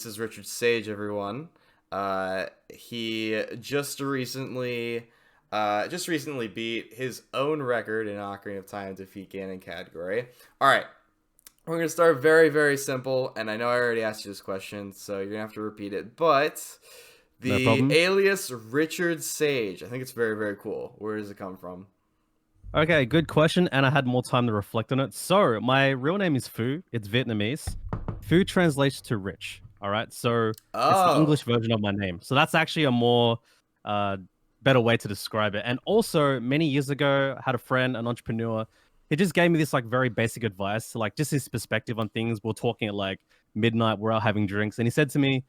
This is RichardSage, everyone. He just recently beat his own record in Ocarina of Time Defeat Ganon category. All right, we're gonna start very, very simple, and I know I already asked you this question, so you're gonna have to repeat it. But No the problem. alias RichardSage, I think it's very, very cool. Where does it come from? Okay, good question, and I had more time to reflect on it. So, my real name is Fu. It's Vietnamese. Fu translates to rich. All right, so it's the Oh, English version of my name. So that's actually a more uh, better way to describe it. And also, many years ago, I had a friend, an entrepreneur. He just gave me this like very basic advice, like just his perspective on things. We're talking at like midnight. We're out having drinks, and he said to me,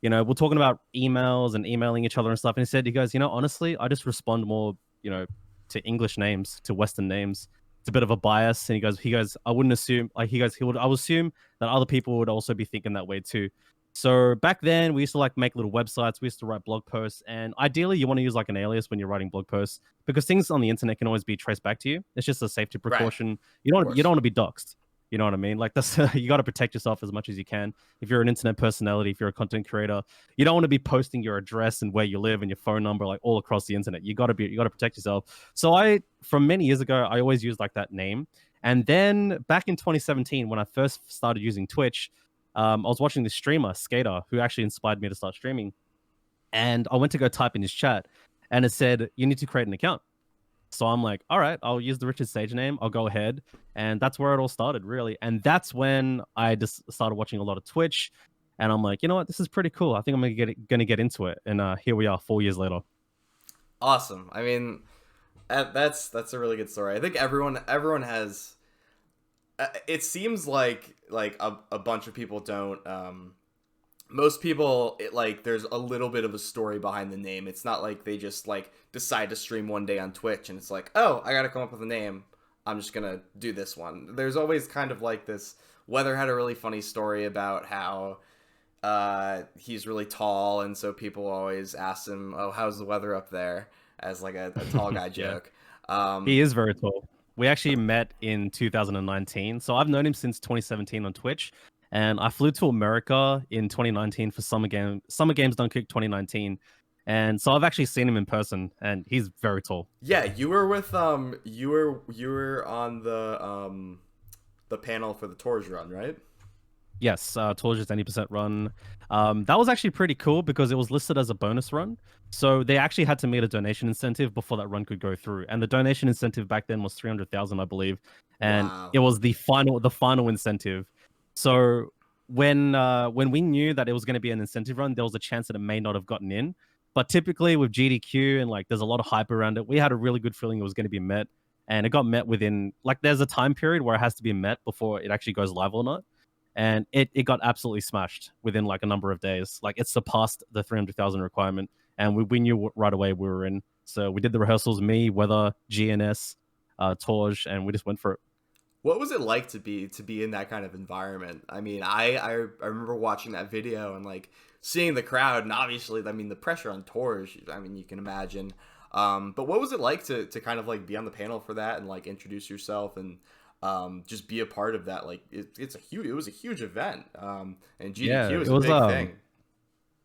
we're talking about emails and emailing each other and stuff. And he goes, honestly, I just respond more, to English names, to Western names. It's a bit of a bias. And he goes, I wouldn't assume, like, I would assume that other people would also be thinking that way too. So back then, we used to like make little websites. We used to write blog posts, and ideally, you want to use like an alias when you're writing blog posts because things on the internet can always be traced back to you. It's just a safety right, precaution. of You don't course. want to be doxxed. You know what I mean? Like that's you got to protect yourself as much as you can. If you're an internet personality, if you're a content creator, you don't want to be posting your address and where you live and your phone number like all across the internet. You got to protect yourself. So from many years ago, I always used like that name. And then back in 2017, when I first started using Twitch, I was watching this streamer, Skater, who actually inspired me to start streaming. And I went to go type in his chat, and it said, "You need to create an account." So I'm like, all right, I'll use the RichardSage name. I'll go ahead. And that's where it all started, really. And that's when I just started watching a lot of Twitch. And I'm like, you know what? This is pretty cool. I think I'm gonna get into it. And here we are 4 years later. Awesome. I mean, that's a really good story. I think everyone has. It seems like a bunch of people don't. Most people like there's a little bit of a story behind the name. It's not like they just like decide to stream one day on Twitch and it's like, oh, I gotta come up with a name. I'm just gonna do this one. There's always kind of like this. Weather had a really funny story about how he's really tall, and so people always ask him, "Oh, how's the weather up there?" as like a tall guy Yeah, joke. he is very tall. We actually met in 2019. So I've known him since 2017 on Twitch. And I flew to America in 2019 for Summer Games Dunkirk 2019. And so I've actually seen him in person, and he's very tall. Yeah, you were with you were on the panel for the Torje run, right? Yes, Torje's 80% run. That was actually pretty cool because it was listed as a bonus run. So they actually had to meet a donation incentive before that run could go through. And the donation incentive back then was 300,000, I believe. And Wow. it was the final incentive. So when we knew that it was going to be an incentive run, there was a chance that it may not have gotten in. But typically with GDQ and like there's a lot of hype around it, we had a really good feeling it was going to be met. And it got met within like there's a time period where it has to be met before it actually goes live or not, and it got absolutely smashed within like a number of days. Like it surpassed the 300,000 requirement, and we knew right away we were in. So we did the rehearsals, me, Weather, GNS, Torje, and we just went for it. What was it like to be in that kind of environment? I mean, I remember watching that video and like seeing the crowd, and obviously, I mean, the pressure on Torje. I mean, you can imagine. But what was it like to kind of like be on the panel for that and like introduce yourself and just be a part of that? Like it was a huge event, and Yeah, GDQ is a big thing.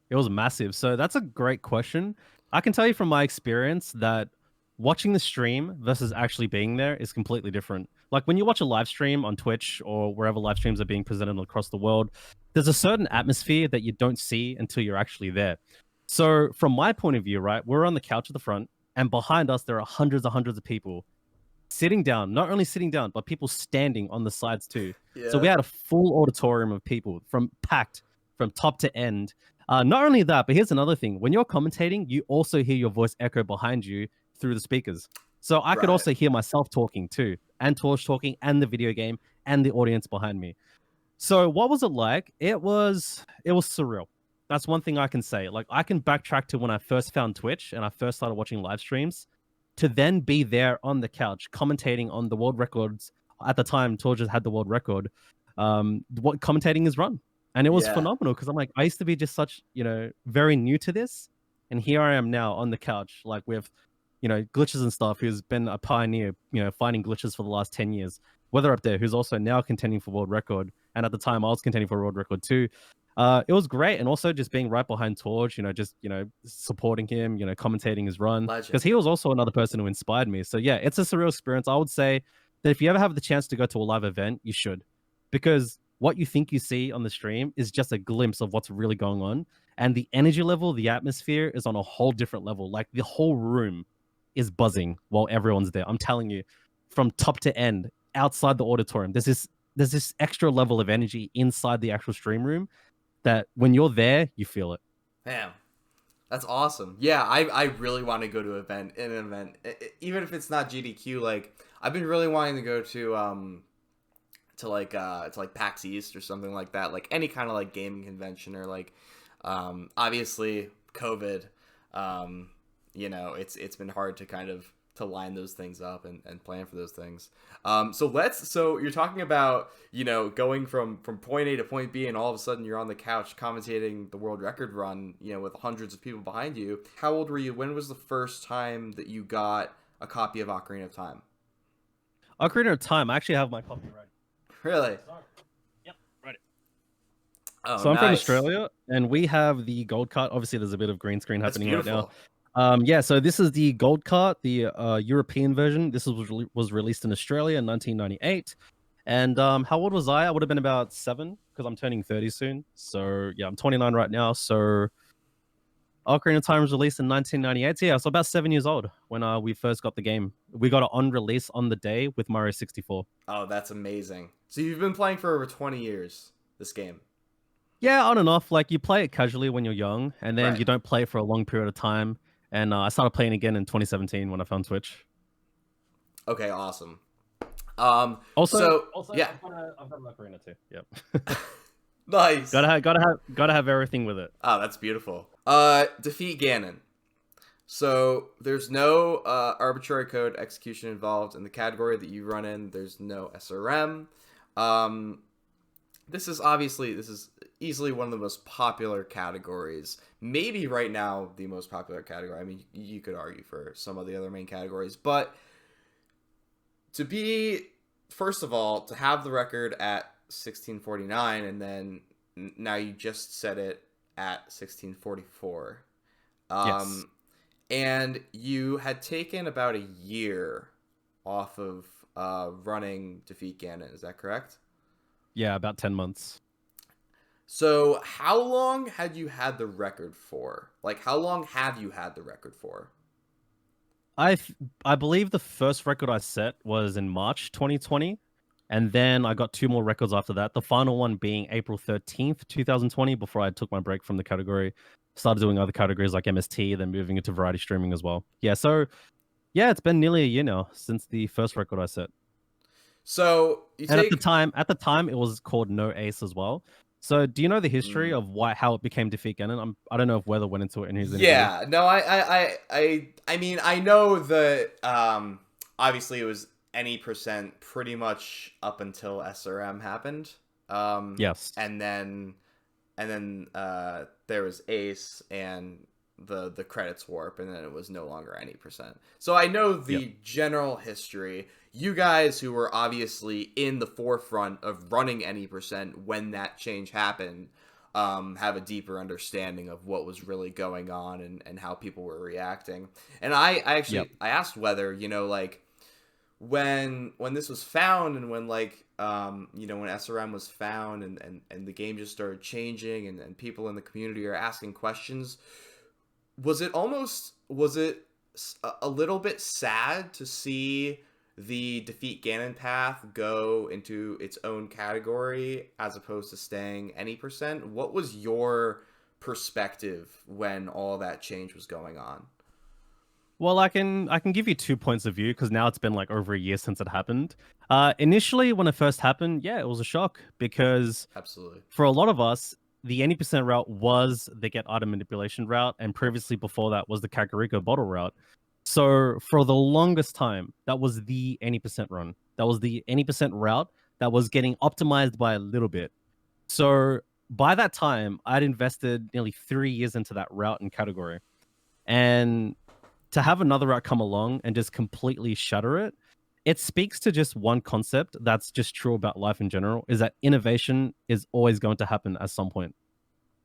it was massive. So that's a great question. I can tell you from my experience that watching the stream versus actually being there is completely different. Like when you watch a live stream on Twitch or wherever live streams are being presented across the world, there's a certain atmosphere that you don't see until you're actually there. So from my point of view, right, we're on the couch at the front, and behind us there are hundreds and hundreds of people sitting down, not only sitting down, but people standing on the sides too. So we Yeah. had a full auditorium of people from packed from top to end. Not only that, but here's another thing. When you're commentating, you also hear your voice echo behind you through the speakers. So I could Right. also hear myself talking too, and Torch talking, and the video game, and the audience behind me. So what was it like? It was surreal. That's one thing I can say. Like I can backtrack to when I first found Twitch and I first started watching live streams to then be there on the couch commentating on the world records. At the time, Torjes had the world record. What commentating is run. And it was Yeah. phenomenal because I'm like, I used to be just such, very new to this. And here I am now on the couch, like with, glitches and stuff, who's been a pioneer, finding glitches for the last 10 years. Weather up there, who's also now contending for world record. And at the time, I was contending for a world record too. It was great, and also just being right behind Torje, just supporting him, commentating his run, Legend. because he was also another person who inspired me. So yeah, it's a surreal experience. I would say that if you ever have the chance to go to a live event, you should, because what you think you see on the stream is just a glimpse of what's really going on, and the energy level, the atmosphere is on a whole different level. Like the whole room is buzzing while everyone's there. I'm telling you, from top to end, outside the auditorium, there's this extra level of energy inside the actual stream room that when you're there, you feel it. Damn, that's awesome. Yeah, I really want to go to an event, even if it's not GDQ. Like, I've been really wanting to go to PAX East or something like that. Like any kind of like gaming convention, or like obviously COVID. It's been hard to kind of to line those things up and plan for those things. So you're talking about, going from point A to point B, and all of a sudden you're on the couch commentating the world record run, with hundreds of people behind you. How old were you? When was the first time that you got a copy of Ocarina of Time? Ocarina of Time, I actually have my copy ready. Really? Yep, ready. Oh, so I'm from nice. Australia, and we have the gold cart. Obviously, there's a bit of green screen That's happening right beautiful. now. Yeah, so this is the gold cart, the European version. This was released in Australia in 1998. And how old was I? I would have been about 7, because I'm turning 30 soon. So yeah, I'm 29 right now. So Ocarina of Time was released in 1998. So yeah, so about 7 years old when we first got the game. We got it on release on the day with Mario 64. Oh, that's amazing. So you've been playing for over 20 years, this game. Yeah, on and off. Like, you play it casually when you're young, and then Right. you don't play it for a long period of time. And I started playing again in 2017 when I found Twitch. Okay, awesome. Also, yeah, I've got an Ocarina too. Yep. nice. Gotta have everything with it. Oh, that's beautiful. Defeat Ganon. So there's no arbitrary code execution involved in the category that you run in. There's no SRM. This is easily one of the most popular categories. Maybe right now the most popular category. I mean, you could argue for some of the other main categories, but first of all, to have the record at 1649, and then now you just set it at 1644. Yes. And you had taken about a year off of running Defeat Ganon. Is that correct? Yeah, about 10 months. So how long had you had the record for? Like, how long have you had the record for? I believe the first record I set was in March 2020, and then I got 2 more records after that. The final one being April 13th, 2020, before I took my break from the category. Started doing other categories like MST, then moving into variety streaming as well. Yeah, so yeah, it's been nearly a year now since the first record I set. So at the time, it was called No Ace as well. So do you know the history of how it became Defeat Ganon? I don't know if Weather went into it in his interview. Yeah, no, I mean, I know that obviously it was any percent pretty much up until SRM happened. Yes. And then there was Ace, and the credits warp, and then it was no longer any percent. So I know the general history. You guys who were obviously in the forefront of running any percent when that change happened, have a deeper understanding of what was really going on and how people were reacting. And I actually I asked whether, like, when this was found, and when when SRM was found, and the game just started changing, and people in the community are asking questions, was it a little bit sad to see the Defeat Ganon path go into its own category as opposed to staying any percent? What was your perspective when all that change was going on? Well, I can give you 2 points of view, because now it's been like over a year since it happened. Initially, when it first happened, yeah, it was a shock, because Absolutely, for a lot of us, the 80% route was the get item manipulation route, and previously before that was the Kakariko bottle route. So for the longest time, that was the 80% run. That was the 80% route that was getting optimized by a little bit. So by that time, I'd invested nearly 3 years into that route and category. And to have another route come along and just completely shatter it, it speaks to just one concept that's just true about life in general, is that innovation is always going to happen at some point.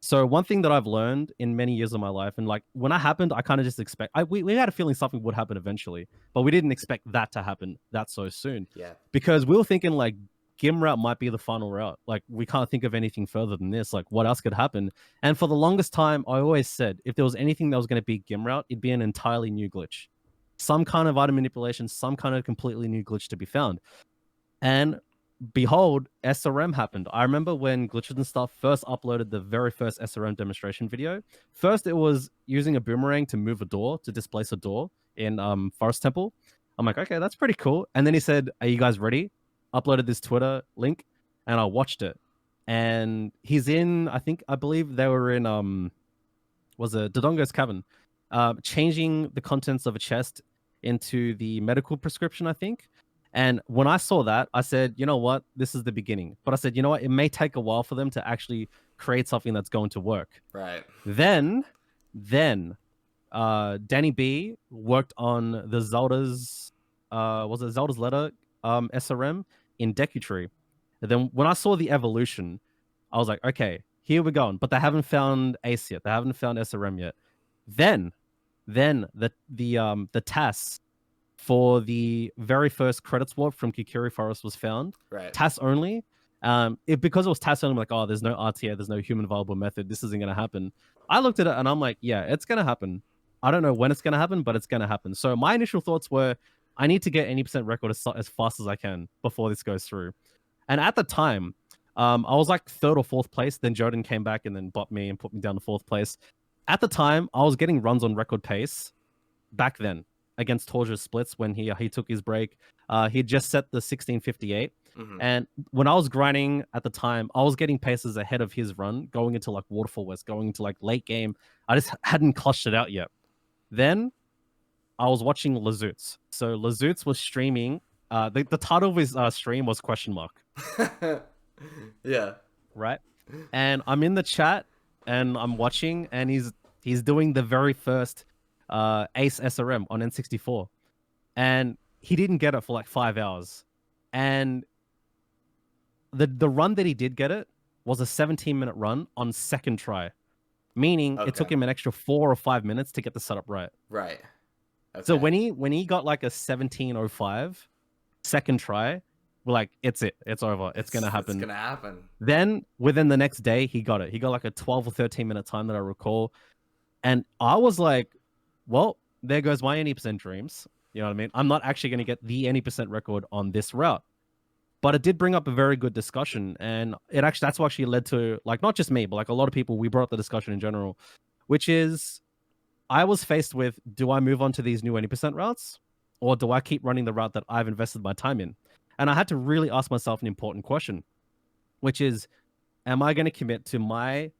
So one thing that I've learned in many years of my life, and like when it happened, I kind of just we had a feeling something would happen eventually, but we didn't expect that to happen that so soon. Yeah. Because we were thinking like Gim route might be the final route. Like we can't think of anything further than this. Like what else could happen? And for the longest time, I always said if there was anything that was going to be Gim route, it'd be an entirely new glitch, some kind of item manipulation, some kind of completely new glitch to be found. And behold, SRM happened. I remember when Glitches and Stuff first uploaded the very first SRM demonstration video. First, it was using a boomerang to move a door, to displace a door in Forest Temple. I'm like, okay, that's pretty cool. And then he said, are you guys ready? Uploaded this Twitter link, and I watched it. And he's in, I believe they were in, was it Dodongo's Cavern, changing the contents of a chest into the medical prescription, I think. And when I saw that, I said, you know what? This is the beginning. But I said, you know what? It may take a while for them to actually create something that's going to work. Right. Then, Danny B worked on the Zelda's, was it Zelda's Letter SRM in Deku-Tree. And then when I saw the evolution, I was like, okay, here we're going. But they haven't found Ace yet. They haven't found SRM yet. Then the TAS for the very first credits warp from Kikiri Forest was found. Right. TAS only. Because it was TAS only, I'm like, oh, there's no RTA, there's no human viable method. This isn't going to happen. I looked at it and I'm like, yeah, it's going to happen. I don't know when it's going to happen, but it's going to happen. So my initial thoughts were, I need to get 80% record as fast as I can before this goes through. And at the time, I was like 3rd or 4th place. Then Jordan came back and then bought me and put me down to 4th place. At the time, I was getting runs on record pace back then against Torje's splits when he took his break. He just set the 1658. Mm-hmm. And when I was grinding at the time, I was getting paces ahead of his run, going into like Waterfall West, going into like late game. I just hadn't clutched it out yet. Then I was watching Lazoots. So Lazoots was streaming. The title of his stream was ? Yeah. Right. And I'm in the chat and I'm watching, and he's doing the very first Ace SRM on N64, and he didn't get it for like 5 hours. And the run that he did get it was a 17-minute run on 2nd try, meaning it took him an extra 4 or 5 minutes to get the setup right. Right. Okay. So when he got like a 1705 2nd try, we're like, it's over. It's gonna happen. It's gonna happen. Then within the next day, he got it. He got like a 12 or 13-minute time that I recall, and I was like, well, there goes my 80% dreams. You know what I mean? I'm not actually going to get the 80% record on this route. But it did bring up a very good discussion. And that's what actually led to, like, not just me, but like a lot of people, we brought up the discussion in general, which is I was faced with, do I move on to these new 80% routes? Or do I keep running the route that I've invested my time in? And I had to really ask myself an important question, which is, am I going to commit to my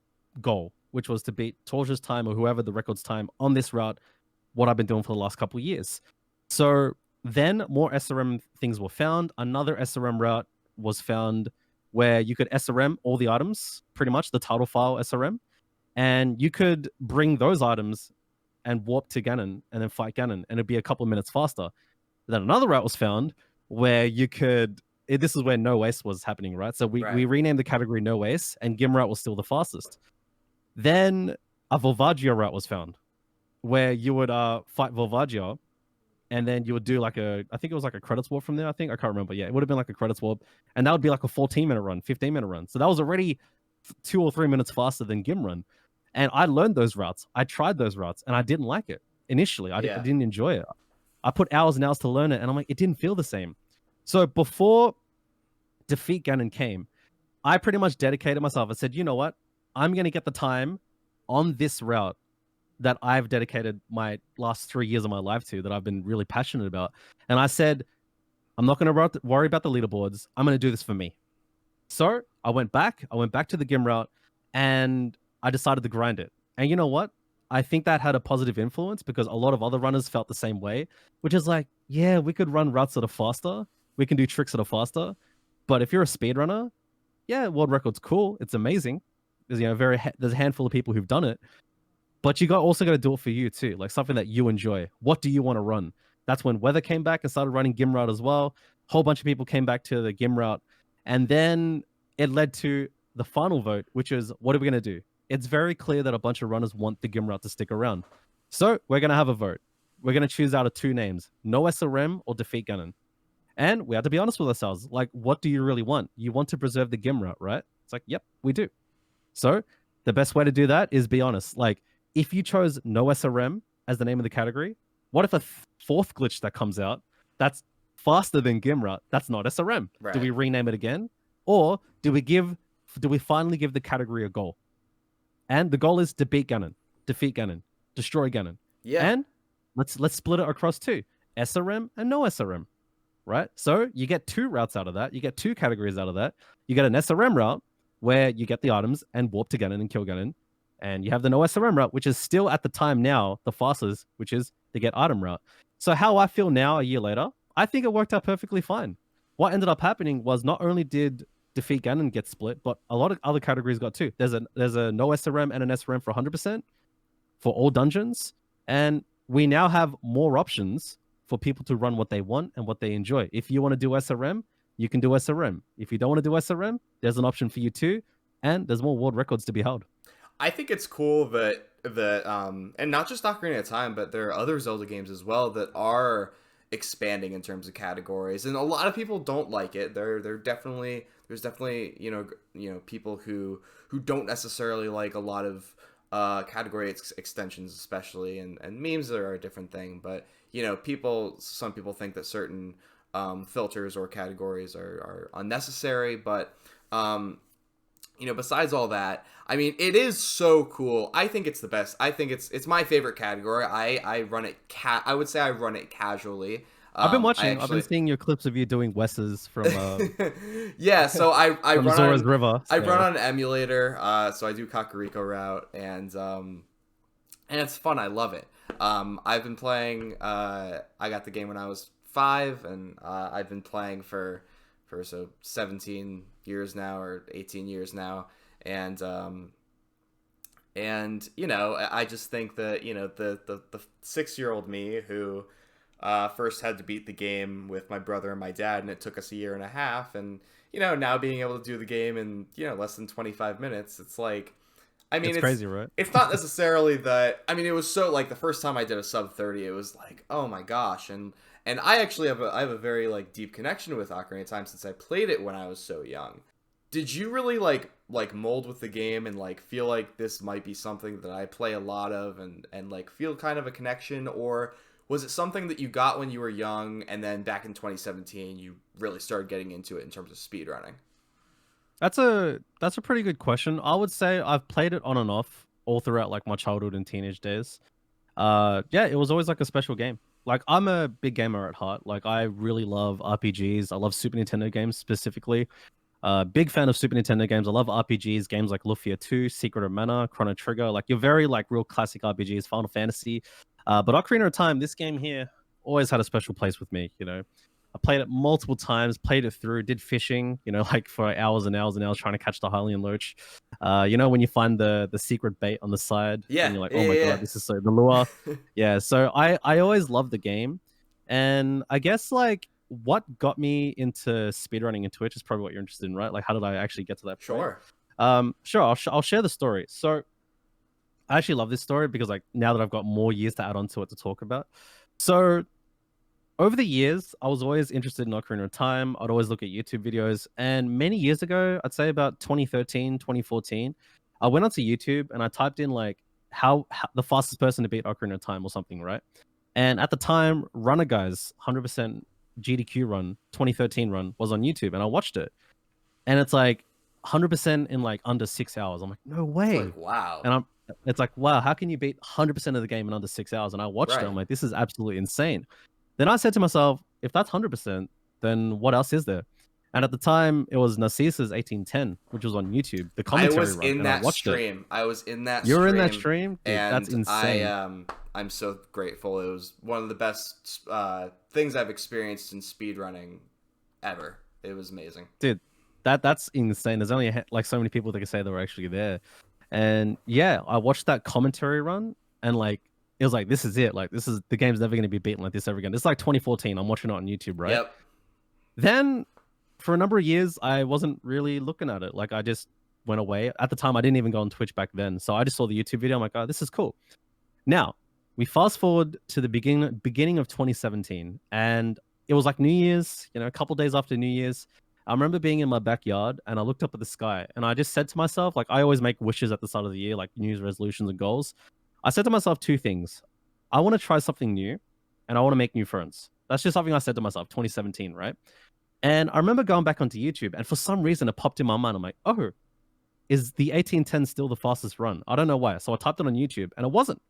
goal, which was to beat Torje's time or whoever the record's time on this route, what I've been doing for the last couple of years? So then more SRM things were found. Another SRM route was found where you could SRM all the items, pretty much the title file SRM, and you could bring those items and warp to Ganon and then fight Ganon, and it'd be a couple of minutes faster. Then another route was found where you could, this is where no waste was happening, right? So we renamed the category no waste, and Gim route was still the fastest. Then a Volvagia route was found where you would fight Volvagia, and then you would do like I think it was like a credits warp from there. I can't remember. Yeah, it would have been like a credits warp, and that would be like a 14-minute run, 15-minute run. So that was already 2 or 3 minutes faster than Gim run. And I learned those routes. I tried those routes, and I didn't like it initially. I didn't enjoy it. I put hours and hours to learn it, and I'm like, it didn't feel the same. So before Defeat Ganon came, I pretty much dedicated myself. I said, you know what? I'm going to get the time on this route that I've dedicated my last 3 years of my life to, that I've been really passionate about. And I said, I'm not going to worry about the leaderboards. I'm going to do this for me. So I went back to the Gim route, and I decided to grind it. And you know what? I think that had a positive influence because a lot of other runners felt the same way, which is like, yeah, we could run routes that are faster. We can do tricks that are faster. But if you're a speedrunner, yeah, world record's cool. It's amazing. There's, there's a handful of people who've done it. But you also got to do it for you too, like something that you enjoy. What do you want to run? That's when Weather came back and started running Gim route as well. A whole bunch of people came back to the Gim route. And then it led to the final vote, which is, what are we going to do? it's very clear that a bunch of runners want the Gimrat to stick around. So we're gonna have a vote. We're gonna choose out of two names: No SRM or Defeat Ganon. And we have to be honest with ourselves. Like, what do you really want? You want to preserve the Gimrat, right? It's like, yep, we do. So the best way to do that is be honest. Like, if you chose No SRM as the name of the category, what if a fourth glitch that comes out that's faster than Gimrat? That's not SRM. Right. Do we rename it again, or do we finally give the category a goal? And the goal is to beat Ganon, defeat Ganon, destroy Ganon. Yeah. And let's split it across two: SRM and No SRM. Right? So you get two routes out of that. You get two categories out of that. You get an SRM route where you get the items and warp to Ganon and kill Ganon. And you have the No SRM route, which is still at the time now the fastest, which is the get item route. So how I feel now, a year later, I think it worked out perfectly fine. What ended up happening was not only did Defeat Ganon get split, but a lot of other categories got too. There's a No SRM and an SRM for 100% for all dungeons. And we now have more options for people to run what they want and what they enjoy. If you want to do SRM, you can do SRM. If you don't want to do SRM, there's an option for you too, and there's more world records to be held. I think it's cool that and not just Ocarina of Time, but there are other Zelda games as well that are expanding in terms of categories, and a lot of people don't like it. There's definitely you know people who don't necessarily like a lot of category extensions, especially, and memes are a different thing, but you know, some people think that certain filters or categories are unnecessary, but you know, besides all that, I mean, it is so cool. I think it's the best. I think it's my favorite category. I run it I would say I run it casually. I've been watching. I've been seeing your clips of you doing Wes's from. Yeah, so I run Zora's on River. So. I run on an emulator, so I do Kakariko route, and it's fun. I love it. I've been playing. I got the game when I was 5, and I've been playing for 17 years now, or 18 years now, and you know, I just think that, you know, the 6-year-old me who first had to beat the game with my brother and my dad, and it took us a year and a half, and you know, now being able to do the game in, you know, less than 25 minutes, it's like, I mean, it's crazy, right? It's not necessarily that. I mean, it was so, like, the first time I did a sub 30, it was like, oh my gosh, and I actually have a very like deep connection with Ocarina of Time since I played it when I was so young. Did you really like mold with the game and like feel like this might be something that I play a lot of and like feel kind of a connection, or was it something that you got when you were young and then back in 2017 you really started getting into it in terms of speedrunning? That's a pretty good question. I would say I've played it on and off all throughout like my childhood and teenage days. Yeah, it was always like a special game. Like, I'm a big gamer at heart. Like, I really love RPGs. I love Super Nintendo games specifically. Big fan of Super Nintendo games. I love RPGs, games like Lufia 2, Secret of Mana, Chrono Trigger. Like, you're very like real classic RPGs, Final Fantasy. But Ocarina of Time, this game here, always had a special place with me, you know. I played it multiple times, played it through, did fishing, you know, like for hours and hours and hours trying to catch the Hylian Loach. You know, when you find the secret bait on the side, yeah, and you're like, oh my god, this is so the lure. Yeah, so I always loved the game, and I guess like what got me into speedrunning and Twitch is probably what you're interested in, right? Like, how did I actually get to that point? Sure, I'll share the story. So I actually love this story because like now that I've got more years to add on to it to talk about. So over the years, I was always interested in Ocarina of Time. I'd always look at YouTube videos. And many years ago, I'd say about 2013, 2014, I went onto YouTube and I typed in like how the fastest person to beat Ocarina of Time or something, right? And at the time, Runner Guy's 100% GDQ run, 2013 run, was on YouTube, and I watched it. And it's like 100% in like under 6 hours. I'm like, no way. Like, wow. And it's like, wow, how can you beat 100% of the game in under 6 hours? And I watched it. I'm like, this is absolutely insane. Then I said to myself, if that's 100%, then what else is there? And at the time, it was Narcissa's 1810, which was on YouTube. The commentary I was run, in that stream. It. I was in that You stream. were in that stream? Dude, and that's insane. I'm so grateful. It was one of the best things I've experienced in speedrunning ever. It was amazing. Dude, that's insane. There's only like so many people that can say they were actually there. And yeah, I watched that commentary run, and like, it was like, this is it. Like, this is, the game's never going to be beaten like this ever again. It's like 2014. I'm watching it on YouTube, right? Yep. Then for a number of years, I wasn't really looking at it. Like, I just went away. At the time, I didn't even go on Twitch back then. So I just saw the YouTube video. I'm like, oh, this is cool. Now, we fast forward to the beginning of 2017. And it was like New Year's, a couple days after New Year's. I remember being in my backyard and I looked up at the sky and I just said to myself, like, I always make wishes at the start of the year, like New Year's resolutions and goals. I said to myself two things. I want to try something new and I want to make new friends. That's just something I said to myself, 2017, right? And I remember going back onto YouTube and for some reason it popped in my mind. I'm like, oh, is the 1810 still the fastest run? I don't know why. So I typed it on YouTube and it wasn't.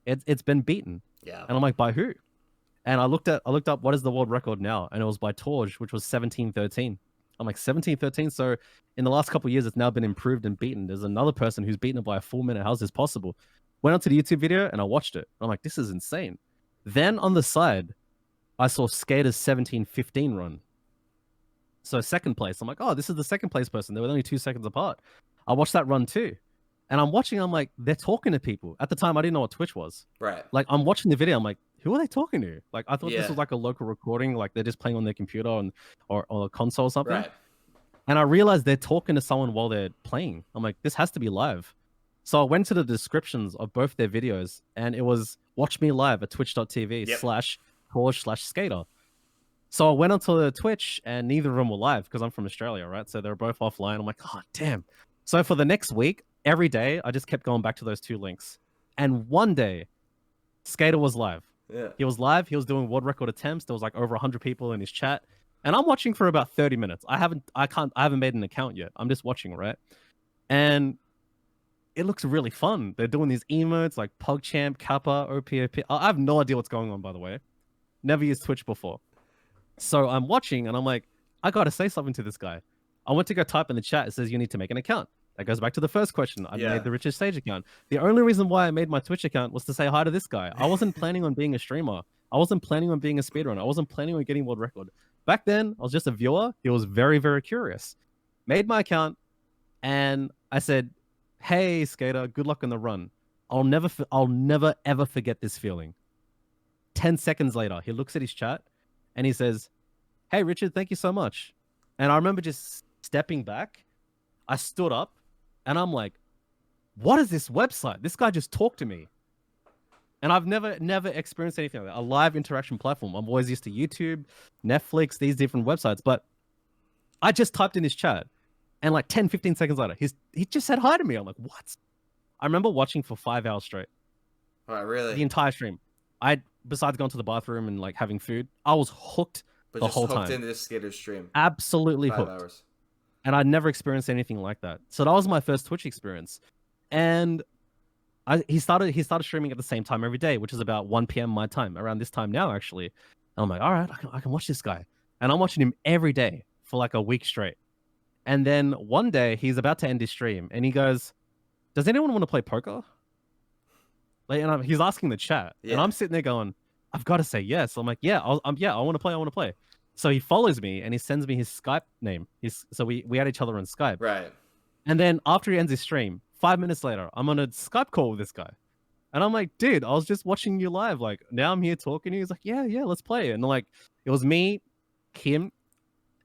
It's been beaten. Yeah. And I'm like, by who? And I looked up what is the world record now, and it was by Torje, which was 1713. I'm like 1713. So in the last couple of years, it's now been improved and beaten. There's another person who's beaten it by a full minute. How's this possible? Went onto the YouTube video and I watched it. I'm like, this is insane. Then on the side, I saw Skater's 1715 run. So second place. I'm like, oh, this is the second place person. They were only 2 seconds apart. I watched that run too. And I'm watching, I'm like, they're talking to people. At the time, I didn't know what Twitch was. Right. Like, I'm watching the video. I'm like, who are they talking to? Like, I thought this was like a local recording. Like, they're just playing on their computer or a console or something. Right. And I realized they're talking to someone while they're playing. I'm like, this has to be live. So I went to the descriptions of both their videos. And it was, watch me live at twitch.tv/Torje/Skater. So I went onto the Twitch and neither of them were live because I'm from Australia, right? So they're both offline. I'm like, oh, damn. So for the next week, every day, I just kept going back to those two links. And one day, Skater was live. Yeah. He was live. He was doing world record attempts. There was like over 100 people in his chat. And I'm watching for about 30 minutes. I haven't made an account yet. I'm just watching, right? And it looks really fun. They're doing these emotes like PogChamp, Kappa, OPOP. I have no idea what's going on, by the way. Never used Twitch before. So I'm watching and I'm like, I got to say something to this guy. I went to go type in the chat. It says you need to make an account. That goes back to the first question. I made the RichardSage account. The only reason why I made my Twitch account was to say hi to this guy. I wasn't planning on being a streamer. I wasn't planning on being a speedrunner. I wasn't planning on getting world record. Back then, I was just a viewer. He was very, very curious. Made my account and I said, hey, Skater, good luck on the run. I'll never, ever forget this feeling. 10 seconds later, he looks at his chat and he says, hey, Richard, thank you so much. And I remember just stepping back. I stood up and I'm like, what is this website? This guy just talked to me. And I've never experienced anything like that. A live interaction platform. I'm always used to YouTube, Netflix, these different websites. But I just typed in his chat. And like 10, 15 seconds later, he just said hi to me. I'm like, what? I remember watching for 5 hours straight. Oh, really? The entire stream. Besides going to the bathroom and like having food, I was hooked the whole time. Hooked into this Skater stream. Absolutely 5 hooked. hours. And I'd never experienced anything like that. So that was my first Twitch experience. And he started streaming at the same time every day, which is about 1 p.m. my time, around this time now, actually. And I'm like, all right, I can watch this guy. And I'm watching him every day for like a week straight. And then one day he's about to end his stream and he goes, does anyone want to play poker? Like, and he's asking the chat. Yeah. And I'm sitting there going, I've got to say yes. I'm like, yeah, I want to play. So he follows me and he sends me his Skype name. So we had each other on Skype. Right. And then after he ends his stream, 5 minutes later, I'm on a Skype call with this guy. And I'm like, dude, I was just watching you live. Like, now I'm here talking to you. He's like, yeah, let's play. And like, it was me, him,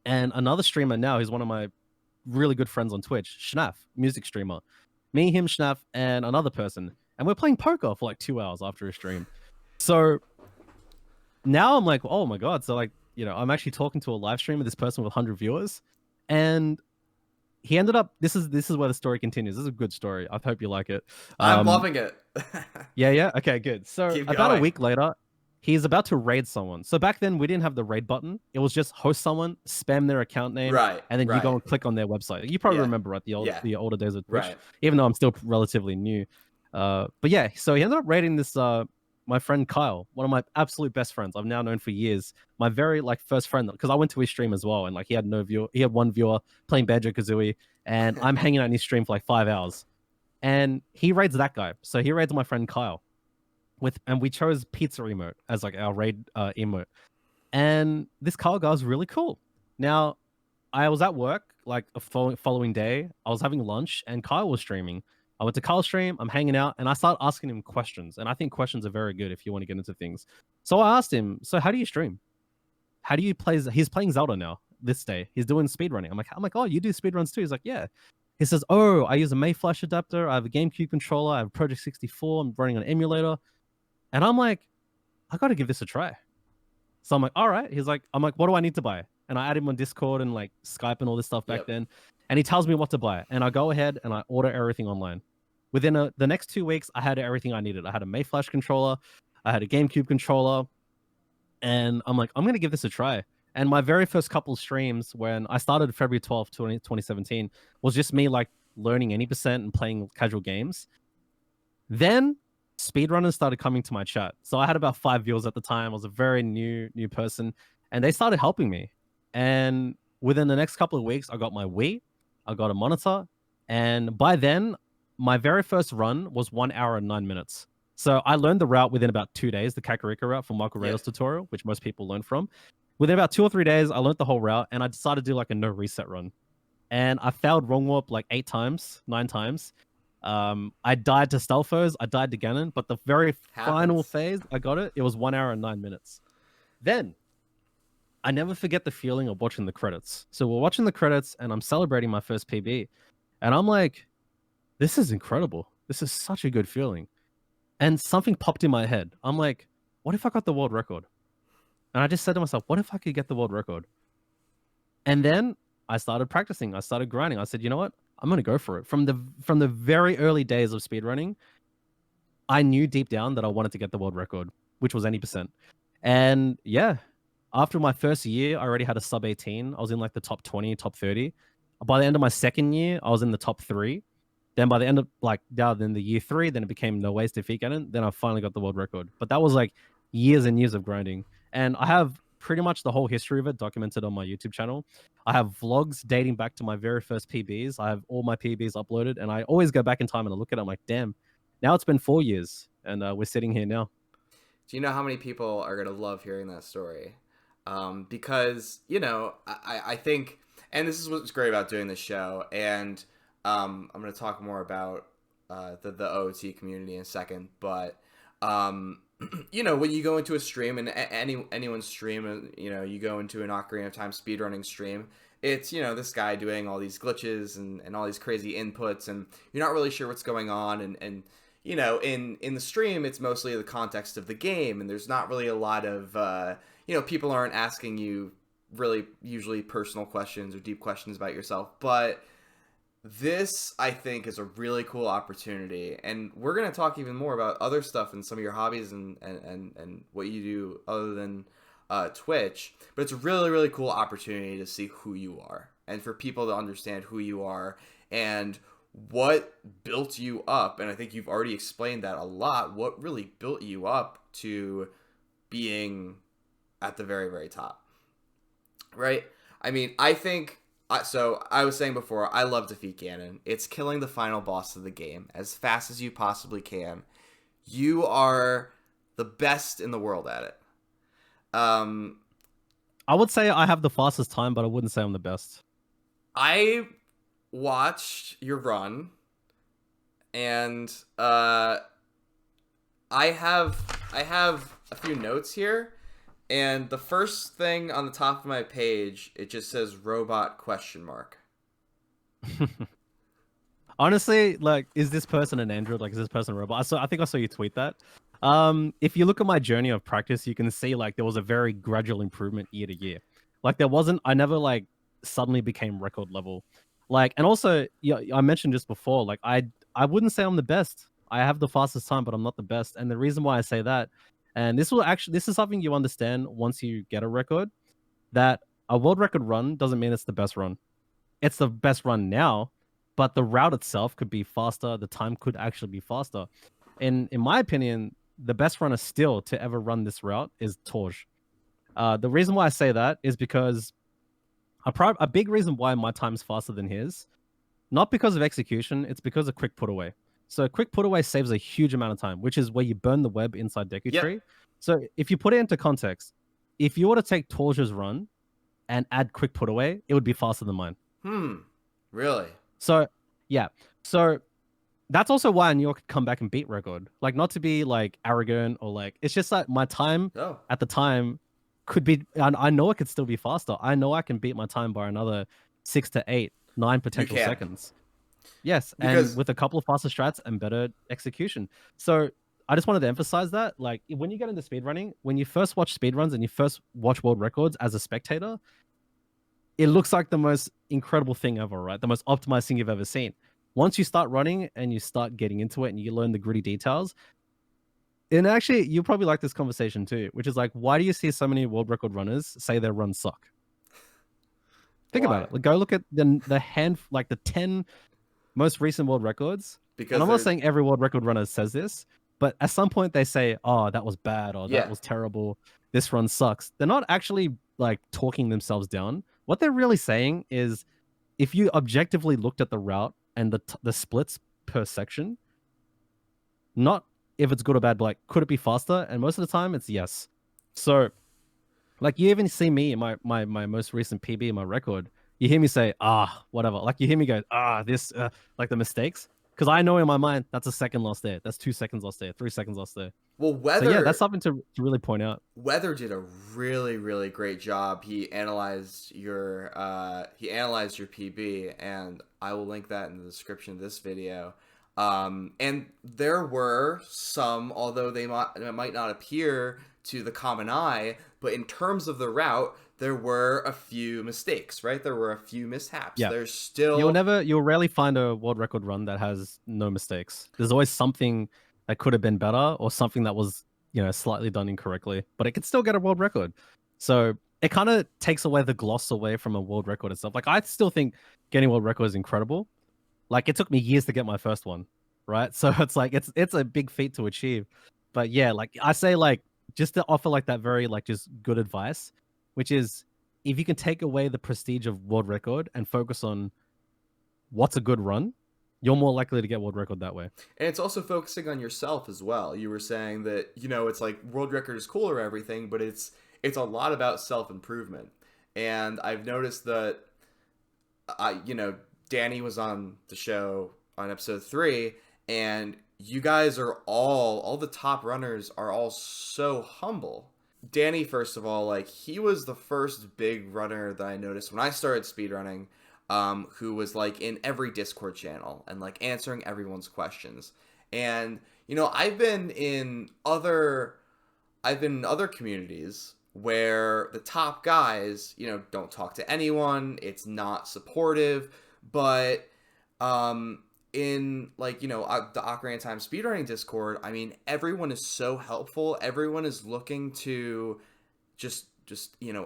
and another streamer now. He's one of my really good friends on Twitch, Schnaff, music streamer. Me, him, Schnaff, and another person. And we're playing poker for like 2 hours after a stream. So now I'm like, oh my God. So like, I'm actually talking to a live stream with this person with 100 viewers. And he ended up, this is where the story continues. This is a good story. I hope you like it. I'm loving it. Yeah. Okay, good. So about a week later, he's about to raid someone. So back then we didn't have the raid button. It was just host someone, spam their account name, right, and then you go and click on their website. You probably remember, right, the older days of Twitch, right, even though I'm still relatively new. But yeah, so he ended up raiding this my friend Kyle, one of my absolute best friends I've now known for years. My very first friend, because I went to his stream as well, and like he had one viewer playing Banjo-Kazooie, and I'm hanging out in his stream for like 5 hours. And he raids that guy. So he raids my friend Kyle. And we chose pizza emote as like our raid emote. And this Kyle guy was really cool. Now, I was at work like a following day. I was having lunch and Kyle was streaming. I went to Kyle's stream, I'm hanging out, and I started asking him questions. And I think questions are very good if you want to get into things. So I asked him, so how do you stream? How do you play? He's playing Zelda now this day. He's doing speedrunning. I'm like, oh, you do speedruns too? He's like, yeah. He says, "Oh, I use a May Flash adapter. I have a GameCube controller. I have Project 64. I'm running an emulator." And I'm like, I got to give this a try. So I'm like, all right. I'm like, what do I need to buy? And I add him on Discord and like Skype and all this stuff back Yep. then. And he tells me what to buy. And I go ahead and I order everything online. Within the next 2 weeks, I had everything I needed. I had a May Flash controller. I had a GameCube controller. And I'm like, I'm going to give this a try. And my very first couple streams when I started February 12th, 2017 was just me like learning any percent and playing casual games. Then speedrunners started coming to my chat. So I had about 5 viewers at the time. I was a very new person, and they started helping me. And within the next couple of weeks, I got my Wii, I got a monitor, and by then, my very first run was 1 hour and 9 minutes. So I learned the route within about 2 days, the Kakariko route from Michael Ray's tutorial, which most people learn from. Within about 2 or 3 days, I learned the whole route, and I decided to do like a no reset run. And I failed wrong warp like 8 times, 9 times. I died to Stelfos, I died to Ganon, but the very final phase, I got it. It was 1 hour and 9 minutes. Then, I never forget the feeling of watching the credits. So we're watching the credits, and I'm celebrating my first PB. And I'm like, this is incredible. This is such a good feeling. And something popped in my head. I'm like, what if I got the world record? And I just said to myself, what if I could get the world record? And then I started practicing. I started grinding. I said, you know what? I'm going to go for it. From the very early days of speedrunning, I knew deep down that I wanted to get the world record, which was any percent. And yeah, after my first year, I already had a sub 18. I was in like the top 20, top 30. By the end of my second year, I was in the top 3. Then by the end of then the year 3, then it became no ways Defeat Ganon. Then I finally got the world record. But that was like years and years of grinding. And I have pretty much the whole history of it documented on my YouTube channel. I have vlogs dating back to my very first PBs. I have all my PBs uploaded, and I always go back in time and I look at it. I'm like, damn, now it's been 4 years, and we're sitting here now. Do you know how many people are going to love hearing that story? Because, you know, I think, and this is what's great about doing this show, and I'm going to talk more about the OOT community in a second, but you know, when you go into a stream, and anyone's stream, you know, you go into an Ocarina of Time speedrunning stream, it's, you know, this guy doing all these glitches and all these crazy inputs, and you're not really sure what's going on, and you know, in the stream, it's mostly the context of the game, and there's not really a lot of, you know, people aren't asking you really usually personal questions or deep questions about yourself, but this, I think, is a really cool opportunity, and we're going to talk even more about other stuff and some of your hobbies and what you do other than Twitch, but it's a really, really cool opportunity to see who you are, and for people to understand who you are and what built you up. And I think you've already explained that a lot. What really built you up to being at the very, very top, right? I mean, I think, so I was saying before, I love Defeat Ganon. It's killing the final boss of the game as fast as you possibly can. You are the best in the world at it. I would say I have the fastest time, but I wouldn't say I'm the best. I watched your run, and I have a few notes here, and the first thing on the top of my page, it just says robot ? Honestly, like, is this person an android? Like, is this person a robot? I think I saw you tweet that. If you look at my journey of practice, you can see like there was a very gradual improvement year to year. Like I never like suddenly became record level. Like, and also, yeah, I mentioned just before, like I wouldn't say I'm the best. I have the fastest time, but I'm not the best. And the reason why I say that, and this is something you understand once you get a record, that a world record run doesn't mean it's the best run. It's the best run now, but the route itself could be faster. The time could actually be faster. And in my opinion, the best runner still to ever run this route is Torje. The reason why I say that is because a big reason why my time's faster than his, not because of execution, it's because of quick put away. So quick put away saves a huge amount of time, which is where you burn the web inside Deku Tree. Yep. So if you put it into context, if you were to take Torje's run and add quick put away, it would be faster than mine. Really? So yeah. So that's also why I knew I could come back and beat record. Like, not to be like arrogant or like, it's just like my time at the time could be, I know it could still be faster. I know I can beat my time by another 6 to 8, 9 potential seconds. Yes, and Because with a couple of faster strats and better execution. So I just wanted to emphasize that, like, when you get into speedrunning, when you first watch speedruns and you first watch world records as a spectator, it looks like the most incredible thing ever, right? The most optimized thing you've ever seen. Once you start running and you start getting into it and you learn the gritty details, and actually, you probably like this conversation too, which is like, why do you see so many world record runners say their runs suck? Think about why? it. Like, go look at like the 10 most recent world records. And Because I'm not they're saying every world record runner says this, but at some point they say, "Oh, that was bad," or "That yeah. was terrible. This run sucks." They're not actually like talking themselves down. What they're really saying is, if you objectively looked at the route and the splits per section, not if it's good or bad, but like, could it be faster? And most of the time, it's yes. So, like, you even see me in my most recent PB in my record. You hear me say, whatever. Like, you hear me go, this, like the mistakes. Because I know in my mind, that's a second lost there. That's 2 seconds lost there. 3 seconds lost there. Well, So, yeah, that's something to really point out. Weather did a really, really great job. He analyzed your PB, and I will link that in the description of this video. And there were some, although they might not appear to the common eye, but in terms of the route, there were a few mistakes, right? There were a few mishaps. Yeah. There's still You'll rarely find a world record run that has no mistakes. There's always something that could have been better or something that was, slightly done incorrectly, but it could still get a world record. So it kind of takes away the gloss away from a world record and stuff. Like, I still think getting world record is incredible. Like, it took me years to get my first one, right? So it's like it's a big feat to achieve. But yeah, like I say, like, just to offer like that very like just good advice, which is, if you can take away the prestige of world record and focus on what's a good run, you're more likely to get world record that way. And it's also focusing on yourself as well. You were saying that, it's like world record is cool or everything, but it's a lot about self-improvement. And I've noticed that Danny was on the show on episode 3, and you guys are all the top runners are all so humble. Danny, first of all, like, he was the first big runner that I noticed when I started speedrunning, who was like in every Discord channel and like answering everyone's questions. And I've been in other communities where the top guys, don't talk to anyone. It's not supportive. But in like, the Ocarina Time speedrunning Discord, I mean, everyone is so helpful. Everyone is looking to just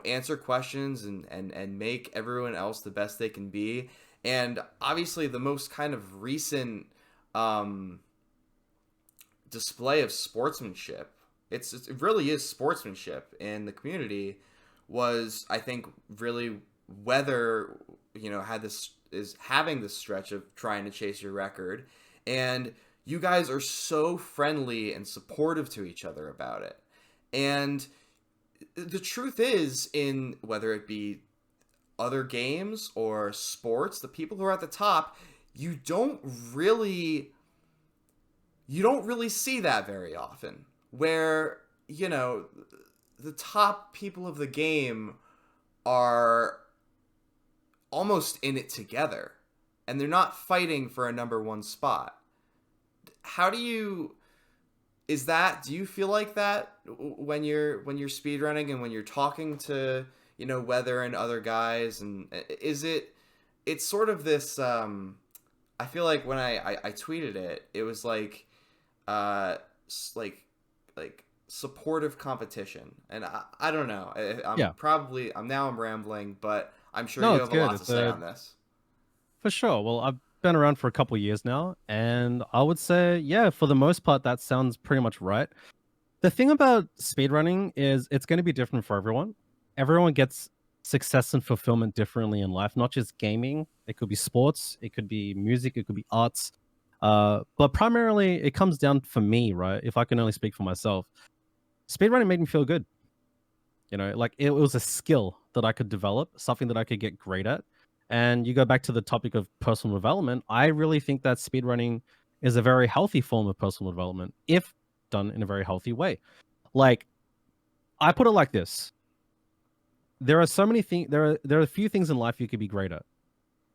answer questions and make everyone else the best they can be. And obviously the most kind of recent display of sportsmanship, it really is sportsmanship in the community, was, I think, really Weather is having this stretch of trying to chase your record, and you guys are so friendly and supportive to each other about it. And the truth is, in whether it be other games or sports, the people who are at the top, you don't really see that very often, where the top people of the game are almost in it together, and they're not fighting for a number 1 spot. Do you feel like that when you're speedrunning and when you're talking to Weather and other guys? And it's sort of this I feel like when I tweeted it, it was like like supportive competition, and I don't know, I'm rambling, but I'm sure you have a lot to say on this. For sure. Well, I've been around for a couple of years now, and I would say, yeah, for the most part, that sounds pretty much right. The thing about speedrunning is it's going to be different for everyone. Everyone gets success and fulfillment differently in life, not just gaming. It could be sports, it could be music, it could be arts. But primarily, it comes down for me, right? If I can only speak for myself, speedrunning made me feel good. Like, it was a skill that I could develop, something that I could get great at. And you go back to the topic of personal development, I really think that speedrunning is a very healthy form of personal development if done in a very healthy way. Like, I put it like this. There are so many things, there are a few things in life you could be great at.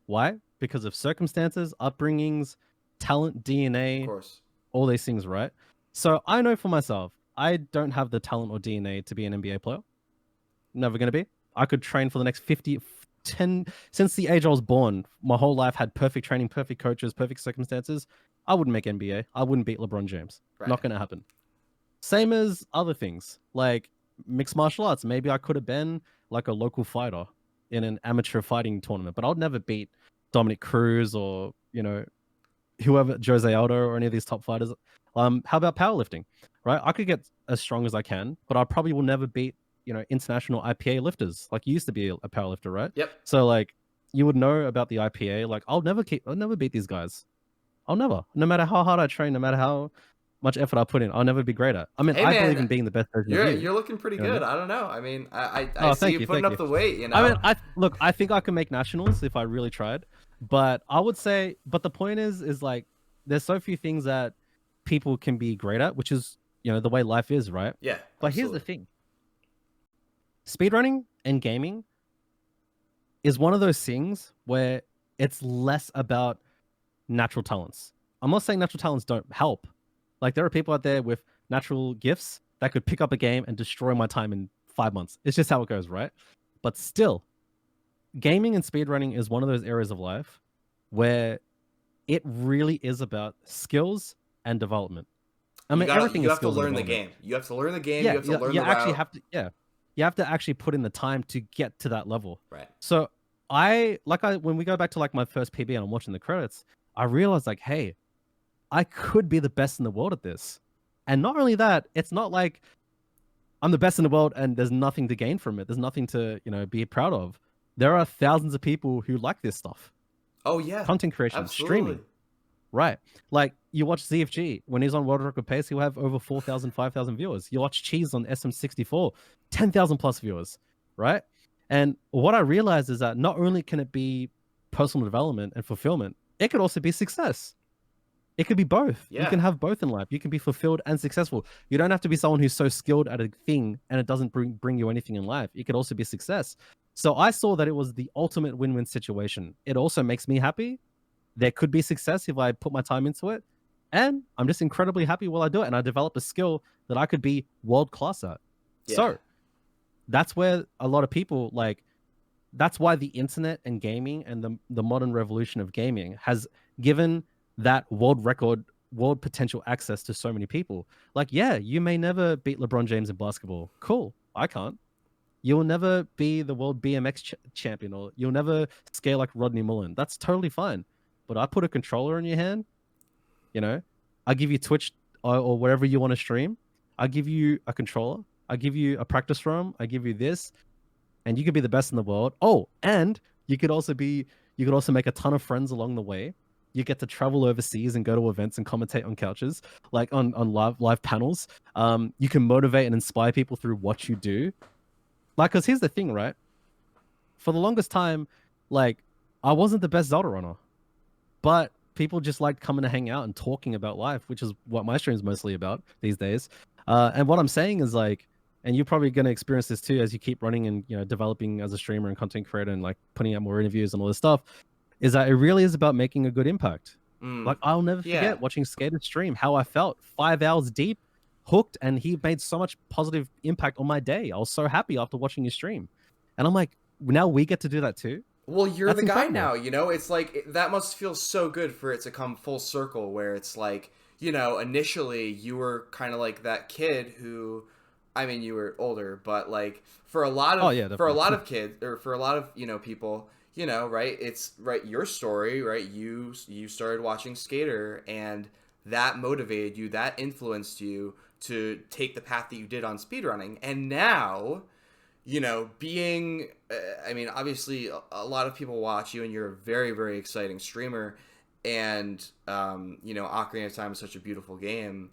Why? because of circumstances, upbringings, talent, Of DNA, course. all these things, right? So I know for myself, I don't have the talent or DNA to be an NBA player. Never going to be. I could train for the next 10, since the age I was born, my whole life had perfect training, perfect coaches, perfect circumstances. I wouldn't make NBA. I wouldn't beat LeBron James. Right. Not going to happen. Same as other things like mixed martial arts. Maybe I could have been like a local fighter in an amateur fighting tournament, but I'd never beat Dominic Cruz or, you know, whoever, Jose Aldo or any of these top fighters. How about powerlifting? Right? I could get as strong as I can, but I probably will never beat, you know, international IPA lifters. Like you used to be a powerlifter, right? Yep. So like you would know about the IPA. Like I'll never beat these guys. I'll never. No matter how hard I train, no matter how much effort I put in, I'll never be greater. I mean, Hey, I believe man, in being the best version of you. you're looking pretty You know what I good. mean? I don't know. I mean, I Oh, see you putting thank up the weight, you know. I mean, look, I think I can make nationals if I really tried, but I would say, but the point is like, there's so few things that people can be great at, which is, you know, the way life is, right? Yeah. But here's the thing: speedrunning and gaming is one of those things where it's less about natural talents. I'm not saying natural talents don't help. Like there are people out there with natural gifts that could pick up a game and destroy my time in 5 months. It's just how it goes, right? But still, gaming and speedrunning is one of those areas of life where it really is about skills and development. I mean, everything you is have to skills and learn the development. game. You have to learn the game. Yeah, You have to learn you the actually route. have to. Yeah, you have to actually put in the time to get to that level. Right. So when we go back to like my first PB and I'm watching the credits, I realized like, hey, I could be the best in the world at this. And not only that, it's not like I'm the best in the world and there's nothing to gain from it. There's nothing to, you know, be proud of. There are thousands of people who like this stuff. Oh yeah. Content creation, Absolutely. streaming. Right. Like you watch ZFG, when he's on World Record Pace, he'll have over 4,000, 5,000 viewers. You watch Cheese on SM64, 10,000 plus viewers. Right. And what I realized is that not only can it be personal development and fulfillment, it could also be success. It could be both. Yeah. You can have both in life. You can be fulfilled and successful. You don't have to be someone who's so skilled at a thing and it doesn't bring you anything in life. It could also be success. So I saw that it was the ultimate win-win situation. It also makes me happy. There could be success if I put my time into it. And I'm just incredibly happy while I do it. And I developed a skill that I could be world-class at. Yeah. So that's where a lot of people like, that's why the internet and gaming and the modern revolution of gaming has given that world potential access to so many people. Like, yeah, you may never beat LeBron James in basketball. Cool. I can't. You'll never be the world BMX champion, or you'll never scale like Rodney Mullen. That's totally fine. But I put a controller in your hand, you know, I give you Twitch or wherever you want to stream. I give you a controller. I give you a practice room. I give you this, and you could be the best in the world. Oh, and you could also make a ton of friends along the way. You get to travel overseas and go to events and commentate on couches, like on live panels. You can motivate and inspire people through what you do. Like, because here's the thing, right? For the longest time, like, I wasn't the best Zelda runner, but people just liked coming to hang out and talking about life, which is what my stream's mostly about these days. And what I'm saying is like, and you're probably going to experience this too as you keep running and, you know, developing as a streamer and content creator and like putting out more interviews and all this stuff, is that it really is about making a good impact. Like I'll never forget watching Skater stream, how I felt 5 hours deep, hooked, and he made so much positive impact on my day. I was so happy after watching his stream. And I'm like, now we get to do that too. Well, you're That's the guy incredible. now, you know? It's like, that must feel so good for it to come full circle, where it's like, you know, initially you were kind of like that kid who, I mean, you were older, but like for a lot of, for a lot of kids, or for a lot of, you know, people, you know, right? It's right. Your story, right? You started watching Skater, and that motivated you, that influenced you to take the path that you did on speedrunning. And now, you know, being, I mean, obviously a lot of people watch you and you're a very, very exciting streamer. And, you know, Ocarina of Time is such a beautiful game.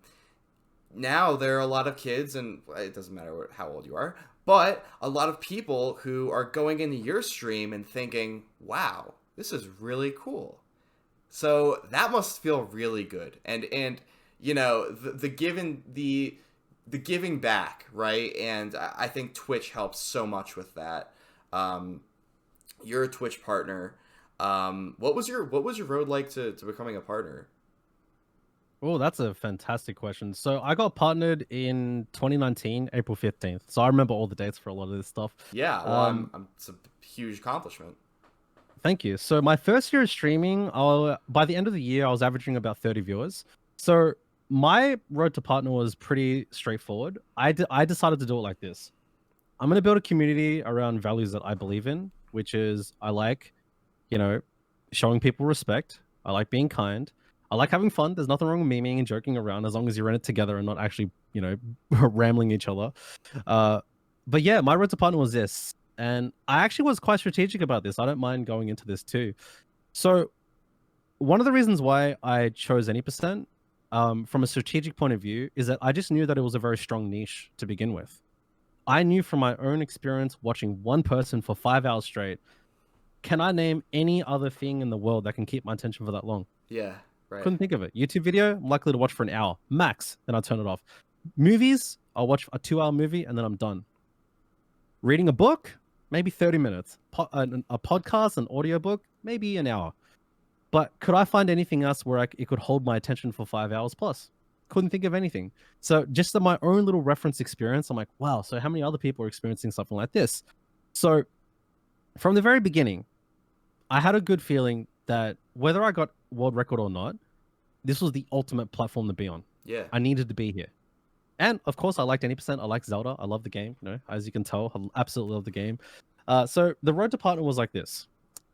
Now there are a lot of kids, and it doesn't matter how old you are, but a lot of people who are going into your stream and thinking, wow, this is really cool. So that must feel really good. And you know, the giving back, right? And I think Twitch helps so much with that. You're a Twitch partner. What was your road like to becoming a partner? Oh, that's a fantastic question. So I got partnered in 2019, April 15th. So I remember all the dates for a lot of this stuff. Yeah, well, Um, it's a huge accomplishment. Thank you. So my first year of streaming, by the end of the year, I was averaging about 30 viewers. So my road to partner was pretty straightforward. I decided to do it like this. I'm going to build a community around values that I believe in, which is I like, you know, showing people respect. I like being kind. I like having fun. There's nothing wrong with memeing and joking around as long as you're in it together and not actually, rambling each other. But yeah, my road to partner was this. And I actually was quite strategic about this. I don't mind going into this too. So one of the reasons why I chose any percent, from a strategic point of view, is that I just knew that it was a very strong niche to begin with. I knew from my own experience watching one person for 5 hours straight, can I name any other thing in the world that can keep my attention for that long? Yeah, right. Couldn't think of it. YouTube video, I'm likely to watch for an hour max, then I'll turn it off. Movies, I'll watch a 2-hour movie and then I'm done. Reading a book, maybe 30 minutes. A podcast, an audiobook, maybe an hour. But could I find anything else where it could hold my attention for 5 hours plus? Couldn't think of anything. So just my own little reference experience, I'm like, wow, so how many other people are experiencing something like this? So from the very beginning, I had a good feeling that whether I got world record or not, this was the ultimate platform to be on. Yeah. I needed to be here. And of course, I liked any percent. I like Zelda. I love the game. As you can tell, I absolutely love the game. So the road to partner was like this.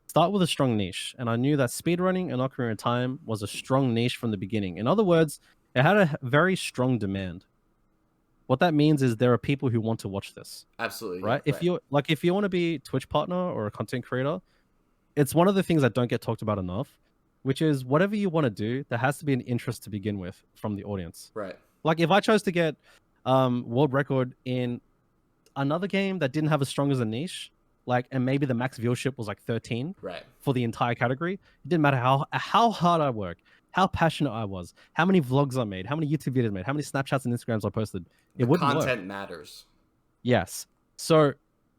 Start with a strong niche. And I knew that speedrunning and Ocarina of Time was a strong niche from the beginning. In other words, it had a very strong demand. What that means is there are people who want to watch this. Absolutely. Right? Yeah, If you want to be Twitch partner or a content creator, it's one of the things that don't get talked about enough, which is whatever you want to do, there has to be an interest to begin with from the audience. Right. Like if I chose to get world record in another game that didn't have as strong as a niche, and maybe the max viewership was like 13 right. for the entire category, it didn't matter how hard I worked, how passionate I was, how many vlogs I made, how many YouTube videos I made, how many Snapchats and Instagrams I posted. It wouldn't work. Content matters. Yes. So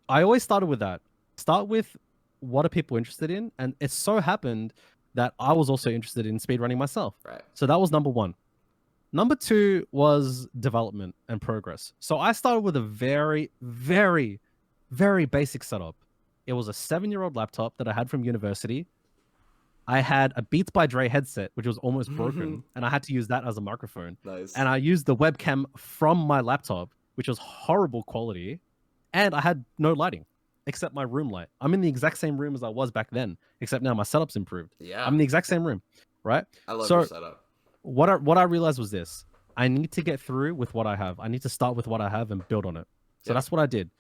I always started with that. Start with what are people interested in? And it so happened that I was also interested in speedrunning myself. Right. So that was number one. Number two was development and progress. So I started with a very, very, very basic setup. It was a 7-year-old laptop that I had from university. I had a Beats by Dre headset, which was almost broken, and I had to use that as a microphone. Nice. And I used the webcam from my laptop, which was horrible quality, and I had no lighting except my room light. I'm in the exact same room as I was back then, except now my setup's improved. Yeah. I'm in the exact same room, right? I love your setup. What I realized was this. I need to get through with what I have. I need to start with what I have and build on it. So that's what I did.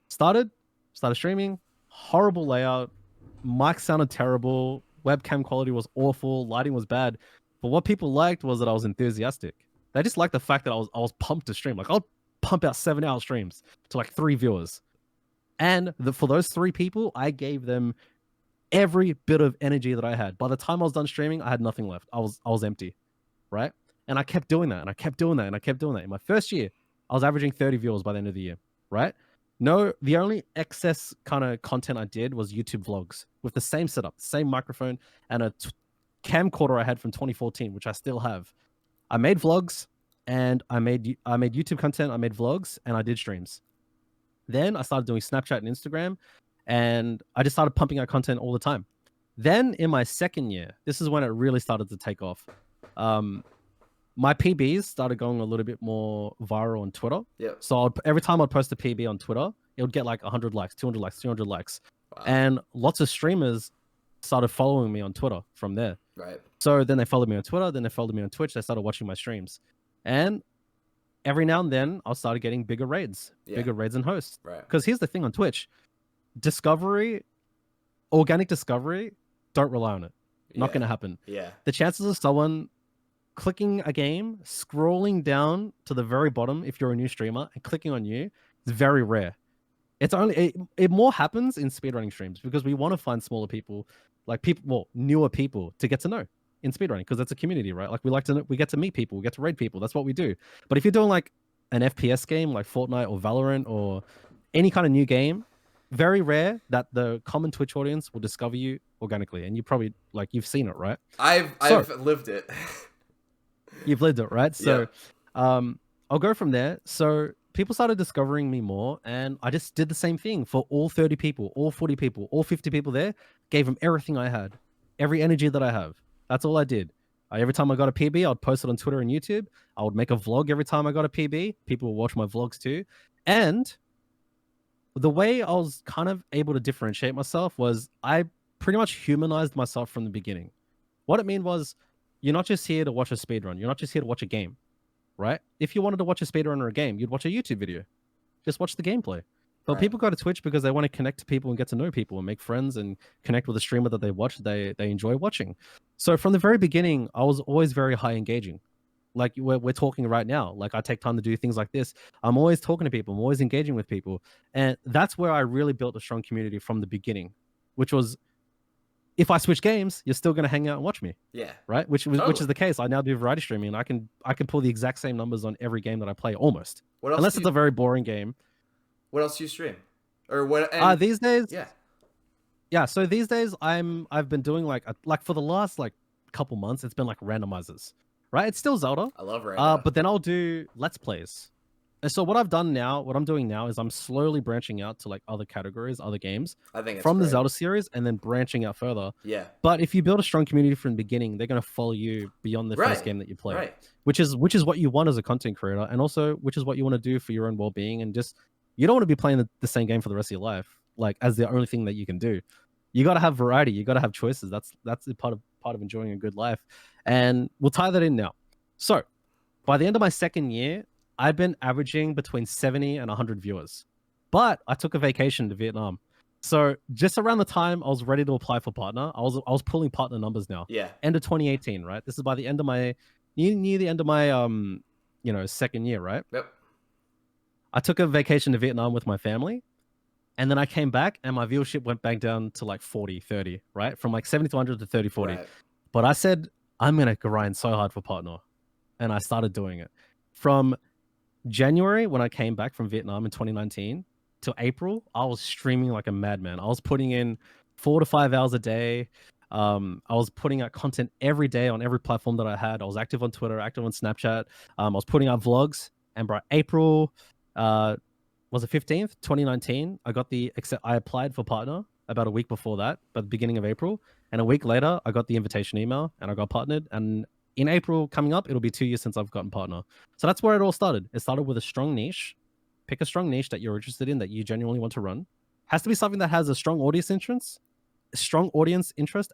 Started streaming, horrible layout, mic sounded terrible, webcam quality was awful, lighting was bad. But what people liked was that I was enthusiastic. They just liked the fact that I was pumped to stream. Like I'll pump out 7-hour streams to like 3 viewers. And for those 3 people, I gave them every bit of energy that I had. By the time I was done streaming, I had nothing left. I was empty, right? And I kept doing that, and I kept doing that, and I kept doing that. In my first year, I was averaging 30 viewers by the end of the year, right? No, the only excess kind of content I did was YouTube vlogs with the same setup, same microphone, and a camcorder I had from 2014, which I still have. I made vlogs, and I made YouTube content, I made vlogs, and I did streams. Then I started doing Snapchat and Instagram, and I just started pumping out content all the time. Then in my second year, this is when it really started to take off. My PBs started going a little bit more viral on Twitter. Yep. So every time I'd post a PB on Twitter, it would get like 100 likes, 200 likes, 300 likes. Wow. And lots of streamers started following me on Twitter from there. Right. So then they followed me on Twitter, then they followed me on Twitch, they started watching my streams. And every now and then I started getting bigger raids and hosts. Right. Because here's the thing on Twitch, organic discovery, don't rely on it. Not going to happen. Yeah. The chances of someone clicking a game, scrolling down to the very bottom if you're a new streamer and clicking on you is very rare. It's only it more happens in speedrunning streams because we want to find smaller people, newer people to get to know in speedrunning because it's a community, right? Like we get to meet people, we get to raid people. That's what we do. But if you're doing like an FPS game like Fortnite or Valorant or any kind of new game, very rare that the common Twitch audience will discover you organically, and you probably like you've seen it, right? I've lived it. You've lived it, right? So, Yeah. I'll go from there. So people started discovering me more, and I just did the same thing for all 30 people, all 40 people, all 50 people there. Gave them everything I had, every energy that I have. That's all I did. Every time I got a PB, I'd post it on Twitter and YouTube. I would make a vlog every time I got a PB. People would watch my vlogs too. And the way I was kind of able to differentiate myself was I pretty much humanized myself from the beginning. What it mean was, you're not just here to watch a speedrun. You're not just here to watch a game, right? If you wanted to watch a speedrun or a game, you'd watch a YouTube video. Just watch the gameplay. But Right. people go to Twitch because they want to connect to people and get to know people and make friends and connect with a streamer that they watch, they enjoy watching. So from the very beginning, I was always very high engaging. Like we're talking right now. Like I take time to do things like this. I'm always talking to people. I'm always engaging with people. And that's where I really built a strong community from the beginning, which was, if I switch games, you're still going to hang out and watch me. Yeah. Right. Which is the case. I now do variety streaming, and I can pull the exact same numbers on every game that I play, almost. What else? Unless it's a very boring game. What else do you stream? Or what? These days. Yeah. Yeah. So these days I've been doing like for the last like couple months, it's been like randomizers. Right. It's still Zelda. I love random. But then I'll do Let's Plays. And so what I'm doing now is I'm slowly branching out to like other categories, other games. I think it's from great. the Zelda series, and then branching out further. Yeah. But if you build a strong community from the beginning, they're going to follow you beyond the first game that you play. Right. Which is what you want as a content creator, and also which is what you want to do for your own well-being. And just, you don't want to be playing the same game for the rest of your life, like as the only thing that you can do. You got to have variety. You got to have choices. That's the part of enjoying a good life. And we'll tie that in now. So by the end of my second year, I've been averaging between 70 and 100 viewers, but I took a vacation to Vietnam. So just around the time I was ready to apply for partner, I was pulling partner numbers now. Yeah. End of 2018, right? This is by the end of my near the end of my second year, right? Yep. I took a vacation to Vietnam with my family, and then I came back and my viewership went back down to like 40, 30, right? From like 70 to 100 to 30, 40. Right. But I said, I'm going to grind so hard for partner. And I started doing it. From January, when I came back from Vietnam in 2019, to April, I was streaming like a madman. I was putting in 4 to 5 hours a day. I was putting out content every day on every platform that I had. I was active on Twitter, active on Snapchat. I was putting out vlogs. And by April, was it 15th, 2019, I applied for partner about a week before that, by the beginning of April. And a week later, I got the invitation email and I got partnered. And in April coming up, it'll be 2 years since I've gotten partner. So that's where it all started. It started with a strong niche. Pick a strong niche that you're interested in, that you genuinely want to run. Has to be something that has a strong audience interest,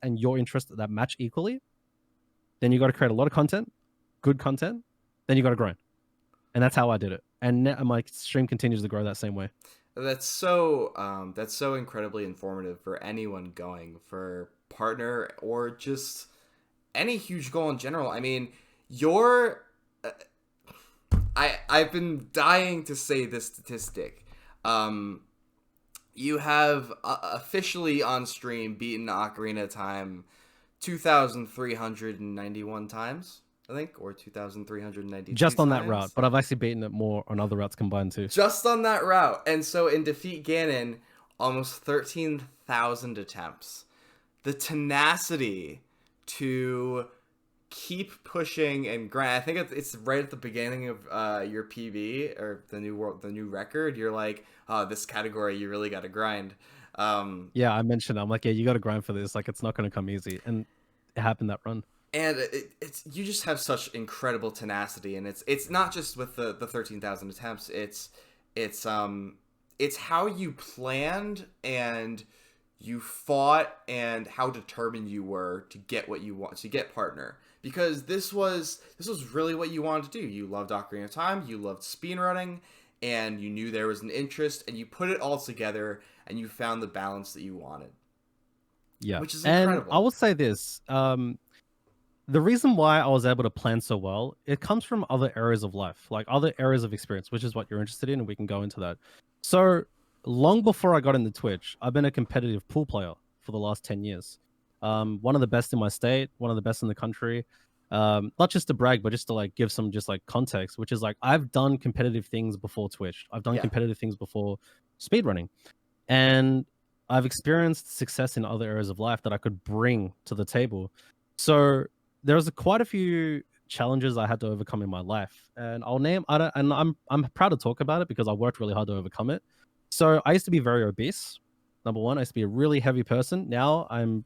and your interest that match equally. Then you got to create a lot of content, good content. Then you got to grind. And that's how I did it. And my stream continues to grow that same way. That's so incredibly informative for anyone going for partner or just any huge goal in general. I mean, I've been dying to say this statistic. You have officially on stream beaten Ocarina of Time 2,391 times, I think, or 2,392 just on times. that route, but I've actually beaten it more on other routes combined too. Just on that route. And so in Defeat Ganon, almost 13,000 attempts. The tenacity to keep pushing and grind. I think it's right at the beginning of your PB or the new record. You're like, oh, this category you really got to grind. Yeah, I mentioned, I'm like, yeah, you got to grind for this. Like, it's not going to come easy, and it happened that run. And it's you just have such incredible tenacity, and it's not just with the 13,000 attempts. It's how you planned and you fought and how determined you were to get what you want, to get partner. Because this was really what you wanted to do. You loved Ocarina of Time, you loved speedrunning, and you knew there was an interest, and you put it all together, and you found the balance that you wanted. Yeah, which is incredible. And I will say this: the reason why I was able to plan so well, it comes from other areas of life, like other areas of experience, which is what you're interested in, and we can go into that. So long before I got into Twitch, I've been a competitive pool player for the last 10 years. One of the best in my state, one of the best in the country. Not just to brag, but just to like give some just like context, which is like I've done competitive things before Twitch. I've done competitive things before speedrunning. And I've experienced success in other areas of life that I could bring to the table. So there was quite a few challenges I had to overcome in my life, and I'll name. I don't, and I'm proud to talk about it because I worked really hard to overcome it. So I used to be very obese. Number one, I used to be a really heavy person. Now I'm,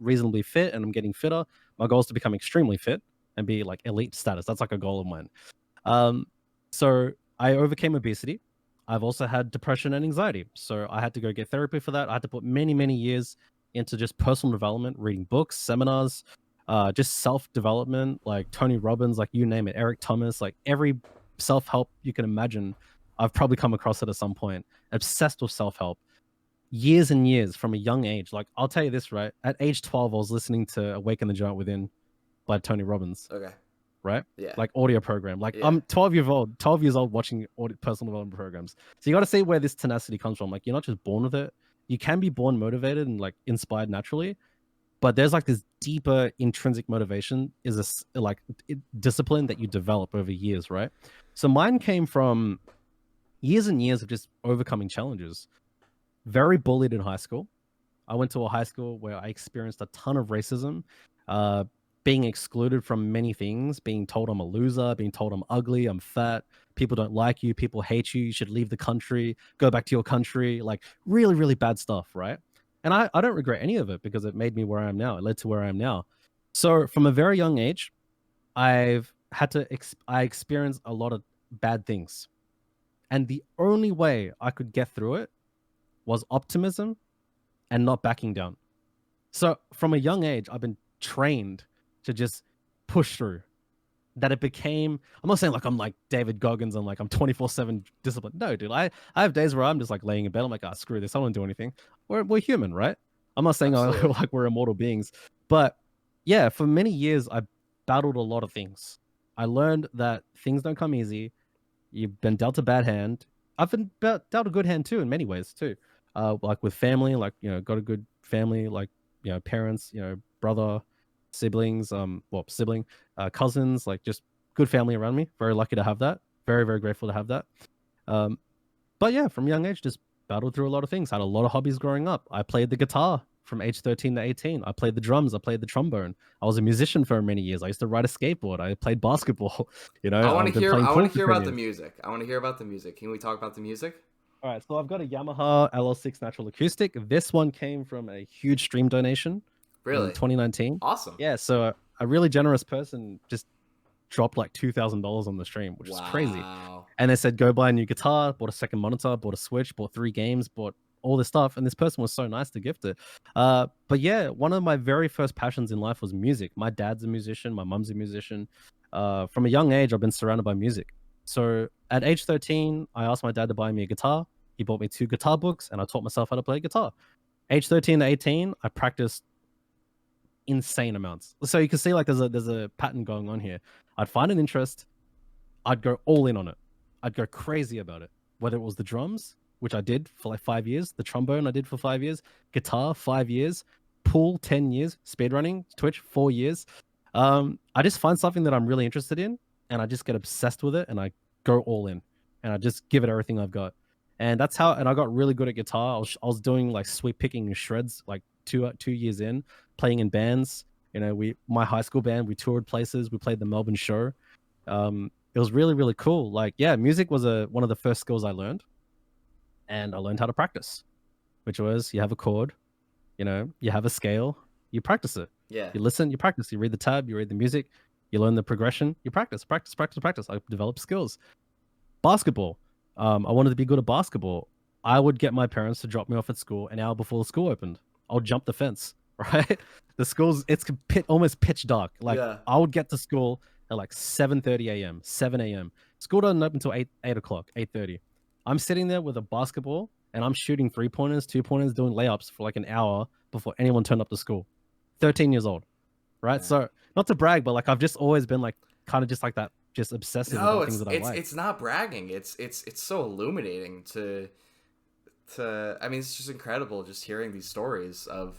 reasonably fit, and I'm getting fitter. My goal is to become extremely fit and be like elite status. That's like a goal of mine. So I overcame obesity. I've also had depression and anxiety. So I had to go get therapy for that. I had to put many, many years into just personal development, reading books, seminars, just self-development, like Tony Robbins, like you name it, Eric Thomas, like every self-help you can imagine. I've probably come across it at some point. Obsessed with self-help. Years and years from a young age. Like I'll tell you this, right? At age 12, I was listening to Awaken the Giant Within by Tony Robbins. Okay. Right? Yeah. Like audio program. Like Yeah. I'm 12 years old watching personal development programs. So you got to see where this tenacity comes from. Like you're not just born with it. You can be born motivated and like inspired naturally, but there's like this deeper intrinsic motivation is discipline that you develop over years, right? So mine came from years and years of just overcoming challenges. Very bullied in high school. I went to a high school where I experienced a ton of racism, being excluded from many things, being told I'm a loser, being told I'm ugly, I'm fat, people don't like you, people hate you, you should leave the country, go back to your country, like really, really bad stuff, right? And I don't regret any of it because it made me where I am now. It led to where I am now. So from a very young age, I experienced a lot of bad things. And the only way I could get through it was optimism and not backing down. So from a young age, I've been trained to just push through. That it became, I'm not saying like I'm like David Goggins and like I'm 24/7 disciplined. No, dude, I have days where I'm just like laying in bed. I'm like, screw this. I don't do anything. We're human, right? I'm not saying like we're immortal beings, but yeah, for many years I battled a lot of things. I learned that things don't come easy. You've been dealt a bad hand. I've been dealt a good hand too in many ways too. Like with family, like got a good family, like parents, brother, siblings, sibling, cousins, like just good family around me. Very lucky to have that. Very, very grateful to have that. But yeah, from a young age, just battled through a lot of things. Had a lot of hobbies growing up. I played the guitar from age 13 to 18. I played the drums. I played the trombone. I was a musician for many years. I used to ride a skateboard. I played basketball. I want to hear. I want to hear about years. the music. I want to hear about the music. Can we talk about the music? All right, so I've got a Yamaha LL6 Natural Acoustic. This one came from a huge stream donation. Really? In 2019. Awesome. Yeah, so a really generous person just dropped like $2,000 on the stream, which is crazy. And they said, go buy a new guitar, bought a second monitor, bought a Switch, bought 3 games, bought all this stuff. And this person was so nice to gift it. But yeah, one of my very first passions in life was music. My dad's a musician. My mum's a musician. From a young age, I've been surrounded by music. So at age 13, I asked my dad to buy me a guitar. He bought me 2 guitar books and I taught myself how to play guitar. Age 13 to 18, I practiced insane amounts. So you can see like there's a pattern going on here. I'd find an interest, I'd go all in on it. I'd go crazy about it. Whether it was the drums, which I did for like 5 years, the trombone I did for 5 years, guitar 5 years, pool 10 years, speedrunning, Twitch 4 years. I just find something that I'm really interested in and I just get obsessed with it and I go all in and I just give it everything I've got. And that's how, and I got really good at guitar. I was doing like sweep picking and shreds like two years in, playing in bands. My high school band, we toured places, we played the Melbourne show. It was really, really cool. Like, yeah, music was one of the first skills I learned. And I learned how to practice, which was you have a chord, you have a scale, you practice it. Yeah. You listen, you practice, you read the tab, you read the music, you learn the progression, you practice. I developed skills. Basketball. I wanted to be good at basketball. I would get my parents to drop me off at school an hour before the school opened. I'll jump the fence, right? It's almost pitch dark. Like I would get to school at like 7:30 a.m., 7 a.m. School doesn't open until 8 o'clock, 8:30. I'm sitting there with a basketball and I'm shooting 3-pointers, 2-pointers, doing layups for like an hour before anyone turned up to school. 13 years old, right? Yeah. So not to brag, but like I've just always been like kind of just like that, just obsessive about things that I like. It's not bragging. It's so illuminating to I mean, it's just incredible just hearing these stories of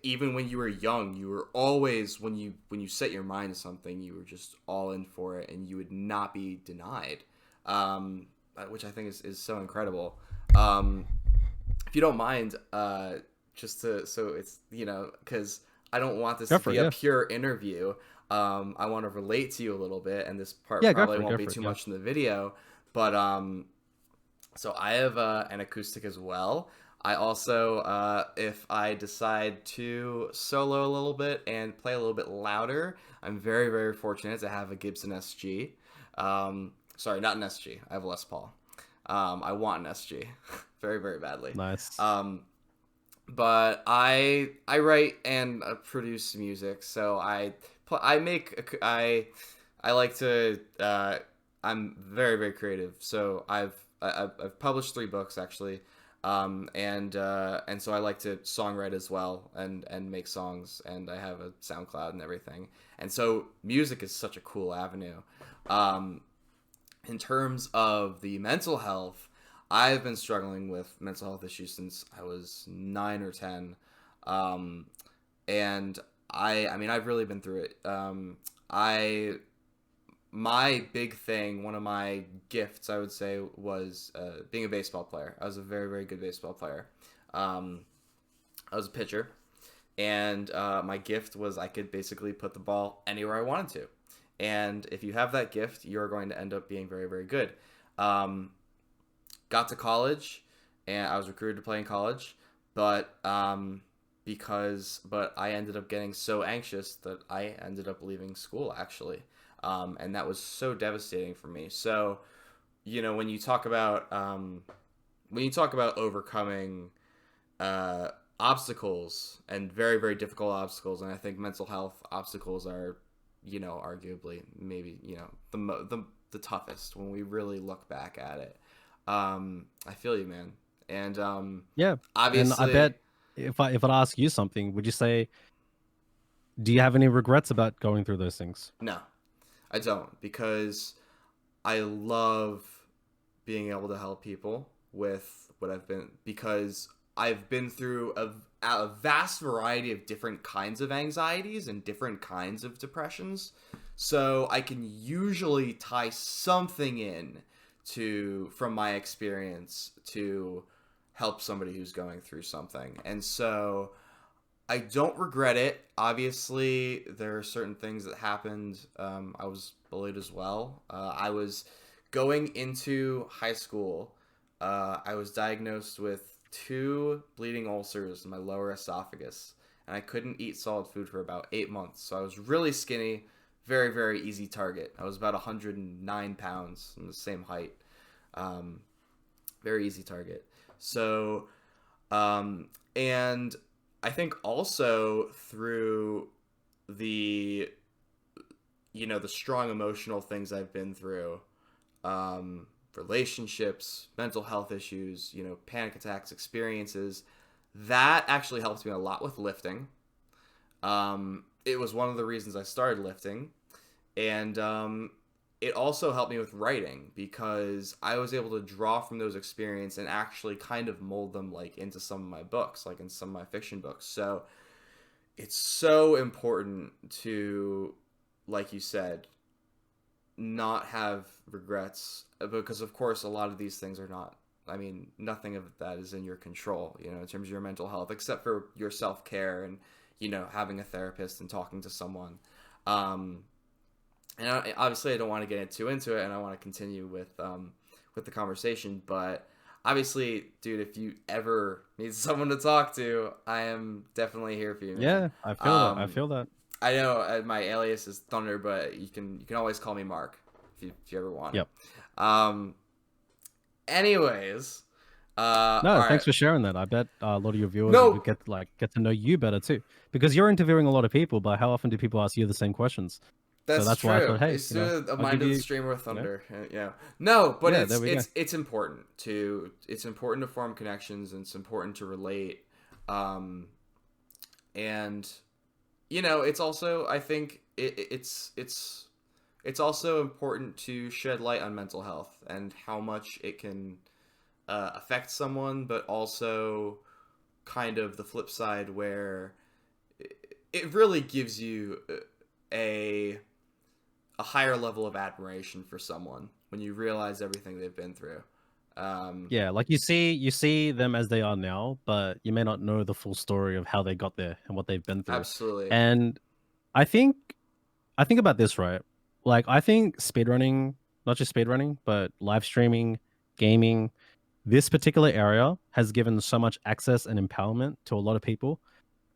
even when you were young, you were always, when you set your mind to something, you were just all in for it and you would not be denied, which I think is so incredible. if you don't mind, just to, so it's, because I don't want this Go to for be it, a yeah. pure interview. I want to relate to you a little bit, and this part Yeah, probably go won't be for it, too yeah. much in the video, but so I have an acoustic as well. I also, if I decide to solo a little bit and play a little bit louder, I'm very, very fortunate to have a Gibson SG. Sorry, not an SG. I have a Les Paul. I want an SG very, very badly. Nice. But I write and produce music, so I like to I'm very, very creative. So I've published 3 books actually, and so I like to songwrite as well and make songs, and I have a SoundCloud and everything. And so music is such a cool avenue. In terms of the mental health, I've been struggling with mental health issues since I was 9 or 10. Um, and I mean, I've really been through it. My big thing, one of my gifts, I would say, was being a baseball player. I was a very, very good baseball player. I was a pitcher, and my gift was I could basically put the ball anywhere I wanted to. And if you have that gift, you're going to end up being very, very good. Got to college, and I was recruited to play in college, but but I ended up getting so anxious that I ended up leaving school actually, and that was so devastating for me. So, when you talk about overcoming obstacles and very, very difficult obstacles, and I think mental health obstacles are, arguably maybe the toughest when we really look back at it. I feel you, man. And Yeah, and I obviously, bet if I'd ask you something, would you say, do you have any regrets about going through those things? no, I don't, because I love being able to help people with what because I've been through a vast variety of different kinds of anxieties and different kinds of depressions. So I can usually tie something in from my experience to help somebody who's going through something. And so I don't regret it. Obviously, there are certain things that happened. I was bullied as well. I was going into high school. I was diagnosed with 2 bleeding ulcers in my lower esophagus, and I couldn't eat solid food for about 8 months. So I was really skinny, very, very easy target. I was about 109 pounds, and the same height. Very easy target. So, and I think also through the the strong emotional things I've been through, relationships, mental health issues, panic attacks, experiences, that actually helps me a lot with lifting. It was one of the reasons I started lifting, and it also helped me with writing because I was able to draw from those experiences and actually kind of mold them like into some of my books, like in some of my fiction books. So it's so important to, like you said, not have regrets, because of course a lot of these things are not, I mean, nothing of that is in your control, in terms of your mental health, except for your self-care and having a therapist and talking to someone. And obviously I don't want to get too into it, and I want to continue with the conversation, but obviously, dude, if you ever need someone to talk to, I am definitely here for you, man. Yeah, I feel that. I feel that. I know my alias is Thunder, but you can always call me Mark if you ever want. Yep. Anyways, No, all right. thanks for sharing that. I bet a lot of your viewers No, would get to know you better too, because you're interviewing a lot of people. But how often do people ask you the same questions? So that's that's why I true. thought, hey, It's a I'll mind give of the you, streamer with you know, Thunder. Yeah. No, but yeah, there we go. it's important to form connections, and it's important to relate. And it's also, I think it's also important to shed light on mental health and how much it can affect someone, but also kind of the flip side where it really gives you a higher level of admiration for someone when you realize everything they've been through. Yeah, like you see them as they are now, but you may not know the full story of how they got there and what they've been through. Absolutely. And I think about this, right? Like I think speedrunning, not just speedrunning, but live streaming, gaming, this particular area has given so much access and empowerment to a lot of people.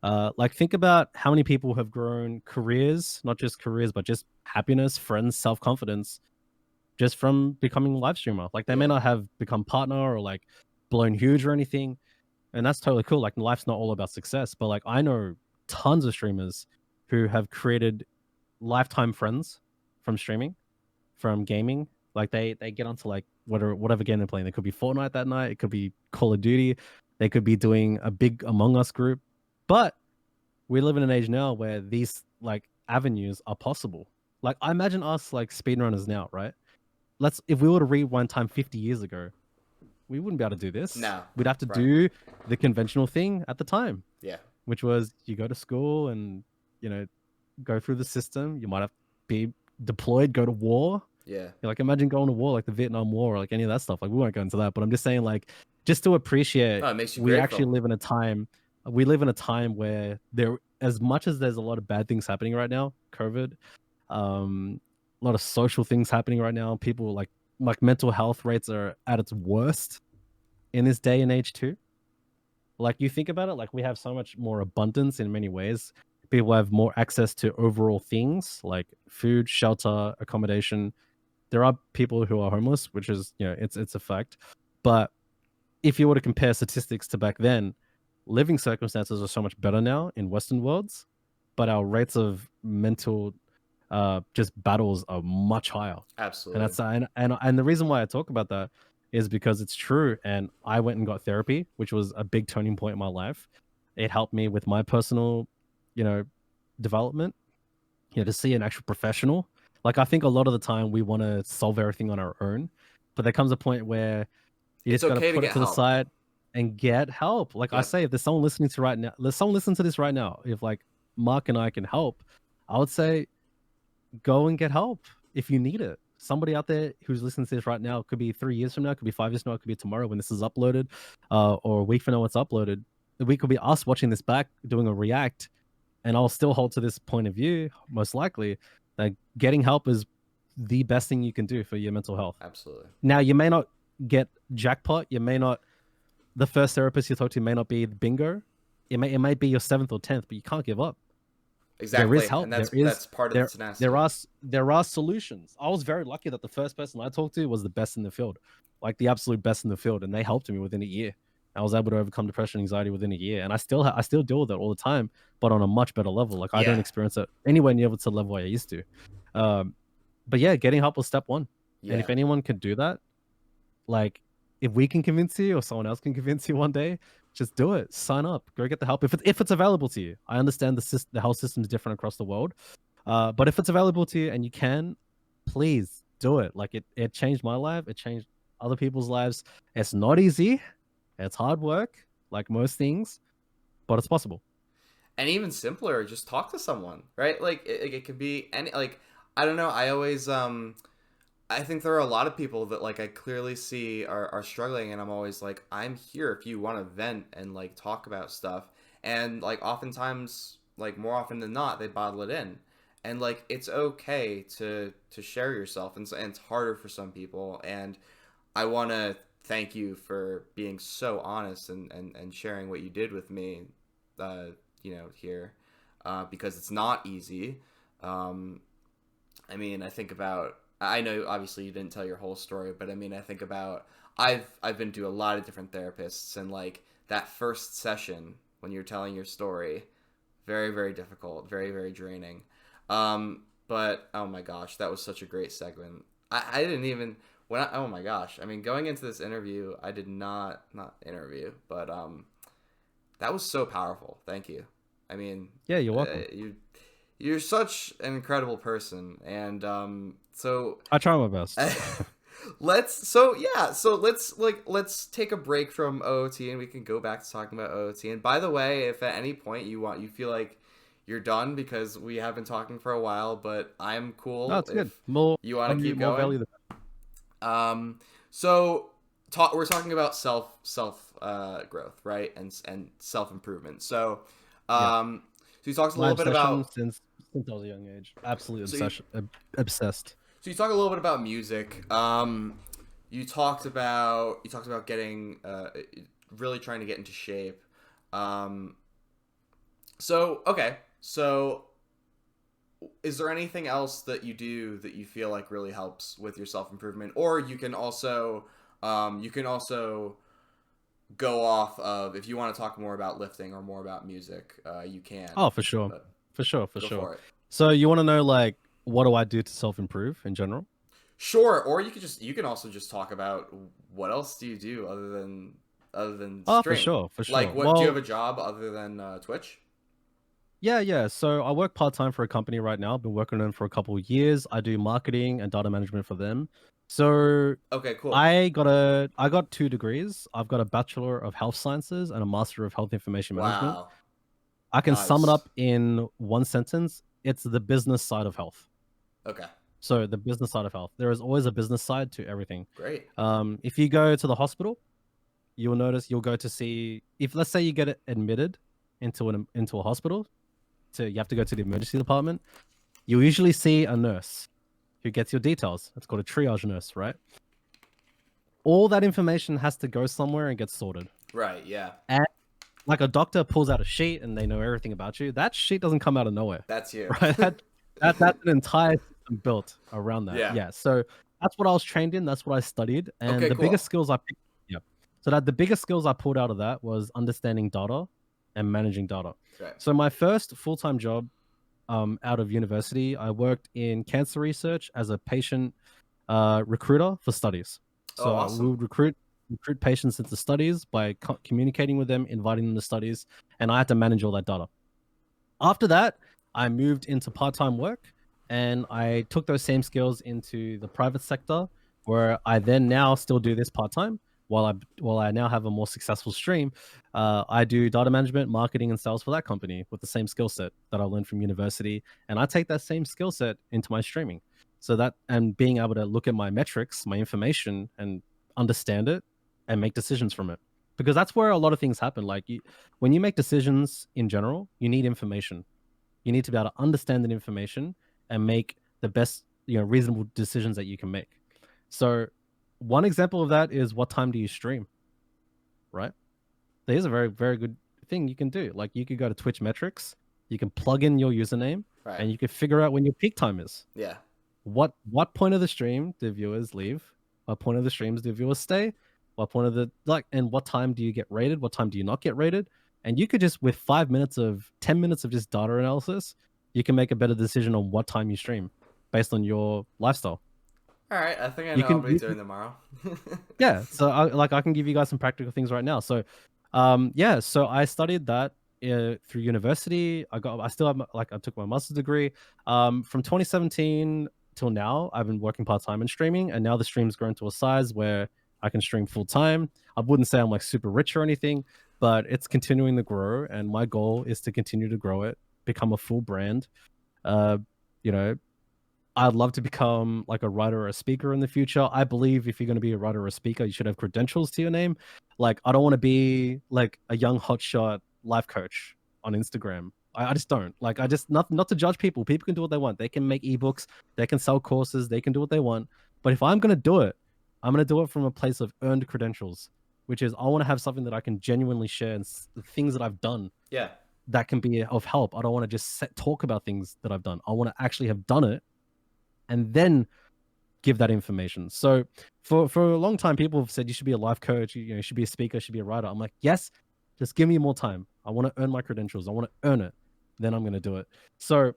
Like think about how many people have grown careers, not just careers, but just happiness, friends, self-confidence, just from becoming a live streamer. Like they may not have become partner or like blown huge or anything, and that's totally cool. Like life's not all about success, but like I know tons of streamers who have created lifetime friends from streaming, from gaming. Like they get onto like whatever game they're playing. It could be Fortnite that night, it could be Call of Duty, they could be doing a big Among Us group. But we live in an age now where these like avenues are possible. Like I imagine us like speedrunners now, right? If we were to rewind time 50 years ago, we wouldn't be able to do this. No. We'd have to do the conventional thing at the time. Yeah. Which was you go to school and, you know, go through the system. You might have to be deployed, go to war. Yeah. Like imagine going to war, like the Vietnam War, or like any of that stuff. Like we won't go into that, but I'm just saying, like, just to appreciate, it makes you we grateful. actually live in a time. We live in a time where there, as much as there's a lot of bad things happening right now, COVID, a lot of social things happening right now. People like mental health rates are at its worst in this day and age too. Like you think about it, like we have so much more abundance in many ways. People have more access to overall things like food, shelter, accommodation. There are people who are homeless, which is, you know, it's a fact. But if you were to compare statistics to back then, living circumstances are so much better now in Western worlds, but our rates of mental just battles are much higher. Absolutely. And that's and the reason why I talk about that is because it's true. And I went and got therapy, which was a big turning point in my life. It helped me with my personal, you know, development. You know, to see an actual professional. Like I think a lot of the time we want to solve everything on our own, but there comes a point where you just got to put it to the side and get help. Like I say, if there's someone listening to right now, there's someone listening to this right now. If like Mark and I can help, I would say go and get help if you need it. Somebody out there who's listening to this right now, it could be 3 years from now, it could be 5 years from now, it could be tomorrow when this is uploaded, or a week from now when it's uploaded. We could be us watching this back, doing a react, and I'll still hold to this point of view, most likely, that getting help is the best thing you can do for your mental health. Absolutely. Now, you may not get jackpot. You may not, the first therapist you talk to may not be bingo. It might be your 7th or 10th, but you can't give up. Exactly. There is help. And that's part of the tenacity. There are solutions. I was very lucky that the first person I talked to was the best in the field, like the absolute best in the field, and they helped me within a year. I was able to overcome depression and anxiety within a year, and I still deal with it all the time, but on a much better level. Like I don't experience it anywhere near to the level I used to. But yeah, getting help was step one. And if anyone can do that, like if we can convince you or someone else can convince you one day, just do it. Sign up. Go get the help if it's available to you. I understand the health system is different across the world, but if it's available to you and you can, please do it. Like it changed my life. It changed other people's lives. It's not easy. It's hard work, like most things, but it's possible. And even simpler, just talk to someone, right? Like it could be any, like, I don't know. I always, I think there are a lot of people that like I clearly see are struggling, and I'm always like, I'm here if you want to vent and like talk about stuff. And like oftentimes, like more often than not, they bottle it in, and like it's okay to share yourself, and it's harder for some people. And I want to thank you for being so honest and sharing what you did with me, you know, here, because it's not easy. I mean, I know obviously you didn't tell your whole story, but I mean, I think about, I've been to a lot of different therapists, and like that first session when you're telling your story, very, very difficult, very, very draining. But oh my gosh, that was such a great segment. I didn't even, oh my gosh, I mean, going into this interview, I did not interview, but that was so powerful. Thank you. I mean, yeah, you're welcome. You're such an incredible person, and so I try my best. let's take a break from OOT, and we can go back to talking about OOT. And by the way, if at any point you feel like you're done, because we have been talking for a while, but I'm cool. That's good. You want to keep going. So we're talking about self growth, right, and self improvement. So, Yeah. so you talked a My little bit obsession about since I was a young age. Absolutely so you, obsessed. so you talk a little bit about music. You talked about getting really trying to get into shape. Um, so okay, so is there anything else that you do that you feel like really helps with your self improvement, or you can also go off of, if you want to talk more about lifting or more about music, you can. Oh, for sure, But for sure, for go sure. for it. So you want to know like what do I do to self improve in general? Sure, or you can also just talk about what else do you do other than Oh, for stream. sure, for Like, sure. what do you have Well, a job other than Twitch? yeah, yeah. So I work part time for a company right now. I've been working on them for a couple of years. I do marketing and data management for them. So Okay, cool. I got 2 degrees. I've got a Bachelor of Health Sciences and a Master of Health Information Management. Wow, I can sum it nice. up in one sentence. It's the business side of health. Okay, So the business side of health. There is always a business side to everything. great. If you go to the hospital, you'll notice you'll go to see, if let's say you get admitted into a hospital, you have to go to the emergency department. You'll usually see a nurse who gets your details. It's called a triage nurse, right? All that information has to go somewhere and get sorted. Right, yeah. And like a doctor pulls out a sheet and they know everything about you. That sheet doesn't come out of nowhere, That's you. right? That's an entire system built around that. Yeah. Yeah. So that's what I was trained in. That's what I studied. And Okay, the cool. biggest skills I picked, yeah. So that the biggest skills I pulled out of that was understanding data and managing data. Right. So my first full-time job out of university, I worked in cancer research as a patient recruiter for studies. Oh, So we awesome. would recruit patients into studies by communicating with them, inviting them to studies, and I had to manage all that data. After that, I moved into part-time work, and I took those same skills into the private sector, where I then now still do this part-time while I now have a more successful stream. I do data management, marketing, and sales for that company with the same skill set that I learned from university, and I take that same skill set into my streaming. So that, and being able to look at my metrics, my information, and understand it and make decisions from it, because that's where a lot of things happen. Like when you make decisions in general, you need information. You need to be able to understand that information and make the best, reasonable decisions that you can make. So one example of that is, what time do you stream? Right? There's a very, very good thing you can do. Like, you could go to Twitch metrics, you can plug in your username, Right. and you can figure out when your peak time is. Yeah. What point of the stream do viewers leave? What point of the streams do viewers stay? What point of the, and what time do you get rated? What time do you not get rated? And you could just, with 10 minutes of just data analysis, you can make a better decision on what time you stream based on your lifestyle. All right, I think I You know what I'm can, gonna be doing tomorrow. yeah. So I can give you guys some practical things right now. So, yeah. So I studied that through university. I still have I took my master's degree. From 2017 till now, I've been working part time in streaming, and now the stream's grown to a size where I can stream full time. I wouldn't say I'm like super rich or anything, but it's continuing to grow, and my goal is to continue to grow it, become a full brand. You know, I'd love to become like a writer or a speaker in the future. I believe if you're going to be a writer or a speaker, you should have credentials to your name. Like, I don't want to be like a young hotshot life coach on Instagram. I just don't. Like, I just, not to judge people. People can do what they want. They can make ebooks, they can sell courses, they can do what they want. But if I'm going to do it, I'm going to do it from a place of earned credentials, which is, I want to have something that I can genuinely share, and the things that I've done. Yeah. That can be of help. I don't want to just talk about things that I've done. I want to actually have done it and then give that information. So for a long time, people have said you should be a life coach, you should be a speaker, should be a writer. I'm like, yes, just give me more time. I want to earn my credentials. I want to earn it. Then I'm going to do it. So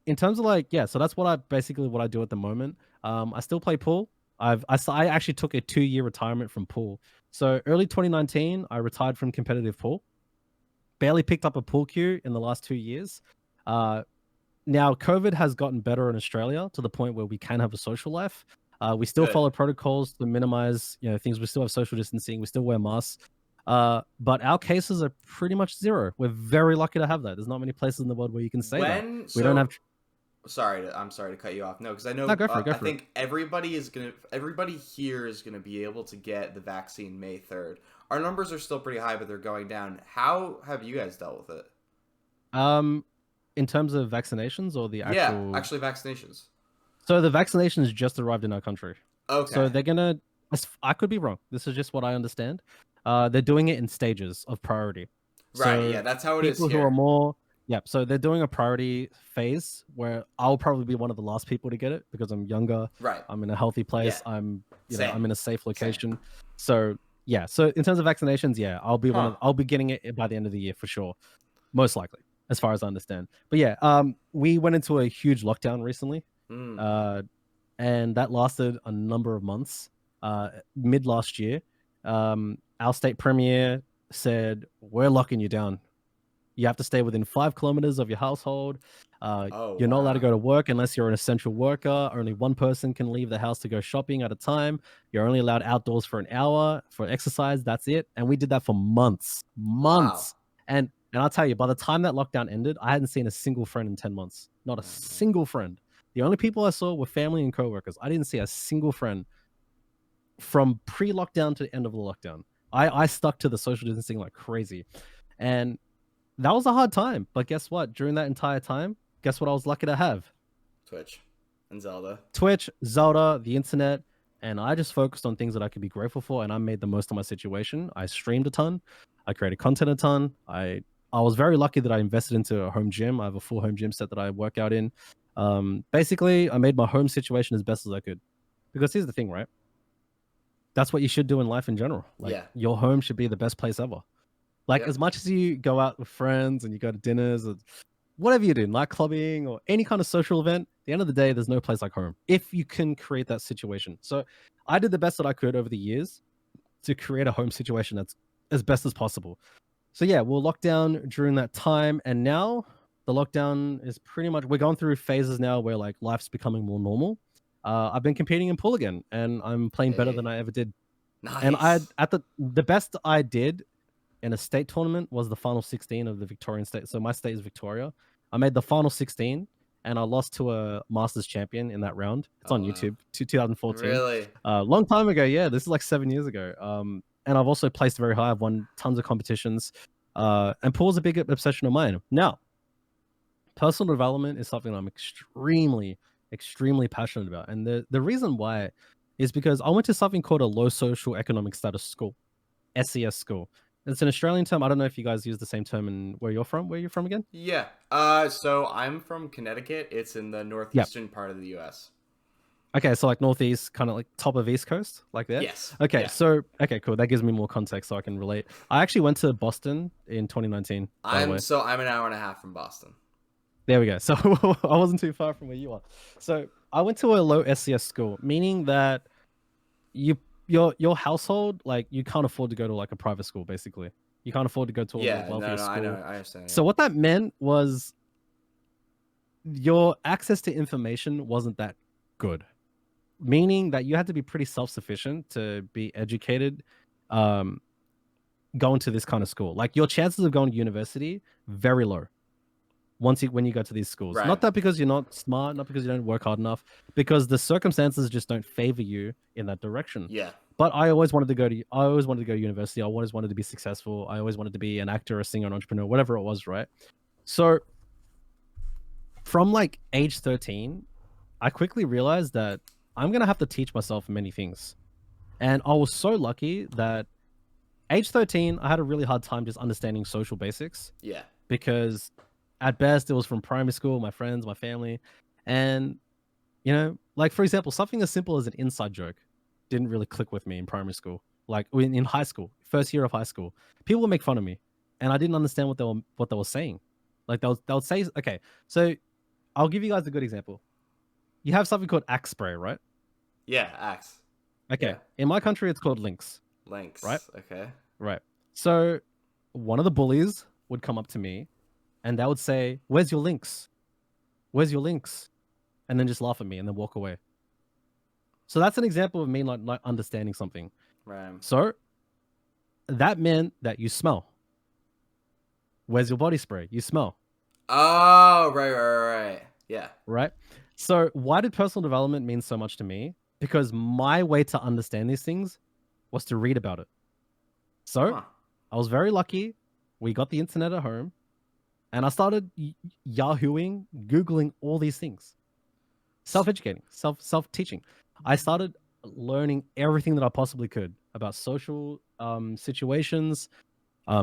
in terms of so that's what I do at the moment. I still play pool. I actually took a 2-year retirement from pool. So early 2019, I retired from competitive pool. Barely picked up a pool cue in the last 2 years. Now, COVID has gotten better in Australia to the point where we can have a social life. We still follow protocols to minimize, things. We still have social distancing. We still wear masks. But our cases are pretty much zero. We're very lucky to have that. There's not many places in the world where you can say that. We don't have. I'm sorry to cut you off. No, because I know No, go for it. Go I for it. think everybody here is gonna be able to get the vaccine May 3rd. Our numbers are still pretty high, but they're going down. How have you guys dealt with it? In terms of vaccinations or the Yeah, actual. actually, vaccinations. So the vaccinations just arrived in our country. Okay. So they're gonna. I could be wrong. This is just what I understand. They're doing it in stages of priority. Right. So Yeah, that's how it is people who are here. more. Yeah. So they're doing a priority phase where I'll probably be one of the last people to get it because I'm younger. Right. I'm in a healthy place. Yeah. I'm Same. I'm in a safe location. Same. So yeah. So in terms of vaccinations, yeah, I'll be I'll be getting it by the end of the year for sure, most likely, as far as I understand. But yeah, we went into a huge lockdown recently. And that lasted a number of months. Mid last year, our state premier said, "We're locking you down. You have to stay within 5 kilometers of your household. You're not allowed to go to work unless you're an essential worker. Only one person can leave the house to go shopping at a time. You're only allowed outdoors for an hour for exercise. That's it." And we did that for months. Wow. And I'll tell you, by the time that lockdown ended, I hadn't seen a single friend in 10 months. Not a single friend. The only people I saw were family and coworkers. I didn't see a single friend from pre-lockdown to the end of the lockdown. I stuck to the social distancing like crazy. And that was a hard time. But guess what? During that entire time, guess what I was lucky to have? Twitch and Zelda. Twitch, Zelda, the internet. And I just focused on things that I could be grateful for. And I made the most of my situation. I streamed a ton. I created content a ton. I was very lucky that I invested into a home gym. I have a full home gym set that I work out in. Basically, I made my home situation as best as I could. Because here's the thing, right? That's what you should do in life in general. Like, your home should be the best place ever. Like, as much as you go out with friends and you go to dinners or whatever you do, night clubbing or any kind of social event, at the end of the day, there's no place like home if you can create that situation. So I did the best that I could over the years to create a home situation that's as best as possible. So yeah, we'll lock down during that time. And now the lockdown is pretty much, we're going through phases now where like life's becoming more normal. I've been competing in pool again and I'm playing better than I ever did. Nice. And I at the best I did in a state tournament was the final 16 of the Victorian state. So my state is Victoria. I made the final 16 and I lost to a Masters champion in that round. It's on YouTube, 2014. Really? Long time ago. Yeah, this is like 7 years ago. And I've also placed very high. I've won tons of competitions. And pool's a big obsession of mine. Now, personal development is something I'm extremely passionate about. And the reason why is because I went to something called a low social economic status school, SES school. It's an Australian term. I don't know if you guys use the same term in where you're from. Where you're from again? Yeah. So I'm from Connecticut. It's in the northeastern part of the U.S. Okay, so like northeast, kind of like top of East Coast, like that? Yes. Okay, yeah. So, okay, cool. That gives me more context so I can relate. I actually went to Boston in 2019, by the way. So I'm an hour and a half from Boston. There we go. So I wasn't too far from where you are. So I went to a low SES school, meaning that your household, like you can't afford to go to like a private school, basically. You can't afford to go to a wealthier school. I know, I understand. So what that meant was your access to information wasn't that good. Meaning that you had to be pretty self-sufficient to be educated going to this kind of school. Like your chances of going to university, very low. When you go to these schools. Right. Not that because you're not smart, not because you don't work hard enough, because the circumstances just don't favor you in that direction. Yeah. But I always wanted to go to university. I always wanted to be successful. I always wanted to be an actor, a singer, an entrepreneur, whatever it was, right? So from like age 13, I quickly realized that I'm going to have to teach myself many things. And I was so lucky that age 13, I had a really hard time just understanding social basics. Yeah. Because at best, it was from primary school, my friends, my family. And, you know, like, for example, something as simple as an inside joke didn't really click with me in primary school. Like, in high school, first year of high school, people would make fun of me. And I didn't understand what they were saying. Like, they would say, okay, so I'll give you guys a good example. You have something called axe spray, right? Yeah, axe. Okay. Yeah. In my country, it's called lynx. Lynx. Right? Okay. Right. So one of the bullies would come up to me and they would say, "Where's your lynx? Where's your lynx?" And then just laugh at me and then walk away. So that's an example of me not understanding something. Right. So that meant that you smell. Where's your body spray? You smell. Oh, right. Yeah. right? So why did personal development mean so much to me? Because my way to understand these things was to read about it. So Huh. I was very lucky. We got the internet at home, and I started Yahooing, Googling all these things, self-educating, self-teaching. I started learning everything that I possibly could about social situations,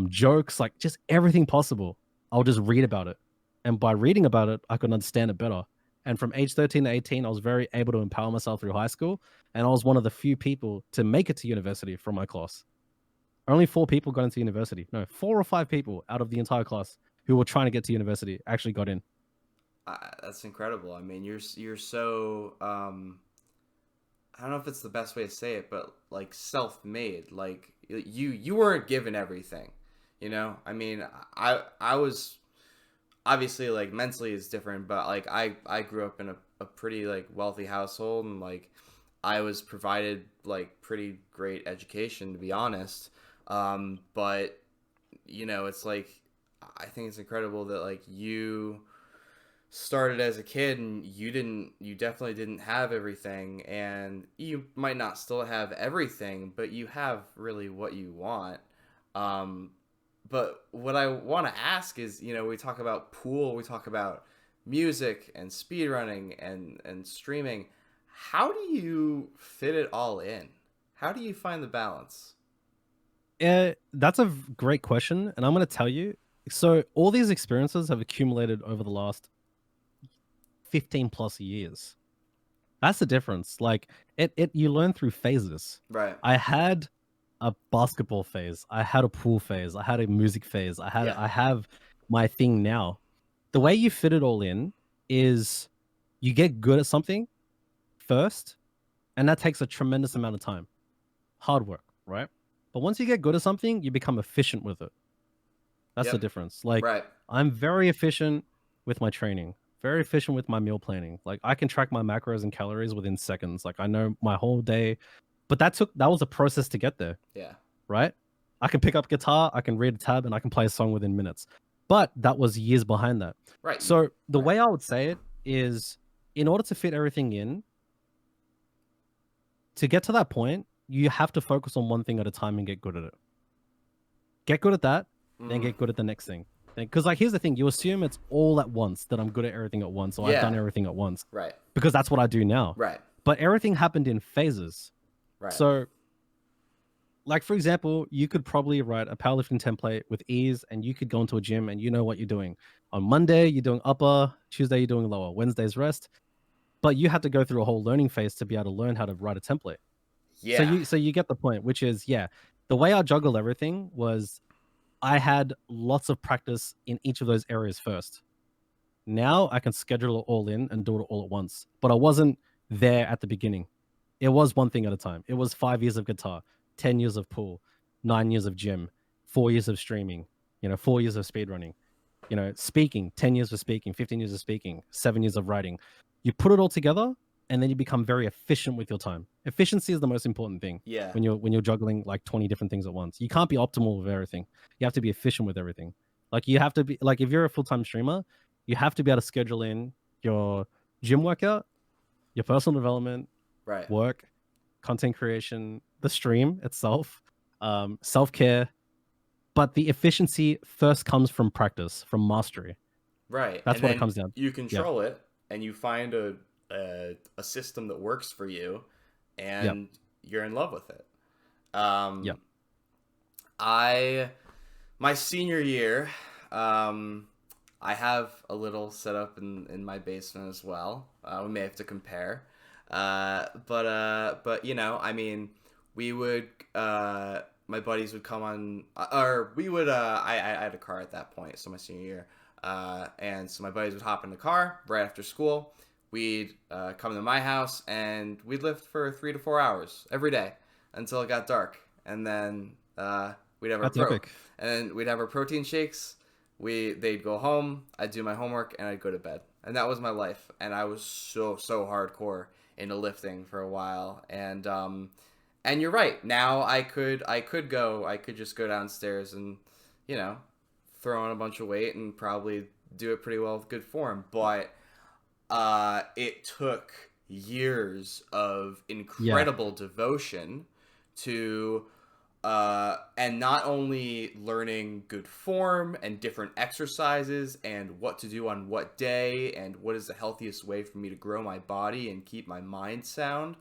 jokes, like just everything possible. I'll just read about it. And by reading about it, I could understand it better. And from age 13 to 18, I was very able to empower myself through high school. And I was one of the few people to make it to university from my class. Only 4 people got into university. No, 4 or 5 people out of the entire class who were trying to get to university actually got in. That's incredible. I mean, you're so I don't know if it's the best way to say it, but like self-made. Like you weren't given everything, you know. I mean, I was obviously like mentally is different, but like I grew up in a pretty like wealthy household, and like I was provided like pretty great education, to be honest. But you know, it's like I think it's incredible that like you started as a kid and you definitely didn't have everything, and you might not still have everything, but you have really what you want. um but what I want to ask is, you know, we talk about pool, we talk about music and speedrunning and streaming. How do you fit it all in? How do you find the balance? That's a great question. And I'm going to tell you. So, all these experiences have accumulated over the last 15 plus years. That's the difference. Like, you learn through phases. Right. I had a basketball phase. I had a pool phase. I had a music phase. Yeah. I have my thing now. The way you fit it all in is you get good at something first, and that takes a tremendous amount of time. Hard work, right? But once you get good at something, you become efficient with it. That's the Yep. difference. Like, Right. I'm very efficient with my training, very efficient with my meal planning. Like, I can track my macros and calories within seconds. Like, I know my whole day. But that was a process to get there, Yeah. right? I can pick up guitar, I can read a tab, and I can play a song within minutes. But that was years behind that. Right. So the Right. way I would say it is, in order to fit everything in, to get to that point, you have to focus on one thing at a time and get good at it. Get good at that, then Mm. get good at the next thing. Because, like, here's the thing: you assume it's all at once, that I'm good at everything at once, or I've done Yeah. everything at once, Right. because that's what I do now. Right. But everything happened in phases. Right. So, like, for example, you could probably write a powerlifting template with ease, and you could go into a gym and you know what you're doing. On Monday, you're doing upper, Tuesday, you're doing lower, Wednesday's rest. But you had to go through a whole learning phase to be able to learn how to write a template. Yeah. So you get the point, which is, yeah, the way I juggled everything was I had lots of practice in each of those areas first. Now I can schedule it all in and do it all at once. But I wasn't there at the beginning. It was one thing at a time. It was 5 years of guitar, 10 years of pool, 9 years of gym, 4 years of streaming, 4 years of speedrunning, speaking, 10 years of speaking, 15 years of speaking, 7 years of writing. You put it all together, and then you become very efficient with your time. Efficiency is the most important thing Yeah. when you're juggling like 20 different things at once. You can't be optimal with everything. You have to be efficient with everything. Like, you have to be, like, if you're a full-time streamer, you have to be able to schedule in your gym workout, your personal development, Right. work, content creation, the stream itself, self-care. But the efficiency first comes from practice, from mastery. Right. That's And what it then comes down. you Yeah. control it, and you find a system that works for you, Yep. and you're in love with it. Yep. My senior year, I have a little set up in my basement as well. We may have to compare. But you know, I mean, we would my buddies would come on, or we would I had a car at that point, so my senior year. And so my buddies would hop in the car right after school. We'd come to my house, and we'd lift for 3 to 4 hours every day until it got dark, and then we'd have That's epic. and then we'd have our protein shakes. They'd go home. I'd do my homework, and I'd go to bed, and that was my life. And I was so hardcore into lifting for a while, and you're right. Now I could just go downstairs and, you know, throw on a bunch of weight and probably do it pretty well with good form. But it took years of incredible devotion to and not only learning good form and different exercises and what to do on what day and what is the healthiest way for me to grow my body and keep my mind sound,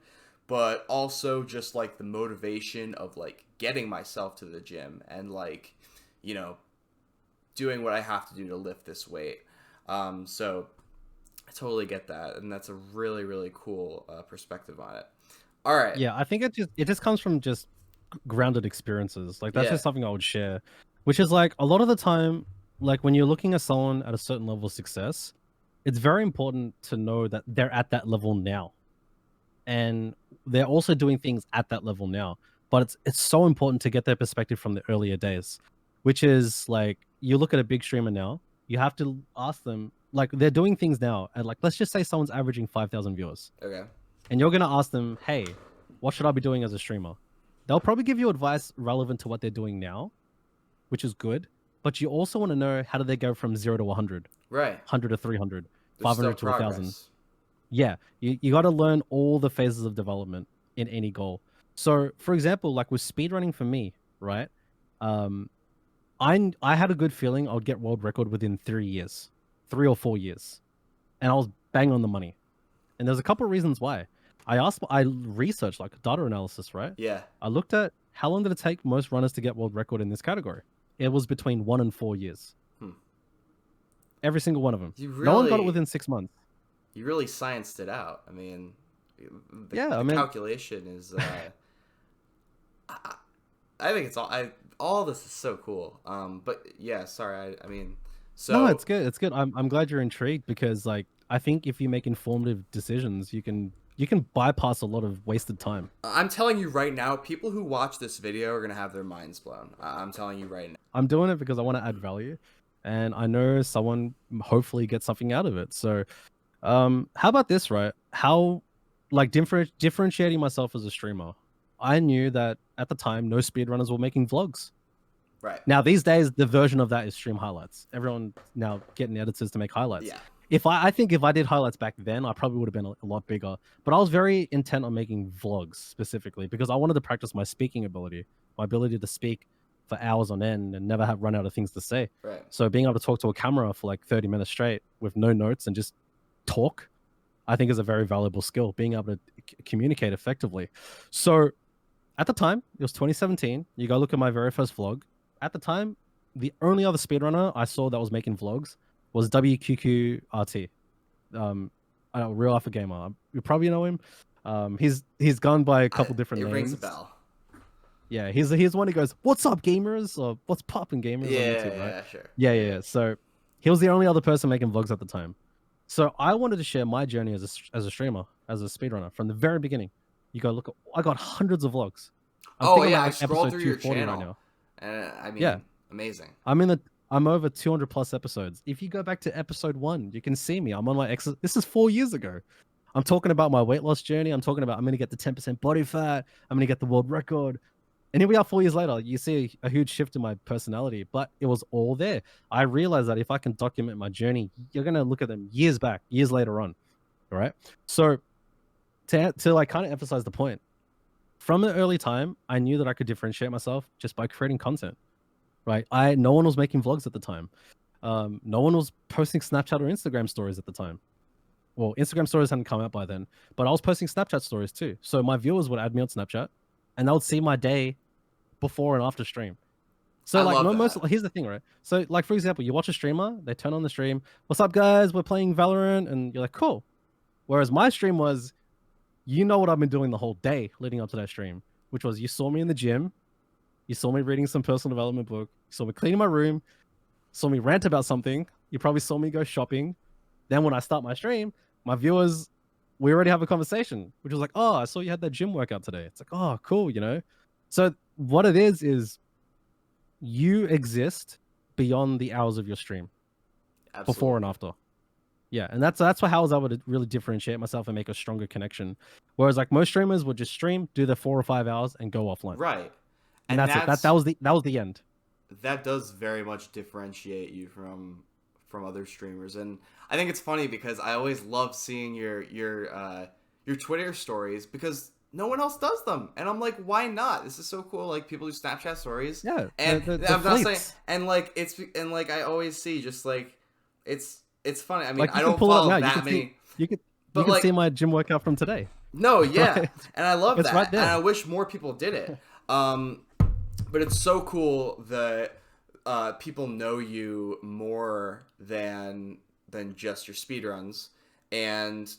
but also just like the motivation of like getting myself to the gym and like, you know, doing what I have to do to lift this weight. So I totally get that, and that's a really, really cool perspective on it. All right. Yeah, I think it just comes from just grounded experiences. Like that's just something I would share, which is like a lot of the time, like when you're looking at someone at a certain level of success, it's very important to know that they're at that level now, and they're also doing things at that level now. But it's so important to get their perspective from the earlier days, which is like you look at a big streamer now, you have to ask them, like they're doing things now, and like let's just say someone's averaging 5,000 viewers. Okay. And you're gonna ask them, hey, what should I be doing as a streamer? They'll probably give you advice relevant to what they're doing now, which is good. But you also want to know how do they go from 0 to 100, right? 100 to 300, There's 500 to 1,000. Yeah, you got to learn all the phases of development in any goal. So, for example, like with speedrunning for me, right? I had a good feeling I would get world record within 3 years, 3 or 4 years, and I was bang on the money. And there's a couple of reasons why. I researched like data analysis, right? Yeah. I looked at how long did it take most runners to get world record in this category. It was between 1 and 4 years. Every single one of them. No one got it within 6 months. You really scienced it out. I mean, the calculation is. I think it's all this is so cool. But yeah, sorry. I mean, so no, it's good. It's good. I'm glad you're intrigued because like I think if you make informative decisions, you can bypass a lot of wasted time. I'm telling you right now, people who watch this video are gonna have their minds blown. I'm telling you right now. I'm doing it because I want to add value, and I know someone hopefully gets something out of it. So, how about this, right? How, like, differentiating myself as a streamer. I knew that at the time, no speedrunners were making vlogs. Right. Now, these days, the version of that is stream highlights. Everyone now getting editors to make highlights. Yeah. I think if I did highlights back then, I probably would have been a lot bigger. But I was very intent on making vlogs specifically because I wanted to practice my speaking ability, my ability to speak for hours on end and never have run out of things to say. Right. So being able to talk to a camera for like 30 minutes straight with no notes and just talk, I think is a very valuable skill, being able to communicate effectively. So at the time, it was 2017. You go look at my very first vlog. At the time, the only other speedrunner I saw that was making vlogs was WQQRT, a real alpha gamer. You probably know him. He's gone by a couple different names. It rings a bell. Yeah, he's the one who goes, "What's up, gamers?" or "What's poppin', gamers?" Yeah, on YouTube, right? Yeah, sure. Yeah. So he was the only other person making vlogs at the time. So I wanted to share my journey as a streamer, as a speedrunner from the very beginning. You go look at, I got hundreds of vlogs. I scrolled through your channel right now. And I mean, amazing. I'm over 200 plus episodes. If you go back to episode 1, you can see me. I'm on my this is 4 years ago. I'm talking about my weight loss journey. I'm talking about I'm going to get the 10% body fat. I'm going to get the world record. And here we are 4 years later. You see a huge shift in my personality, but it was all there. I realized that if I can document my journey, you're going to look at them years back, years later on. All right. So to like kind of emphasize the point, from an early time, I knew that I could differentiate myself just by creating content. Right. No one was making vlogs at the time. No one was posting Snapchat or Instagram stories at the time. Well, Instagram stories hadn't come out by then, but I was posting Snapchat stories too. So my viewers would add me on Snapchat and they would see my day before and after stream. So here's the thing, right? So like, for example, you watch a streamer, they turn on the stream. What's up, guys? We're playing Valorant. And you're like, cool. Whereas my stream was, you know what I've been doing the whole day leading up to that stream, which was you saw me in the gym. You saw me reading some personal development book. You saw me cleaning my room. Saw me rant about something. You probably saw me go shopping. Then when I start my stream, my viewers, we already have a conversation, which was like, oh, I saw you had that gym workout today. It's like, oh, cool, you know? So what it is you exist beyond the hours of your stream. Absolutely. Before and after. Yeah, and that's how I was able to really differentiate myself and make a stronger connection. Whereas like most streamers would just stream, do their 4 or 5 hours and go offline. Right. And that's it. That was the end. That does very much differentiate you from from other streamers. And I think it's funny because I always love seeing your Twitter stories because no one else does them, and I'm like, why not? This is so cool. Like, people do Snapchat stories, Yeah, and the I'm not saying, fleets. and like I always see just like it's funny. I mean, Like, I you can don't pull it up follow now. that many, You but can like, see my gym workout from today. no, yeah, Right? and I love It's that, right there. and I wish more people did it. But it's so cool that people know you more than just your speedruns, and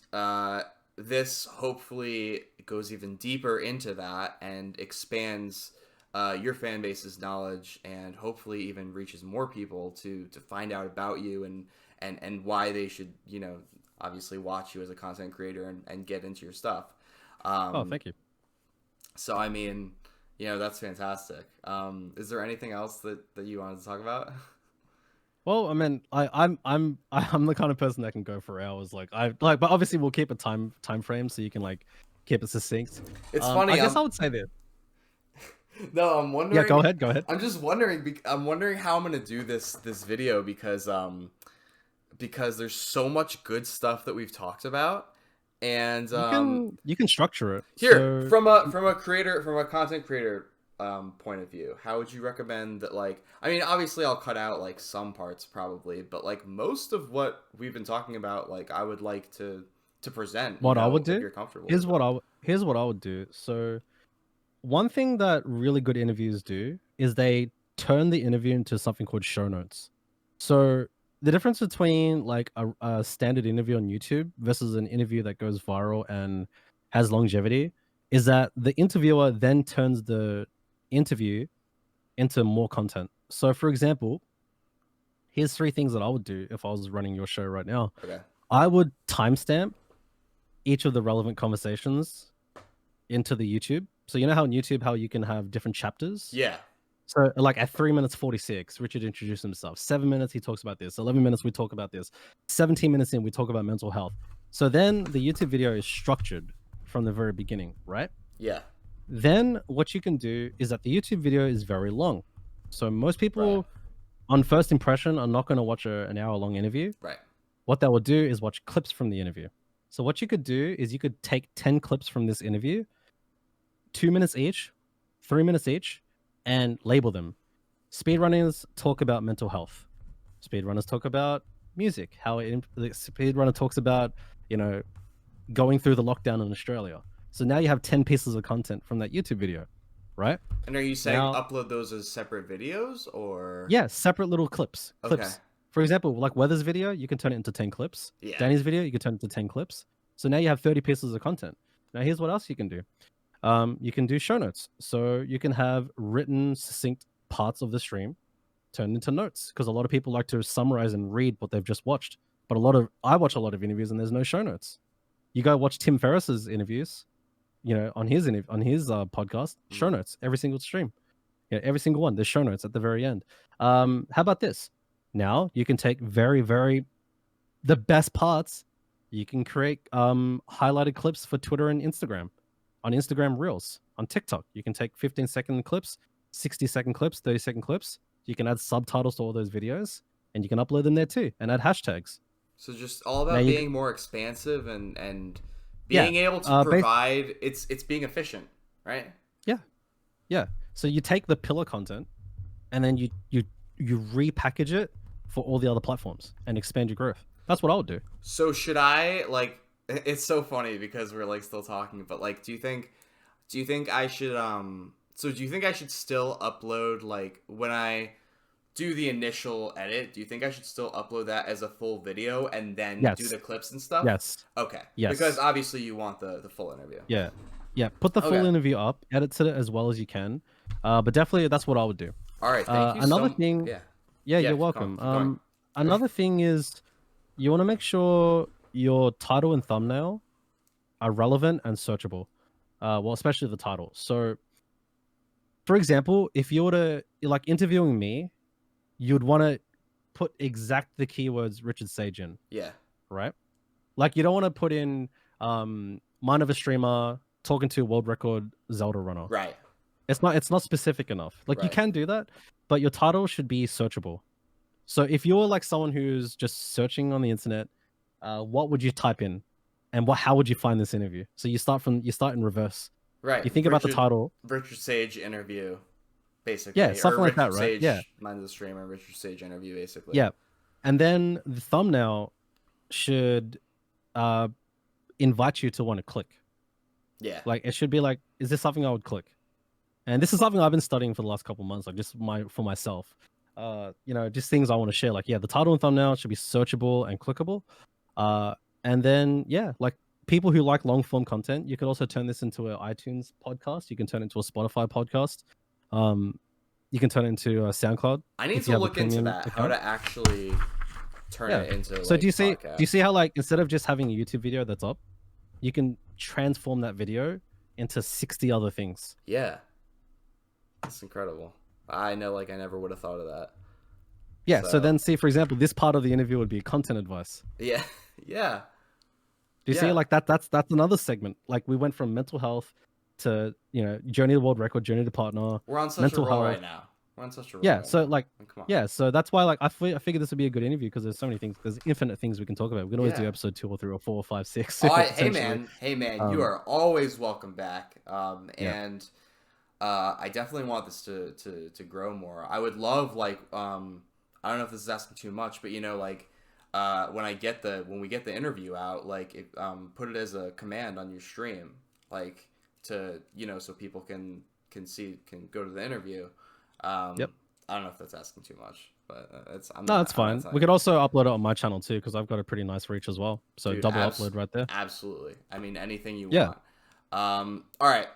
this hopefully goes even deeper into that and expands your fan base's knowledge, and hopefully even reaches more people to find out about you and why they should, you know, obviously watch you as a content creator and get into your stuff. Oh, thank you. So I mean, you know, that's fantastic. Is there anything else that you wanted to talk about? Well, I mean, I'm the kind of person that can go for hours. Like, but obviously we'll keep a time frame so you can like keep it succinct. It's funny. I guess I would say that. No, I'm wondering. Yeah, go ahead. Go ahead. I'm just wondering. I'm wondering how I'm gonna do this video because there's so much good stuff that we've talked about, and You can structure it. here So, from a content creator point of view, how would you recommend that? Like, I mean, obviously I'll cut out like some parts probably, but like most of what we've been talking about, like I would like to present. what You I know, would if do you're comfortable. here's with it. here's what I would do. So, one thing that really good interviews do is they turn the interview into something called show notes. So the difference between like a standard interview on YouTube versus an interview that goes viral and has longevity is that the interviewer then turns the interview into more content. So for example, here's 3 things that I would do if I was running your show right now. Okay. I would timestamp each of the relevant conversations into the YouTube. So you know how on YouTube, how you can have different chapters? Yeah. So like at 3 minutes 46, Richard introduced himself. 7 minutes, he talks about this. 11 minutes, we talk about this. 17 minutes in, we talk about mental health. So then the YouTube video is structured from the very beginning, right? Yeah. Then what you can do is that the YouTube video is very long. So most people Right. on first impression are not going to watch an hour-long interview. Right. What they will do is watch clips from the interview. So what you could do is you could take 10 clips from this interview, 2 minutes each, 3 minutes each, and label them. Speedrunners talk about mental health. Speedrunners talk about music. The speedrunner talks about, you know, going through the lockdown in Australia. So now you have 10 pieces of content from that YouTube video, right? And are you saying Now, upload those as separate videos or? yeah, separate little clips. Okay. For example, like Weather's video, you can turn it into 10 clips. Yeah. Danny's video, you can turn it into 10 clips. So now you have 30 pieces of content. Now here's what else you can do. You can do show notes. So you can have written, succinct parts of the stream turned into notes, because a lot of people like to summarize and read what they've just watched. But I watch a lot of interviews and there's no show notes. You go watch Tim Ferriss's interviews, you know, on his podcast, show notes every single stream. Yeah, every single one. There's show notes at the very end. How about this? Now you can take the best parts. You can create highlighted clips for Twitter and Instagram. On Instagram Reels, on TikTok, you can take 15-second clips, 60-second clips, 30-second clips. You can add subtitles to all those videos, and you can upload them there too, and add hashtags. So just all about being more expansive and being able to provide. It's being efficient, right? Yeah. So you take the pillar content, and then you repackage it for all the other platforms and expand your growth. That's what I would do. So should I like? It's so funny because we're like still talking, but like, do you think I should So do you think I should still upload, like when I do the initial edit? Do you think I should still upload that as a full video and then do the clips and stuff? Yes. Okay. Yes. Because obviously you want the full interview. Yeah. Yeah. Put the full interview up, edit it as well as you can. But definitely that's what I would do. All right. Thank you. Another thing. Yeah, you're welcome. Another thing is you want to make sure your title and thumbnail are relevant and searchable. Well, especially the title. So, for example, if you were to like interviewing me, you'd want to put the keywords RichardSage in. Yeah. Right? Like you don't want to put in mind of a streamer talking to world record Zelda runner. Right. It's not specific enough. Like you can do that, but your title should be searchable. So if you're like someone who's just searching on the internet, what would you type in, and how would you find this interview? So you start in reverse. Right. You think about the title. RichardSage interview, basically. Yeah, something or like that, right? RichardSage, Yeah. Mind the Streamer, RichardSage interview, basically. Yeah. And then the thumbnail should invite you to want to click. Yeah. Like it should be like, is this something I would click? And this is something I've been studying for the last couple of months, like just for myself. Just things I want to share. Like, the title and thumbnail should be searchable and clickable. And then, like people who like long form content, you could also turn this into an iTunes podcast. You can turn it into a Spotify podcast. You can turn it into a SoundCloud. I need to look into that, how to actually turn it into. So like, do you podcast. see how, like, instead of just having a YouTube video that's up, you can transform that video into 60 other things? Yeah. That's incredible. I know, like, I never would have thought of that. Yeah, so then see, for example, this part of the interview would be content advice. Yeah. Yeah. Do you see, like, that's another segment. Like, we went from mental health to, journey to world record, journey to partner. We're on such mental a roll health. right now. We're on such a roll. Yeah, right so now. like, come on. yeah, so that's why, like, I figured this would be a good interview, because there's so many things, there's infinite things we can talk about. We can always do episode 2 or 3 or 4 or 5, 6. Hey man, you are always welcome back. And I definitely want this to grow more. I would love, like, I don't know if this is asking too much, but like, when we get the interview out, like, put it as a command on your stream, like, to so people can go to the interview. Yep. I don't know if that's asking too much, but it's fine. We could also upload it on my channel too, because I've got a pretty nice reach as well. So Dude, double upload right there. Absolutely. I mean, anything you want. All right.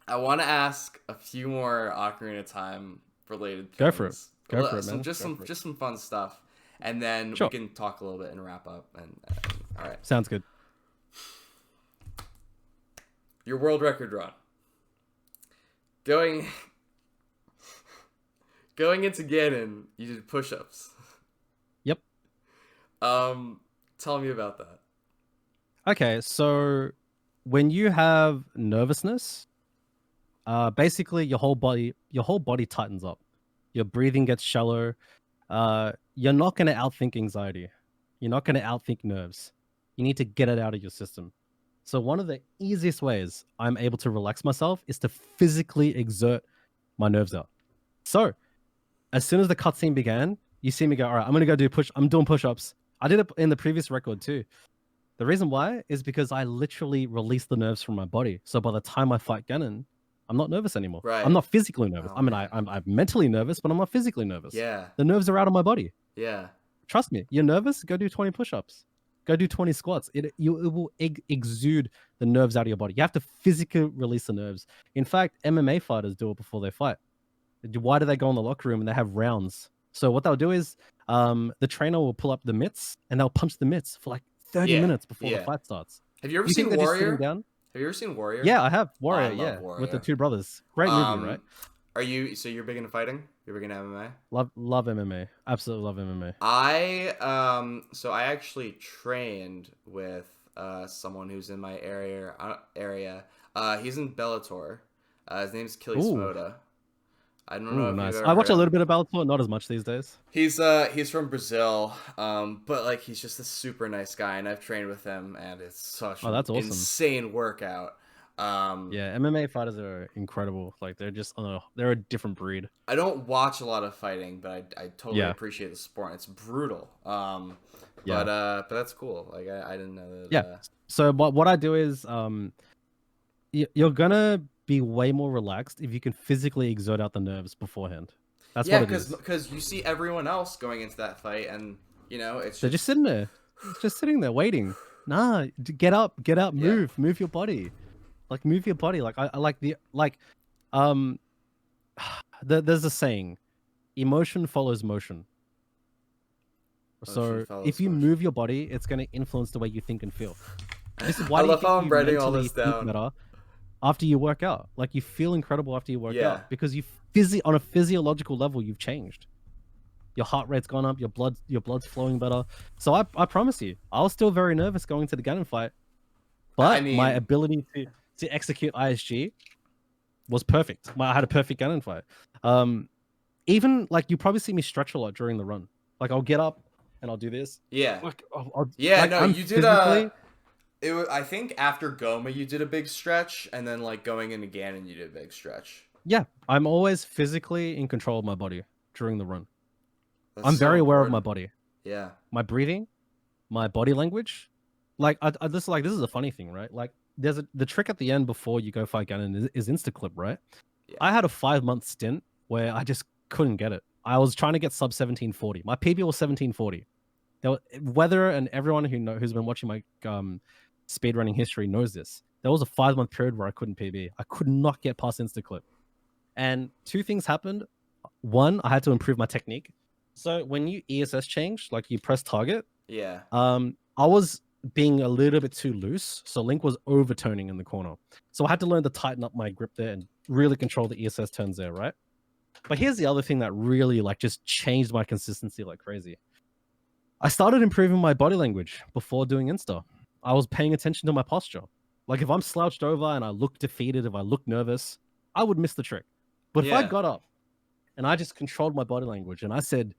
I want to ask a few more Ocarina Time related things. Go for it. Go for it, man. Just some fun stuff, and then we can talk a little bit and wrap up. And all right. Sounds good. Your world record run. Going into Ganon, you did push-ups. Yep. Tell me about that. Okay, so when you have nervousness, basically your whole body tightens up. Your breathing gets shallow. You're not going to outthink anxiety. You're not going to outthink nerves. You need to get it out of your system. So one of the easiest ways I'm able to relax myself is to physically exert my nerves out. So as soon as the cutscene began, you see me go, all right, I'm going to go I'm doing push-ups. I did it in the previous record too. The reason why is because I literally released the nerves from my body. So by the time I fight Ganon, I'm not nervous anymore. Right. I'm not physically nervous. I mean, I'm mentally nervous, but I'm not physically nervous. Yeah. The nerves are out of my body. Yeah. Trust me. You're nervous? Go do 20 push-ups. Go do 20 squats. It will exude the nerves out of your body. You have to physically release the nerves. In fact, MMA fighters do it before they fight. Why do they go in the locker room and they have rounds? So what they'll do is the trainer will pull up the mitts and they'll punch the mitts for like 30 minutes before the fight starts. Have you ever seen Warrior? Have you ever seen Warrior? Yeah, I have. Warrior, Warrior. With the two brothers. Great movie, right? So you're big into fighting? You're big into MMA? Love MMA. Absolutely love MMA. So I actually trained with someone who's in my area. He's in Bellator. His name's Kili Smoda. I don't know if nice. you've ever I watch a little bit of Bellator, not as much these days. He's from Brazil, but like he's just a super nice guy, and I've trained with him, and it's such an insane workout. Yeah, MMA fighters are incredible. Like they're just they're a different breed. I don't watch a lot of fighting, but I totally appreciate the sport. It's brutal. But that's cool. Like I didn't know that. Yeah. So what I do is you're gonna be way more relaxed if you can physically exert out the nerves beforehand. That's what it is. Because you see everyone else going into that fight, and they're just sitting there, just sitting there waiting. Nah, get up, move your body, like move your body. Like I like there's a saying, emotion follows motion. So if you move your body, it's going to influence the way you think and feel. This is why I love how I'm writing all this down. After you work out, like you feel incredible after you work out, because you on a physiological level you've changed. Your heart rate's gone up, your blood's flowing better. So I promise you, I was still very nervous going to the Ganon fight, but my ability to execute ISG was perfect. I had a perfect Ganon fight. Even like you probably see me stretch a lot during the run. Like I'll get up and I'll do this. Yeah. Like, Yeah, like no, I'm you did physically. I think after Goma you did a big stretch, and then like going in again and you did a big stretch. Yeah, I'm always physically in control of my body during the run. That's I'm so very aware of my important. body, Yeah. my breathing, my body language. Like this is a funny thing, right? Like the trick at the end before you go fight Ganon is insta clip, right? Yeah. I had a 5-month stint where I just couldn't get it. I was trying to get sub 1740. My PB was 1740. Weather and everyone who's been watching my speedrunning history knows this. There was a 5-month period where I couldn't PB. I could not get past instaclip, and two things happened. One, I had to improve my technique. So when you ESS change, like you press target, Yeah. I was being a little bit too loose, so Link was overtoning in the corner. So I had to learn to tighten up my grip there and really control the ESS turns there, right? But here's the other thing that really like just changed my consistency like crazy. I started improving my body language before doing Insta. I was paying attention to my posture. Like if I'm slouched over and I look defeated, if I look nervous, I would miss the trick. But if I Yeah. got up and I just controlled my body language and I said,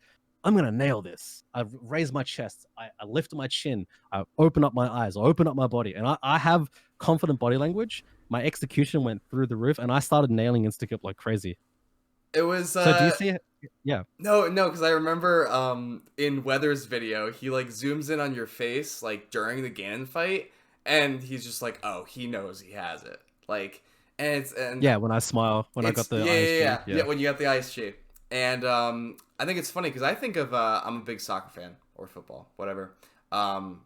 I'm going to nail this. I raised my chest. I lifted my chin. I open up my eyes. I open up my body. And I have confident body language. My execution went through the roof and I started nailing Instakip like crazy. It was So do you see it? Yeah. No, because I remember in Weather's video, he like zooms in on your face like during the Ganon fight, and he's just like, oh, he knows he has it. Like, and Yeah, when I smile, when I got the ISG. yeah, when you got the ISG. And I think it's funny because I think of I'm a big soccer fan or football, whatever. I'm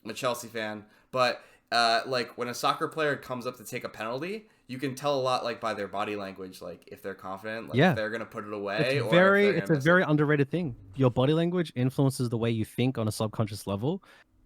a Chelsea fan, but like when a soccer player comes up to take a penalty, you can tell a lot like by their body language, like if they're confident, like if they're gonna put it away, It's a very underrated thing. Your body language influences the way you think on a subconscious level,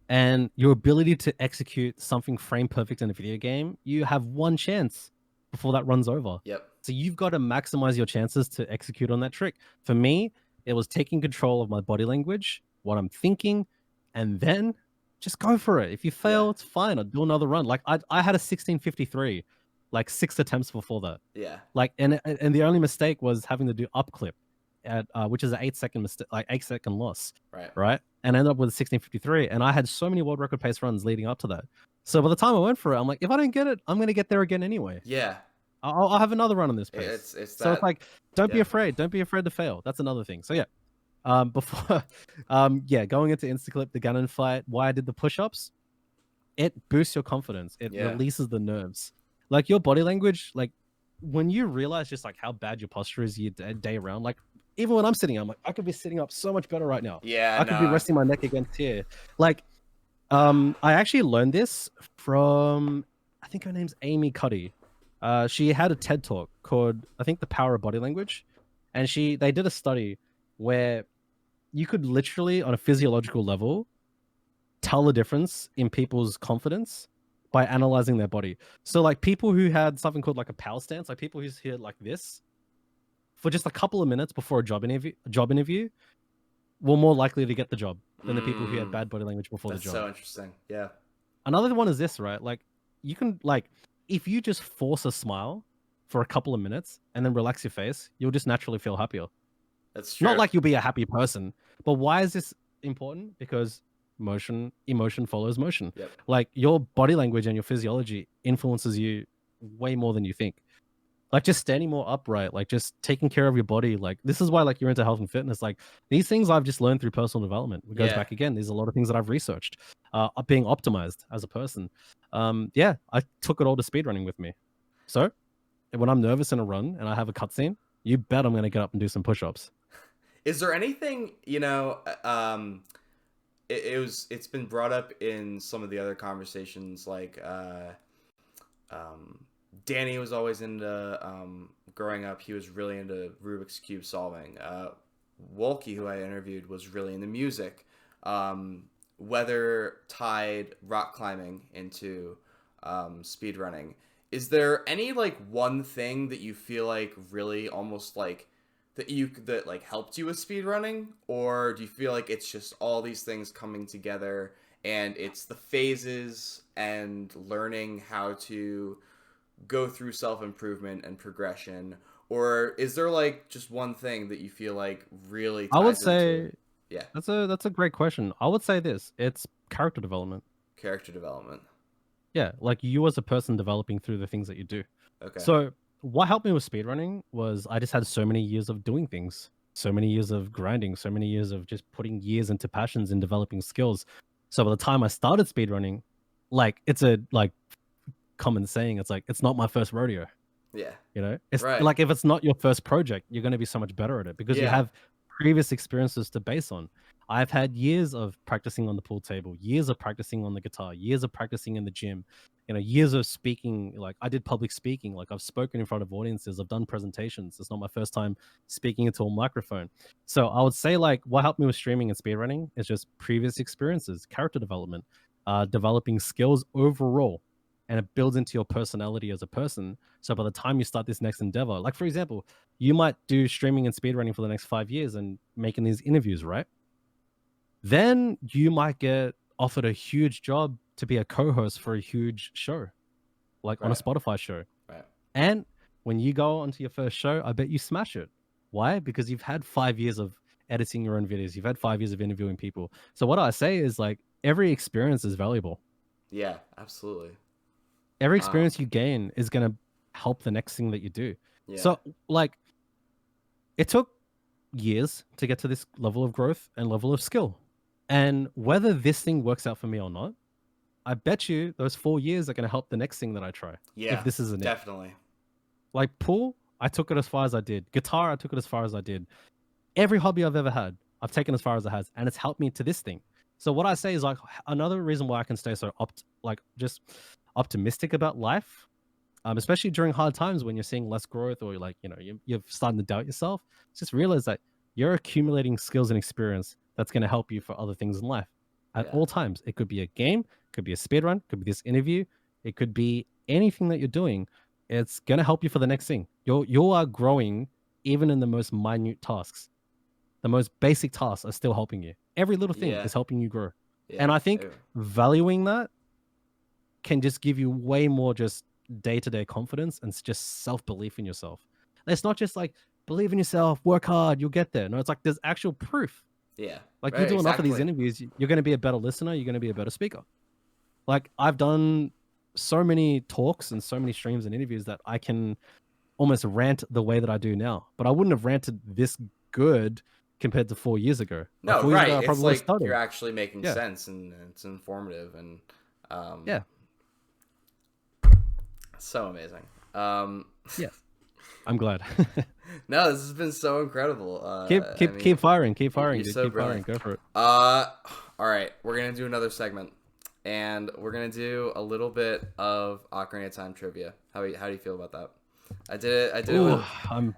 and your ability to execute something frame perfect in a video game. You have one chance before that runs over. Yep. So you've got to maximize your chances to execute on that trick. For me, it was taking control of my body language, what I'm thinking, and then just go for it. If you fail, it's fine. I'll do another run. Like I had a 1653, like 6 attempts before that. Yeah. Like and the only mistake was having to do up clip at which is an 8-second mistake, like 8-second loss. Right. And I ended up with a 1653. And I had so many world record pace runs leading up to that. So by the time I went for it, I'm like, if I don't get it, I'm gonna get there again anyway. Yeah. I'll have another run on this pace. So it's like, don't be afraid. Don't be afraid to fail. That's another thing. So yeah. Before going into Instaclip, the Ganon fight, why I did the push-ups, it boosts your confidence. It releases the nerves. Like your body language, like when you realize just like how bad your posture is day around, like even when I'm sitting, I'm like, I could be sitting up so much better right now. Yeah. I could be resting my neck against here. Like, I actually learned this from, I think her name's Amy Cuddy. She had a TED talk called, I think, The Power of Body Language. And they did a study where you could literally, on a physiological level, tell the difference in people's confidence by analyzing their body. So like people who had something called like a power stance, like people who's here like this, for just a couple of minutes before a job interview, were more likely to get the job than the people who had bad body language before the job. That's so interesting. Yeah. Another one is this, right? Like you can like, if you just force a smile for a couple of minutes and then relax your face, you'll just naturally feel happier. That's true. Not like you'll be a happy person, but why is this important? Because emotion follows motion. Yep. Like your body language and your physiology influences you way more than you think. Like just standing more upright, like just taking care of your body. Like this is why like you're into health and fitness. Like these things I've just learned through personal development. It goes back again. There's a lot of things that I've researched, being optimized as a person. I took it all to speedrunning with me. So when I'm nervous in a run and I have a cutscene, you bet I'm going to get up and do some push-ups. Is there anything, it's been brought up in some of the other conversations, like Danny was always into, growing up, he was really into Rubik's Cube solving. Wolke, who I interviewed, was really into music. Weather tied rock climbing into speedrunning. Is there any like one thing that you feel like really almost like that like helped you with speedrunning, or do you feel like it's just all these things coming together and it's the phases and learning how to go through self-improvement and progression, or is there like just one thing that you feel like really ties I would say Yeah. That's a great question. I would say this: it's character development. Character development. Yeah, like you as a person developing through the things that you do. Okay. So what helped me with speedrunning was I just had so many years of doing things, so many years of grinding, so many years of just putting years into passions and developing skills. So by the time I started speedrunning, like it's a like common saying, it's like it's not my first rodeo. Yeah. You know, it's Right. like if it's not your first project, you're going to be so much better at it because you Yeah. have previous experiences to base on. I've had years of practicing on the pool table, years of practicing on the guitar, years of practicing in the gym, you know, years of speaking. Like I did public speaking, like I've spoken in front of audiences, I've done presentations. It's not my first time speaking into a microphone. So I would say like what helped me with streaming and speedrunning is just previous experiences, character development, developing skills overall, and it builds into your personality as a person. So by the time you start this next endeavor, like for example, you might do streaming and speedrunning for the next 5 years and making these interviews, right? Then you might get offered a huge job to be a co-host for a huge show, like on a Right. Spotify show. Right. And when you go onto your first show, I bet you smash it. Why? Because you've had 5 years of editing your own videos. You've had 5 years of interviewing people. So what I say is like every experience is valuable. Yeah, absolutely. Every experience you gain is going to help the next thing that you do. Yeah. So like it took years to get to this level of growth and level of skill. And whether this thing works out for me or not, I bet you those 4 years are going to help the next thing that I try. Yeah. If this isn't it. Definitely. Like pool, I took it as far as I did. Guitar, I took it as far as I did. Every hobby I've ever had, I've taken as far as it has, and it's helped me to this thing. So what I say is like another reason why I can stay so just optimistic about life, especially during hard times when you're seeing less growth or like, you know, you're starting to doubt yourself. Just realize that you're accumulating skills and experience that's going to help you for other things in life at all times. It could be a game, could be a speedrun, could be this interview, it could be anything that you're doing. It's going to help you for the next thing. You are growing even in the most minute tasks. The most basic tasks are still helping you. Every little thing is helping you grow. Yeah. And I think valuing that can just give you way more just day-to-day confidence and just self-belief in yourself. And it's not just like believe in yourself, work hard, you'll get there. No, it's like there's actual proof. Yeah. Like you do enough of these interviews, you're going to be a better listener, you're going to be a better speaker. Like I've done so many talks and so many streams and interviews that I can almost rant the way that I do now. But I wouldn't have ranted this good compared to 4 years ago. No, 4 years right. ago, I It's like you're started. actually making sense and it's informative and Yeah. So amazing. Yeah. I'm glad. No, this has been so incredible. Keep firing. Keep firing, you're dude. so Keep firing. brilliant. Go for it. All right, we're gonna do another segment, and we're gonna do a little bit of Ocarina of Time trivia. How do you feel about that? I did it. With... I'm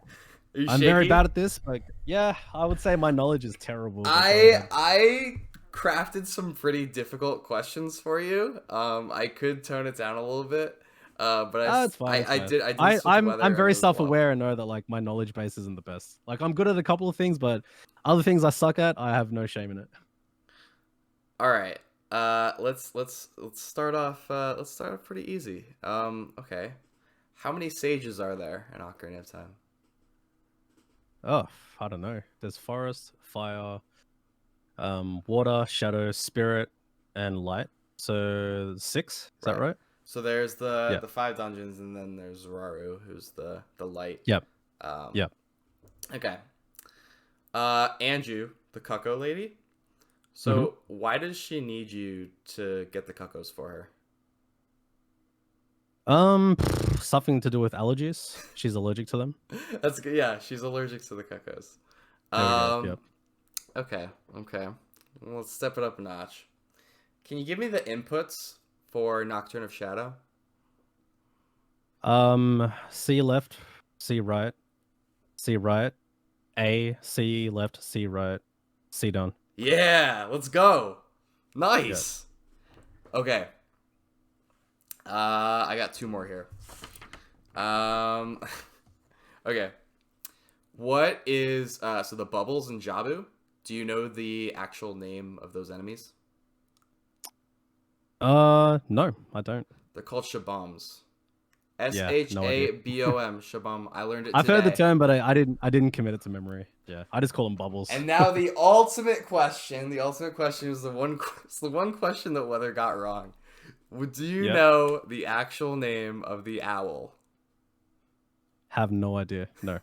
shaky? very bad at this. Like, yeah, I would say my knowledge is terrible. I crafted some pretty difficult questions for you. I could tone it down a little bit. But it's fine. I'm very self-aware and know that like my knowledge base isn't the best. Like I'm good at a couple of things, but other things I suck at, I have no shame in it. All right. Let's start off. Let's start off pretty easy. Okay. How many sages are there in Ocarina of Time? Oh, I don't know. There's forest, fire, water, shadow, spirit, and light. So 6. Is that right? So there's the 5 dungeons, and then there's Raru, who's the light. Yep. Yep. Okay. Anju, the Cuckoo lady. So why does she need you to get the cuckoos for her? Something to do with allergies. She's allergic to them. That's good. Yeah, she's allergic to the cuckoos. Yep. Okay. Well, let's step it up a notch. Can you give me the inputs for Nocturne of Shadow? C left, C right, C right, A, C left, C right, C down. Yeah, let's go. Nice. Yeah. Okay. I got 2 more here. Okay. What is so the bubbles in Jabu? Do you know the actual name of those enemies? No, I don't. They're called Shaboms. Yeah, no idea. Shabom. Shabom. I learned it I've today. heard the term, but I didn't commit it to memory. Yeah, I just call them bubbles. And now the ultimate question. The ultimate question is the one. It's the one question that Weather got wrong. Do you know the actual name of the owl? Have no idea. No.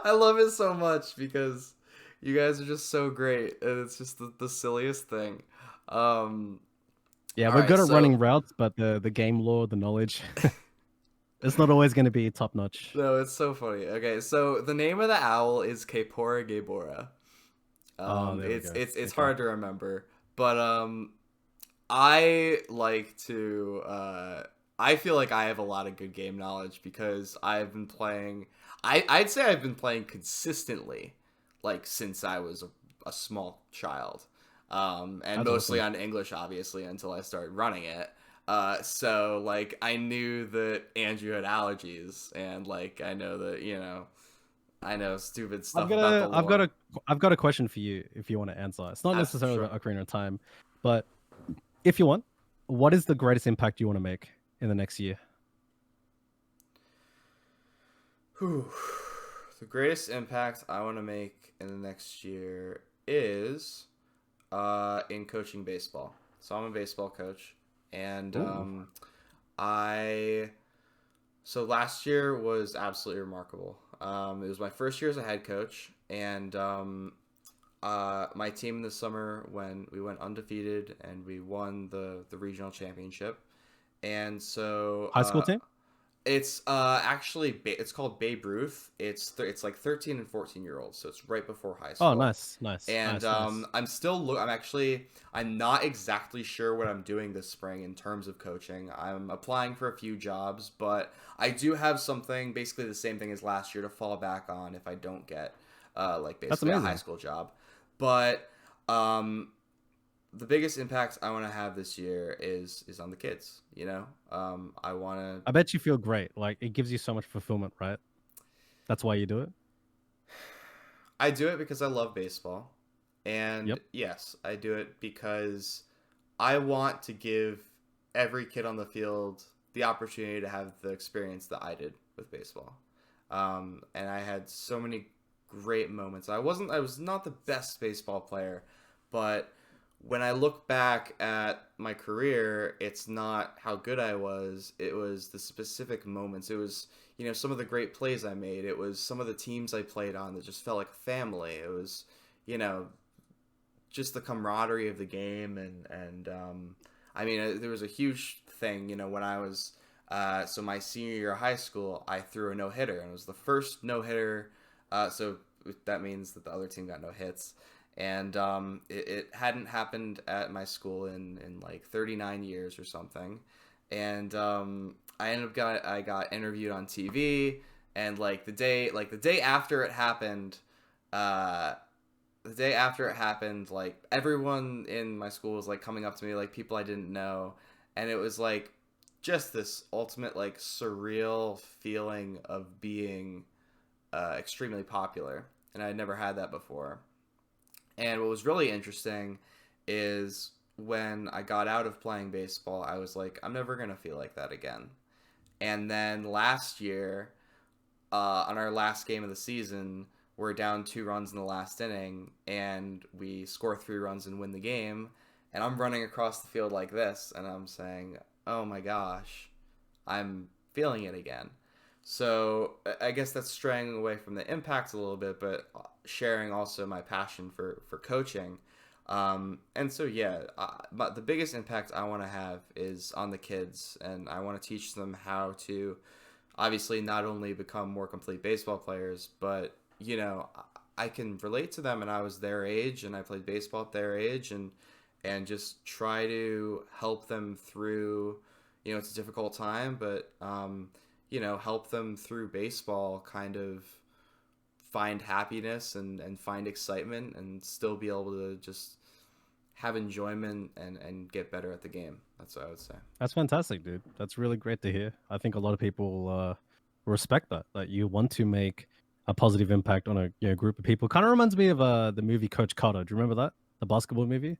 I love it so much because you guys are just so great, and it's just the silliest thing. Yeah, we're good at running routes, but the game lore, the knowledge, it's not always going to be top notch. No, it's so funny. Okay, so the name of the owl is Kapora Gabora. It's hard to remember, but I like to I feel like I have a lot of good game knowledge because I've been playing. I'd say I've been playing consistently, like since I was a small child, and that's mostly awesome. On English, obviously, until I started running it. So like I knew that Andrew had allergies, and like I know that I know stupid stuff about the lore. I've got a question for you if you want to answer. It's not necessarily about Ocarina of Time, but if you want, what is the greatest impact you want to make in the next year? The greatest impact I want to make in the next year is in coaching baseball. So I'm a baseball coach, and so last year was absolutely remarkable. It was my first year as a head coach, and my team this summer when we went undefeated and we won the regional championship. And so high school team? It's actually it's called Babe Ruth. It's like 13 and 14-year-olds, so it's right before high school. Oh, nice. And nice. I'm not exactly sure what I'm doing this spring in terms of coaching. I'm applying for a few jobs, but I do have something basically the same thing as last year to fall back on if I don't get like basically a high school job. But the biggest impact I want to have this year is on the kids. I bet you feel great. Like it gives you so much fulfillment, right? That's why you do it. I do it because I love baseball, and yes, I do it because I want to give every kid on the field the opportunity to have the experience that I did with baseball. And I had so many great moments. I was not the best baseball player, but when I look back at my career, it's not how good I was. It was the specific moments. It was, some of the great plays I made. It was some of the teams I played on that just felt like a family. It was, just the camaraderie of the game. And there was a huge thing, when I was, so my senior year of high school, I threw a no-hitter. And it was the first no-hitter. So that means that the other team got no hits. And it hadn't happened at my school in like 39 years or something. And I got interviewed on TV, and like the day after it happened, like everyone in my school was like coming up to me, like people I didn't know, and it was like just this ultimate like surreal feeling of being extremely popular, and I had never had that before. And what was really interesting is when I got out of playing baseball, I was like, I'm never going to feel like that again. And then last year, on our last game of the season, we're down 2 runs in the last inning, and we score 3 runs and win the game. And I'm running across the field like this, and I'm saying, oh my gosh, I'm feeling it again. So I guess that's straying away from the impact a little bit, but sharing also my passion for coaching. And so, but the biggest impact I want to have is on the kids, and I want to teach them how to obviously not only become more complete baseball players, but, I can relate to them, and I was their age, and I played baseball at their age, and just try to help them through, it's a difficult time, but, help them through baseball kind of find happiness and find excitement and still be able to just have enjoyment and get better at the game. That's what I would say. That's fantastic, dude. That's really great to hear. I think a lot of people respect that you want to make a positive impact on a group of people. Kind of reminds me of the movie Coach Carter. Do you remember that? The basketball movie?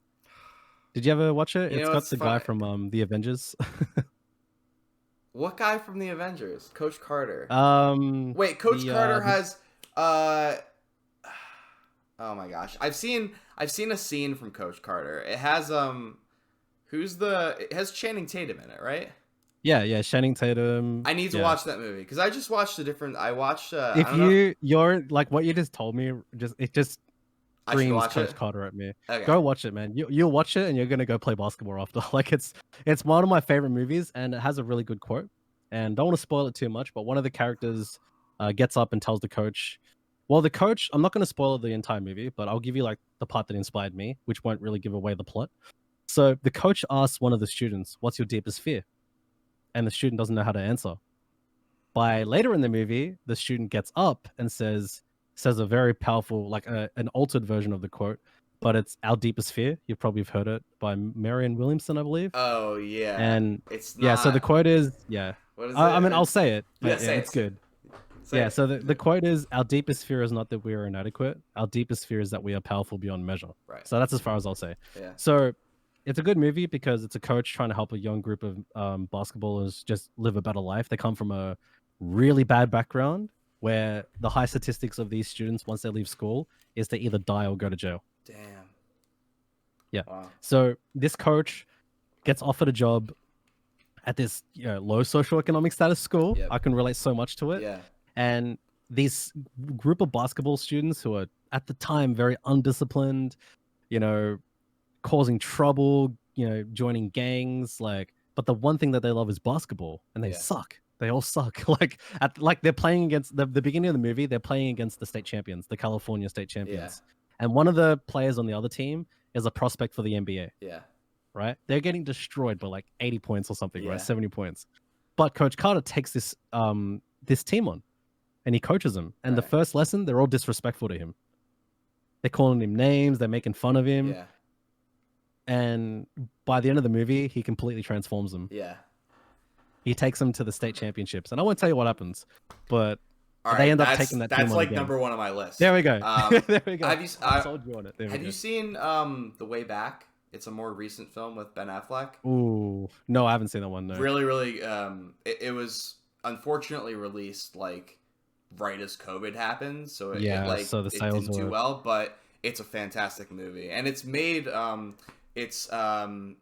Did you ever watch it? It's got the guy from the Avengers. What guy from the Avengers? Coach Carter. Um, Wait, Coach the, Carter the- has oh my gosh. I've seen a scene from Coach Carter. It has it has Channing Tatum in it, right? yeah, Channing Tatum. I need to Yeah. watch that movie because I just watched I watched I If don't know. you're like what you just told me, it just I should screams watch Coach it. Carter at me. Okay. Go watch it, man. You'll watch it and you're gonna go play basketball after. Like it's one of my favorite movies, and it has a really good quote. And don't want to spoil it too much, but one of the characters gets up and tells the coach. Well, the coach, I'm not going to spoil the entire movie, but I'll give you like the part that inspired me, which won't really give away the plot. So the coach asks one of the students, "What's your deepest fear?" And the student doesn't know how to answer. By later in the movie, the student gets up and says a very powerful, like an altered version of the quote, but it's "Our deepest fear." You probably have heard it by Marianne Williamson, I believe. Oh yeah. And it's not. yeah, so the quote is What is it? I mean, I'll say it. Yeah, But yeah, say it's it. good. Say Yeah, it. so the quote is, "Our deepest fear is not that we are inadequate. Our deepest fear is that we are powerful beyond measure." Right. So that's as far as I'll say. Yeah. So it's a good movie because it's a coach trying to help a young group of basketballers just live a better life. They come from a really bad background where the high statistics of these students once they leave school is to either die or go to jail. Damn. Yeah. Wow. So this coach gets offered a job at this low socioeconomic status school. Yep. I can relate so much to it. Yeah. And these group of basketball students who are at the time very undisciplined, causing trouble, joining gangs, but the one thing that they love is basketball, and they suck. They all suck. They're playing against the beginning of the movie. They're playing against the state champions, the California state champions, and one of the players on the other team is a prospect for the NBA. Yeah. Right? They're getting destroyed by like 80 points or something, right? 70 points. But Coach Carter takes this team on, and he coaches them. And the first lesson, they're all disrespectful to him. They're calling him names. They're making fun of him. Yeah. And by the end of the movie, he completely transforms them. Yeah. He takes them to the state championships. And I won't tell you what happens, but All they right, end up taking that team on That's like again. number one on my list. There we go. There we go. I sold you on it. Have you seen The Way Back? It's a more recent film with Ben Affleck. Ooh, no, I haven't seen that one. No. Really, really. It was unfortunately released like right as COVID happened, so it didn't do well. But it's a fantastic movie, and it's made. It's the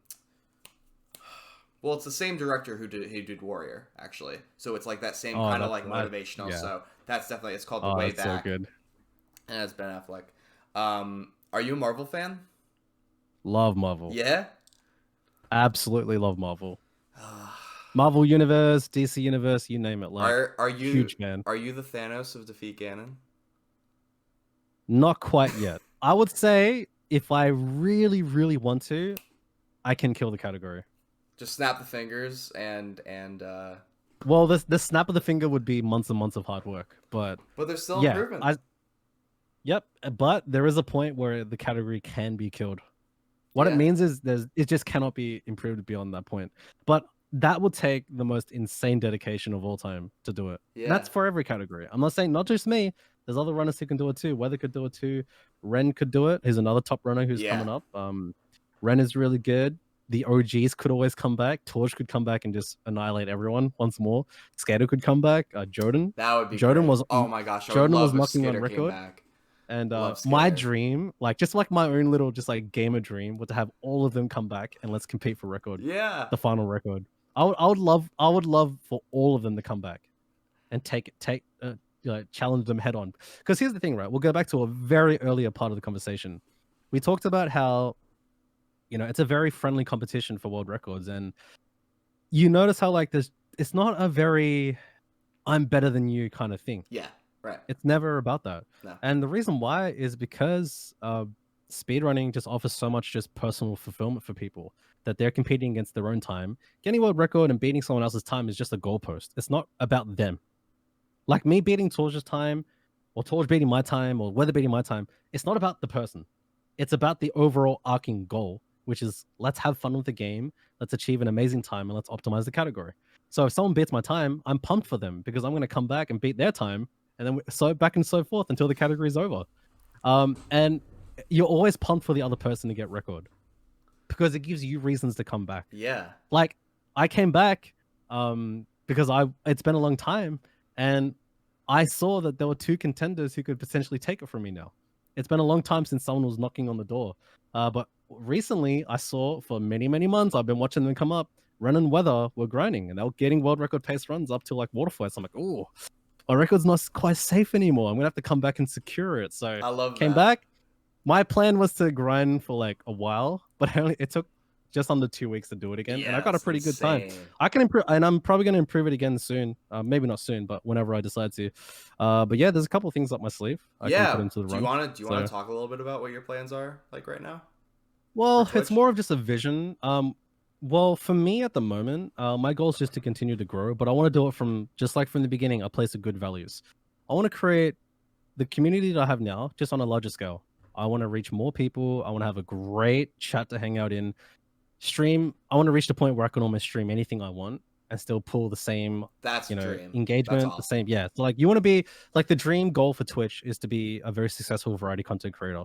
same director who did Warrior, actually. So it's like that same kind of like motivational. Yeah. So that's definitely, it's called The Way Back. So good. And it's Ben Affleck. Are you a Marvel fan? Love Marvel. Yeah? Absolutely love Marvel. Marvel Universe, DC Universe, you name it. Are you huge fan? Are you the Thanos of Defeat Ganon? Not quite yet. I would say if I really, really want to, I can kill the category. Just snap the fingers and well, the snap of the finger would be months and months of hard work, but there's still improvement. Yep, but there is a point where the category can be killed. What it means is it just cannot be improved beyond that point. But that will take the most insane dedication of all time to do it. Yeah. That's for every category. I'm not saying not just me. There's other runners who can do it too. Weather could do it too. Ren could do it. He's another top runner who's coming up. Ren is really good. The OGs could always come back. Torje could come back and just annihilate everyone once more. Skater could come back. Jordan. That would be Jordan great. Was oh my gosh. Jordan was knocking on record. And my dream, just like my own little gamer dream, would to have all of them come back and let's compete for record. Yeah. The final record. I would love for all of them to come back and challenge them head on. Because here's the thing, right? We'll go back to a very earlier part of the conversation. We talked about how, it's a very friendly competition for world records, and you notice how it's not a very I'm better than you kind of thing. Yeah. Right. It's never about that. No. And the reason why is because speedrunning just offers so much just personal fulfillment for people that they're competing against their own time. Getting a world record and beating someone else's time is just a goalpost. It's not about them. Like me beating Torje's time, or Torje beating my time, or Weather beating my time, it's not about the person. It's about the overall arcing goal, which is let's have fun with the game, let's achieve an amazing time, and let's optimize the category. So if someone beats my time, I'm pumped for them because I'm going to come back and beat their time, and then so back and so forth until the category is over. And you're always pumped for the other person to get record because it gives you reasons to come back. Yeah. Like I came back because it's been a long time, and I saw that there were two contenders who could potentially take it from me now. It's been a long time since someone was knocking on the door. But recently, I saw for many, many months, I've been watching them come up. Ren and Weather were grinding, and they were getting world record pace runs up to like waterfalls. I'm like, oh, my record's not quite safe anymore. I'm gonna have to come back and secure it. So I love came that. back. My plan was to grind for like a while, but it took just under 2 weeks to do it again, and I got a pretty good time. I can improve, and I'm probably going to improve it again soon. Maybe not soon, but whenever I decide to. But yeah, there's a couple things up my sleeve I can put into the run. Do you want to talk a little bit about what your plans are like right now? Well, it's more of just a vision. Well, for me at the moment, my goal is just to continue to grow, but I want to do it from the beginning, a place of good values. I want to create the community that I have now, just on a larger scale. I want to reach more people. I want to have a great chat to hang out in. Stream. I want to reach the point where I can almost stream anything I want and still pull the same, engagement. Awesome. The same, yeah. So like, you want to be like, the dream goal for Twitch is to be a very successful variety content creator.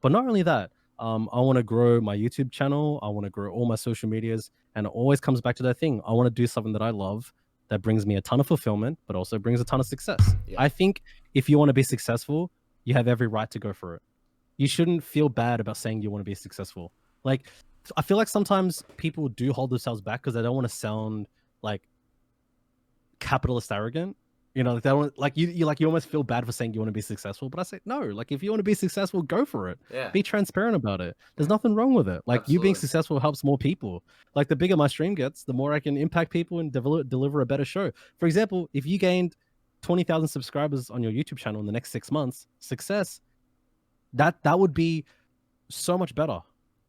But not only that, I want to grow my YouTube channel. I want to grow all my social medias, and it always comes back to that thing. I want to do something that I love that brings me a ton of fulfillment, but also brings a ton of success. Yeah. I think if you want to be successful, you have every right to go for it. You shouldn't feel bad about saying you want to be successful. Like, I feel like sometimes people do hold themselves back because they don't want to sound like capitalist arrogant. You know, they don't like you almost feel bad for saying you want to be successful. But I say no, like, if you want to be successful, go for it. Yeah. Be transparent about it. There's nothing wrong with it. Like, you being successful helps more people. Like, the bigger my stream gets, the more I can impact people and deliver a better show. For example, if you gained 20,000 subscribers on your YouTube channel in the next 6 months, success, that would be so much better.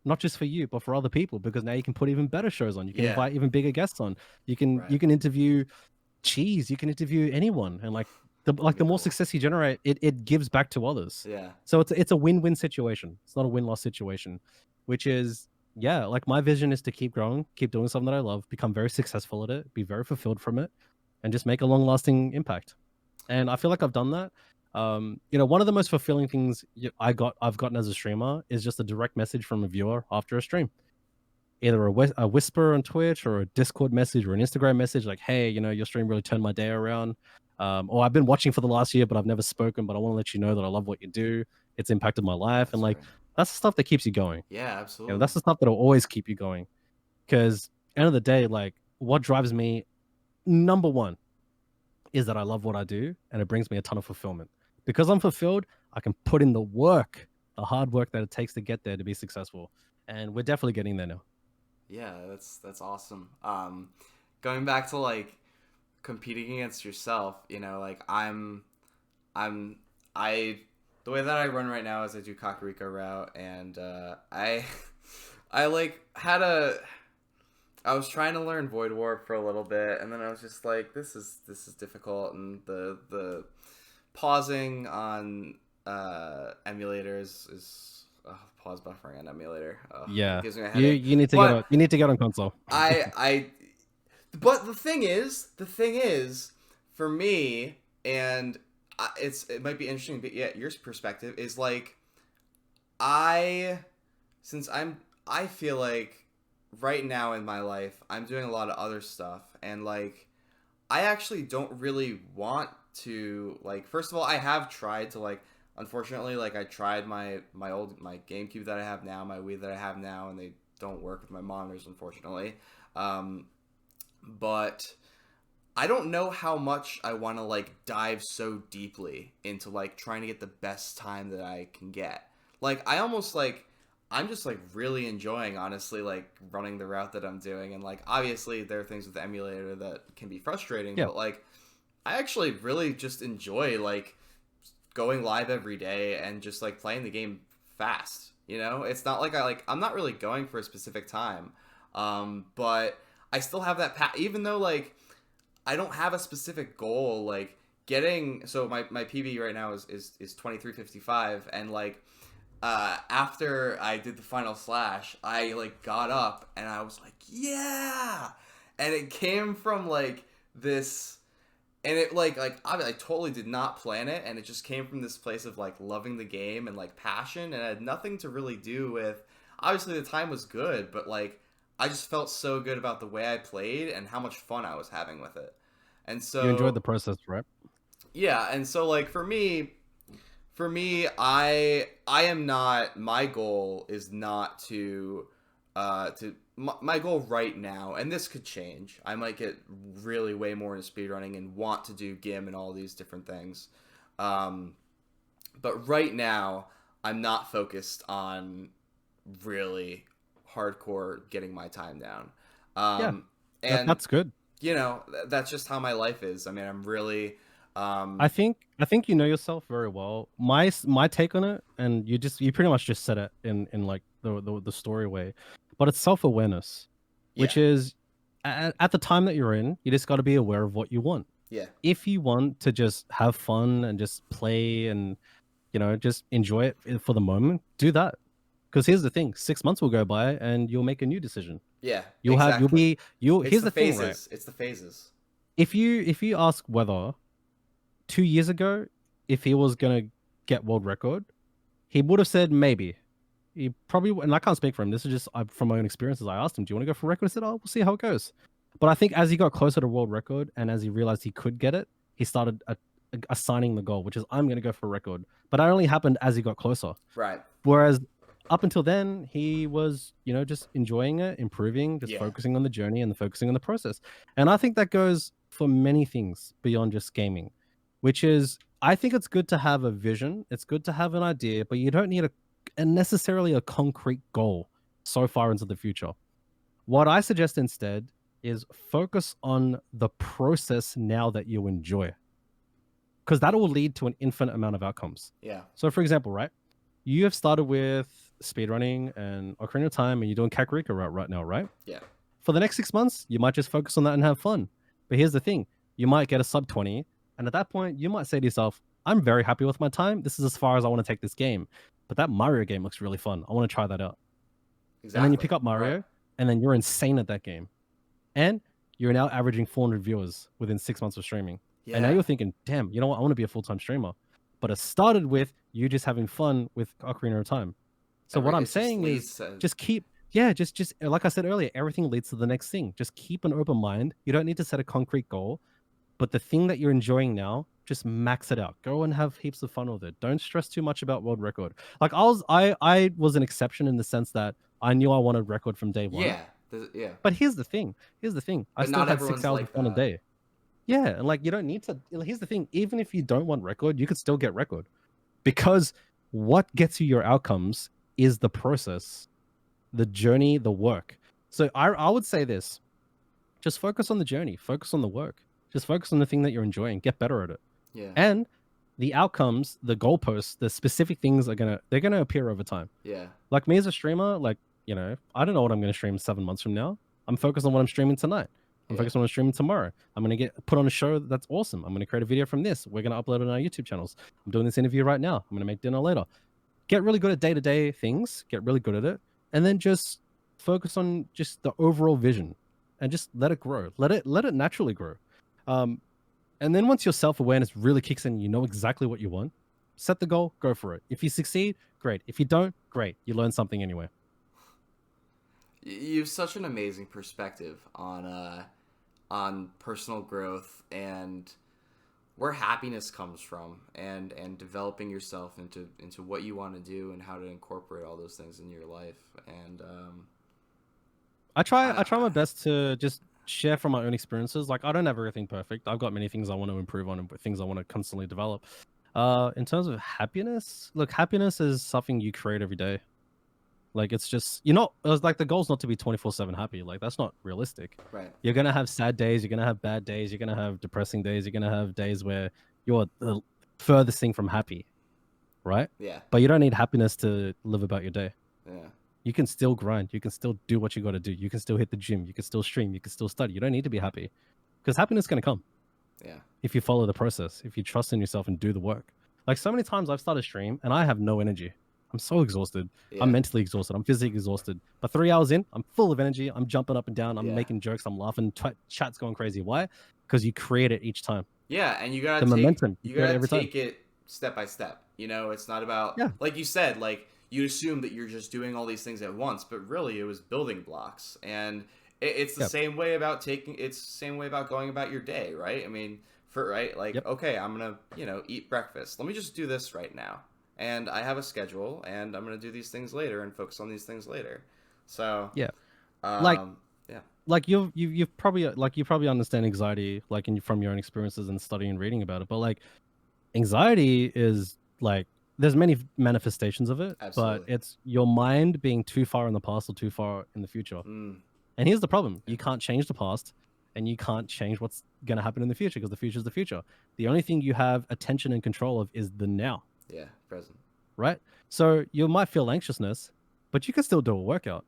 Not just for you, but for other people, because now you can put even better shows on. You can invite even bigger guests on. You can interview Cheese. You can interview anyone, and the more success you generate, it gives back to others. Yeah. So it's a win-win situation. It's not a win-loss situation, which is like, my vision is to keep growing, keep doing something that I love, become very successful at it, be very fulfilled from it, and just make a long-lasting impact. And I feel like I've done that. One of the most fulfilling things I've gotten as a streamer is just a direct message from a viewer after a stream, either a whisper on Twitch or a Discord message or an Instagram message, like, hey, your stream really turned my day around, or I've been watching for the last year but I've never spoken, but I want to let you know that I love what you do. It's impacted my life. And that's the stuff that keeps you going. Yeah, absolutely. That's the stuff that'll always keep you going, because end of the day, like, what drives me, number one, is that I love what I do, and it brings me a ton of fulfillment. Because I'm fulfilled, I can put in the work, the hard work that it takes to get there to be successful. And we're definitely getting there now. Yeah, that's awesome. Going back to like competing against yourself, like the way that I run right now is I do Kakariko route, and I was trying to learn Void Warp for a little bit, and then I was just like, this is difficult, and the pausing on emulators is pause buffering on emulator. Yeah, you need to get on console. But the thing is, for me, and it might be interesting, but yeah, your perspective is like, I feel like right now in my life I'm doing a lot of other stuff, and like, I actually don't really want to, like, first of all, I have tried to, like, unfortunately, like, I tried my GameCube that I have now, my Wii that I have now, and they don't work with my monitors, unfortunately. But I don't know how much I want to, like, dive so deeply into, like, trying to get the best time that I can get. Like, I'm just, like, really enjoying, honestly, like, running the route that I'm doing. And, like, obviously there are things with the emulator that can be frustrating, but, like, I actually really just enjoy, like, going live every day and just, like, playing the game fast, It's not like I'm not really going for a specific time, but I still have that even though, like, I don't have a specific goal, like, so my PB right now is 23:55, and, like, after I did the final slash, I, like, got up and I was like, yeah, and it came from, like, this, and it, like, I totally did not plan it, and it just came from this place of, like, loving the game and, like, passion, and it had nothing to really do with, obviously the time was good, but, like, I just felt so good about the way I played and how much fun I was having with it. And so You enjoyed the process, right? yeah, and so like for me, I am not, my goal is not to my goal right now, and this could change. I might get really way more into speedrunning and want to do GIM and all these different things. But right now, I'm not focused on really hardcore getting my time down. Yeah, And that's good. you know, that's just how my life is. I mean, I'm really I think you know yourself very well. My take on it, and you pretty much just said it in like the story way, but it's self-awareness, yeah, which is at the time that you're in, you just got to be aware of what you want. yeah, If you want to just have fun and just play and just enjoy it for the moment, do that. Because here's the thing: 6 months will go by and you'll make a new decision. yeah, You'll exactly. be. Here's the thing, right? It's the phases. If you ask whether 2 years ago, if he was gonna get world record, he would have said maybe. He probably, and I can't speak for him. This is just from my own experiences. I asked him, "Do you want to go for record?" He said, "Oh, we'll see how it goes." But I think as he got closer to world record and as he realized he could get it, he started assigning the goal, which is I'm going to go for record. But that only happened as he got closer. Right. Whereas up until then, he was, just enjoying it, improving, just focusing on the journey and focusing on the process. And I think that goes for many things beyond just gaming, which is, I think it's good to have a vision. It's good to have an idea, but you don't need necessarily a concrete goal so far into the future. What I suggest instead is focus on the process now that you enjoy, because that will lead to an infinite amount of outcomes. Yeah. So for example, right, you have started with speedrunning and Ocarina of Time, and you're doing Kakariko right now, right? Yeah. For the next 6 months, you might just focus on that and have fun. But here's the thing: you might get a sub 20, and at that point, you might say to yourself, "I'm very happy with my time. This is as far as I want to take this game. But that Mario game looks really fun. I want to try that out." Exactly. And then you pick up Mario, right. and then you're insane at that game, and you're now averaging 400 viewers within 6 months of streaming. Yeah. And now you're thinking, damn, you know what? I want to be a full-time streamer. But it started with you just having fun with Ocarina of Time. So what I'm saying is just keep, just like I said earlier, everything leads to the next thing. Just keep an open mind. You don't need to set a concrete goal, but the thing that you're enjoying now, just max it out. Go and have heaps of fun with it. Don't stress too much about world record. Like I was an exception in the sense that I knew I wanted record from day one. Yeah. Yeah. But here's the thing. I still had 6 hours of fun a day. Yeah, and like you don't need to. Here's the thing: even if you don't want record, you could still get record, because what gets you your outcomes is the process, the journey, the work. So I would say this: just focus on the journey, focus on the work, just focus on the thing that you're enjoying, get better at it. Yeah. And the outcomes, the goalposts, the specific things they're gonna appear over time. Yeah. Like me as a streamer, like I don't know what I'm gonna stream 7 months from now. I'm focused on what I'm streaming tonight. I'm focused on streaming tomorrow. I'm going to get put on a show that's awesome. I'm going to create a video from this. We're going to upload it on our YouTube channels. I'm doing this interview right now. I'm going to make dinner later. Get really good at day-to-day things. Get really good at it. And then just focus on just the overall vision and just let it grow. Let it naturally grow. And then once your self-awareness really kicks in, you know exactly what you want. Set the goal, go for it. If you succeed, great. If you don't, great. You learn something anyway. You have such an amazing perspective on personal growth and where happiness comes from, and developing yourself into what you want to do and how to incorporate all those things in your life. And I try my best to just share from my own experiences. Like, I don't have everything perfect. I've got many things I want to improve on and things I want to constantly develop. In terms of happiness, look, happiness is something you create every day. Like, it's just, it's like the goal's not to be 24/7 happy. Like, that's not realistic. Right. You're going to have sad days. You're going to have bad days. You're going to have depressing days. You're going to have days where you're the furthest thing from happy. Right? Yeah. But you don't need happiness to live about your day. Yeah. You can still grind. You can still do what you got to do. You can still hit the gym. You can still stream. You can still study. You don't need to be happy, because happiness is going to come. Yeah. If you follow the process, if you trust in yourself and do the work. Like, so many times I've started a stream and I have no energy. I'm so exhausted. Yeah. I'm mentally exhausted. I'm physically exhausted. But 3 hours in, I'm full of energy. I'm jumping up and down. I'm making jokes. I'm laughing. Chat's going crazy. Why? Because you create it each time. Yeah, and you gotta momentum. You gotta take it step by step. It's not about like you said. Like, you assume that you're just doing all these things at once, but really it was building blocks. And It's the Yep. same way about it's the same way about going about your day, right? I mean, like, Yep. okay, I'm gonna, eat breakfast. Let me just do this right now. And I have a schedule, and I'm gonna do these things later and focus on these things later. So, Yeah. Like um, yeah, like you've probably you probably understand anxiety from your own experiences and studying and reading about it, but like anxiety is like there's many manifestations of it, but absolutely. it's your mind being too far in the past or too far in the future. Mm, And here's the problem: yeah, you can't change the past, and you can't change what's going to happen in the future because the future is the future. The only thing you have attention and control of is the now, yeah, present. right? So you might feel anxiousness, but you can still do a workout.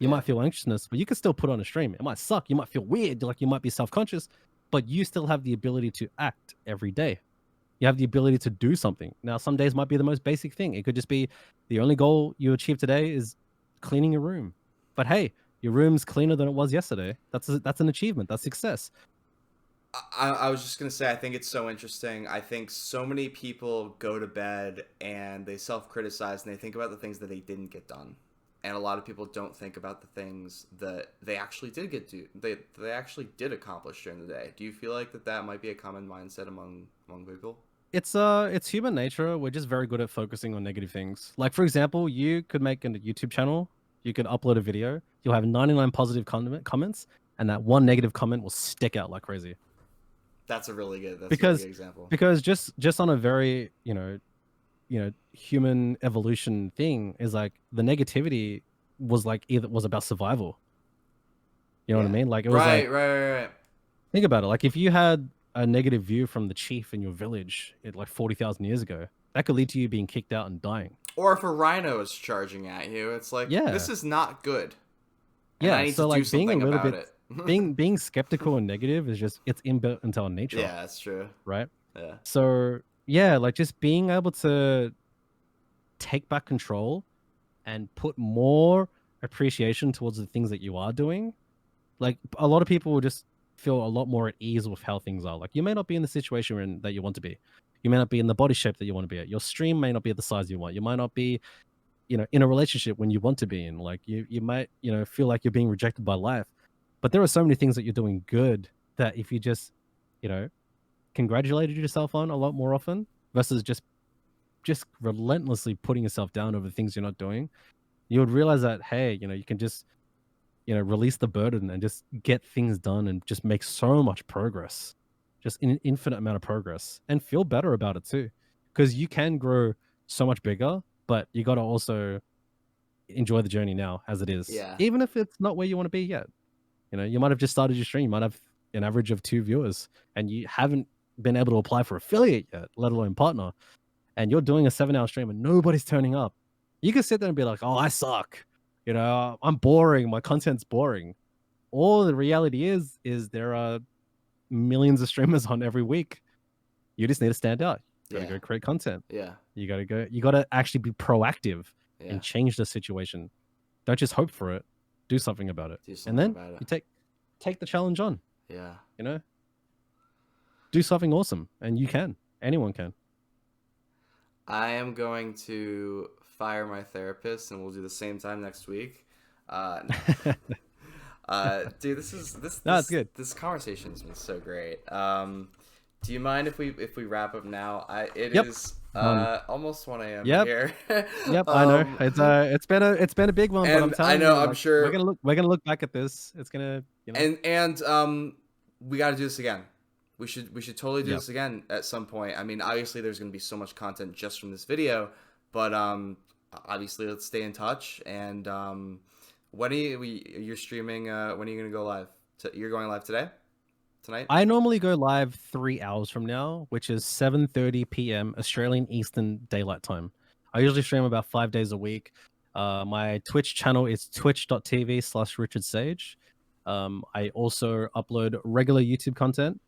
You Yeah, might feel anxiousness, but you can still put on a stream. It might suck. You might feel weird, like you might be self-conscious, but you still have the ability to act every day. You have the ability to do something. Now, some days might be the most basic thing. It could just be the only goal you achieve today is cleaning your room. But hey, your room's cleaner than it was yesterday. That's an achievement. That's success. I was just gonna say, I think it's so interesting. I think so many people go to bed and they self-criticize and they think about the things that they didn't get done, and a lot of people don't think about the things that they actually did they actually did accomplish during the day. Do you feel like that might be a common mindset among people? It's human nature. We're just very good at focusing on negative things. Like for example, you could make a YouTube channel, you could upload a video, you'll have 99 positive comments, and that one negative comment will stick out like crazy. That's a really good Because example. just on a very, human evolution thing is like the negativity was like either was about survival. You know what I Yeah. mean? Like it was like Right. think about it. Like if you had a negative view from the chief in your village like 40,000 years ago, that could lead to you being kicked out and dying. Or if a rhino is charging at you, it's like, Yeah. this is not good, and I Yeah. need to So do like being a something little about bit it. being skeptical and negative is just it's inbuilt into our nature, Yeah, that's true. right? Yeah. So yeah, like just being able to take back control and put more appreciation towards the things that you are doing. Like a lot of people will just feel a lot more at ease with how things are. Like you may not be in the situation that you want to be. You may not be in the body shape that you want to be at. Your stream may not be at the size you want. You might not be, in a relationship when you want to be in. Like you might, feel like you're being rejected by life. But there are so many things that you're doing good that if you just, you know, congratulated yourself on a lot more often versus just relentlessly putting yourself down over things you're not doing, you would realize that hey, you can just release the burden and just get things done and just make so much progress, just an infinite amount of progress, and feel better about it too, because you can grow so much bigger, but you got to also enjoy the journey now as it is, Yeah. even if it's not where you want to be yet. You might have just started your stream, you might have an average of 2 viewers, and you haven't been able to apply for affiliate yet, let alone partner, and you're doing a 7-hour stream and nobody's turning up. You can sit there and be like, oh, I suck, I'm boring, my content's boring. All the reality is there are millions of streamers on every week. You just need to stand out. You gotta Yeah. go create content. Yeah. You gotta actually be proactive Yeah. and change the situation. Don't just hope for it. Do something about it. Do And something then about it. you take the challenge on. Yeah. Do something awesome. And you can. Anyone can. I am going to fire my therapist, and we'll do the same time next week. Dude, No, it's good. this conversation has been so great. Do you mind if we wrap up now? It Yep. is almost 1 a.m. Yep. here. Yep, I know. It's been a big one, but I'm and telling I know you, I'm like, sure we're gonna look back at this. It's gonna, and we got to do this again. We should totally do Yep. this again at some point. I mean, obviously there's going to be so much content just from this video, but obviously let's stay in touch. And when are you're streaming? When are you going to go live? You're going live tonight? I normally go live 3 hours from now, which is 7:30 p.m. Australian Eastern Daylight Time. I usually stream about 5 days a week. My Twitch channel is twitch.tv/RichardSage. I also upload regular YouTube content,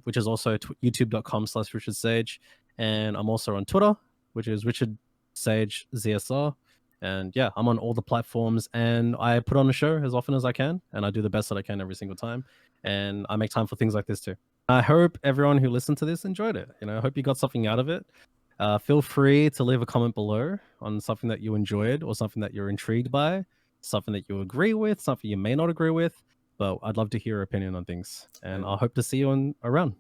which is also youtube.com/RichardSage. And I'm also on Twitter, which is RichardSageZSR. And yeah, I'm on all the platforms, and I put on a show as often as I can, and I do the best that I can every single time. And I make time for things like this too. I hope everyone who listened to this enjoyed it. I hope you got something out of it. Feel free to leave a comment below on something that you enjoyed or something that you're intrigued by. something that you agree with, something you may not agree with. But I'd love to hear your opinion on things, and I hope to see you around.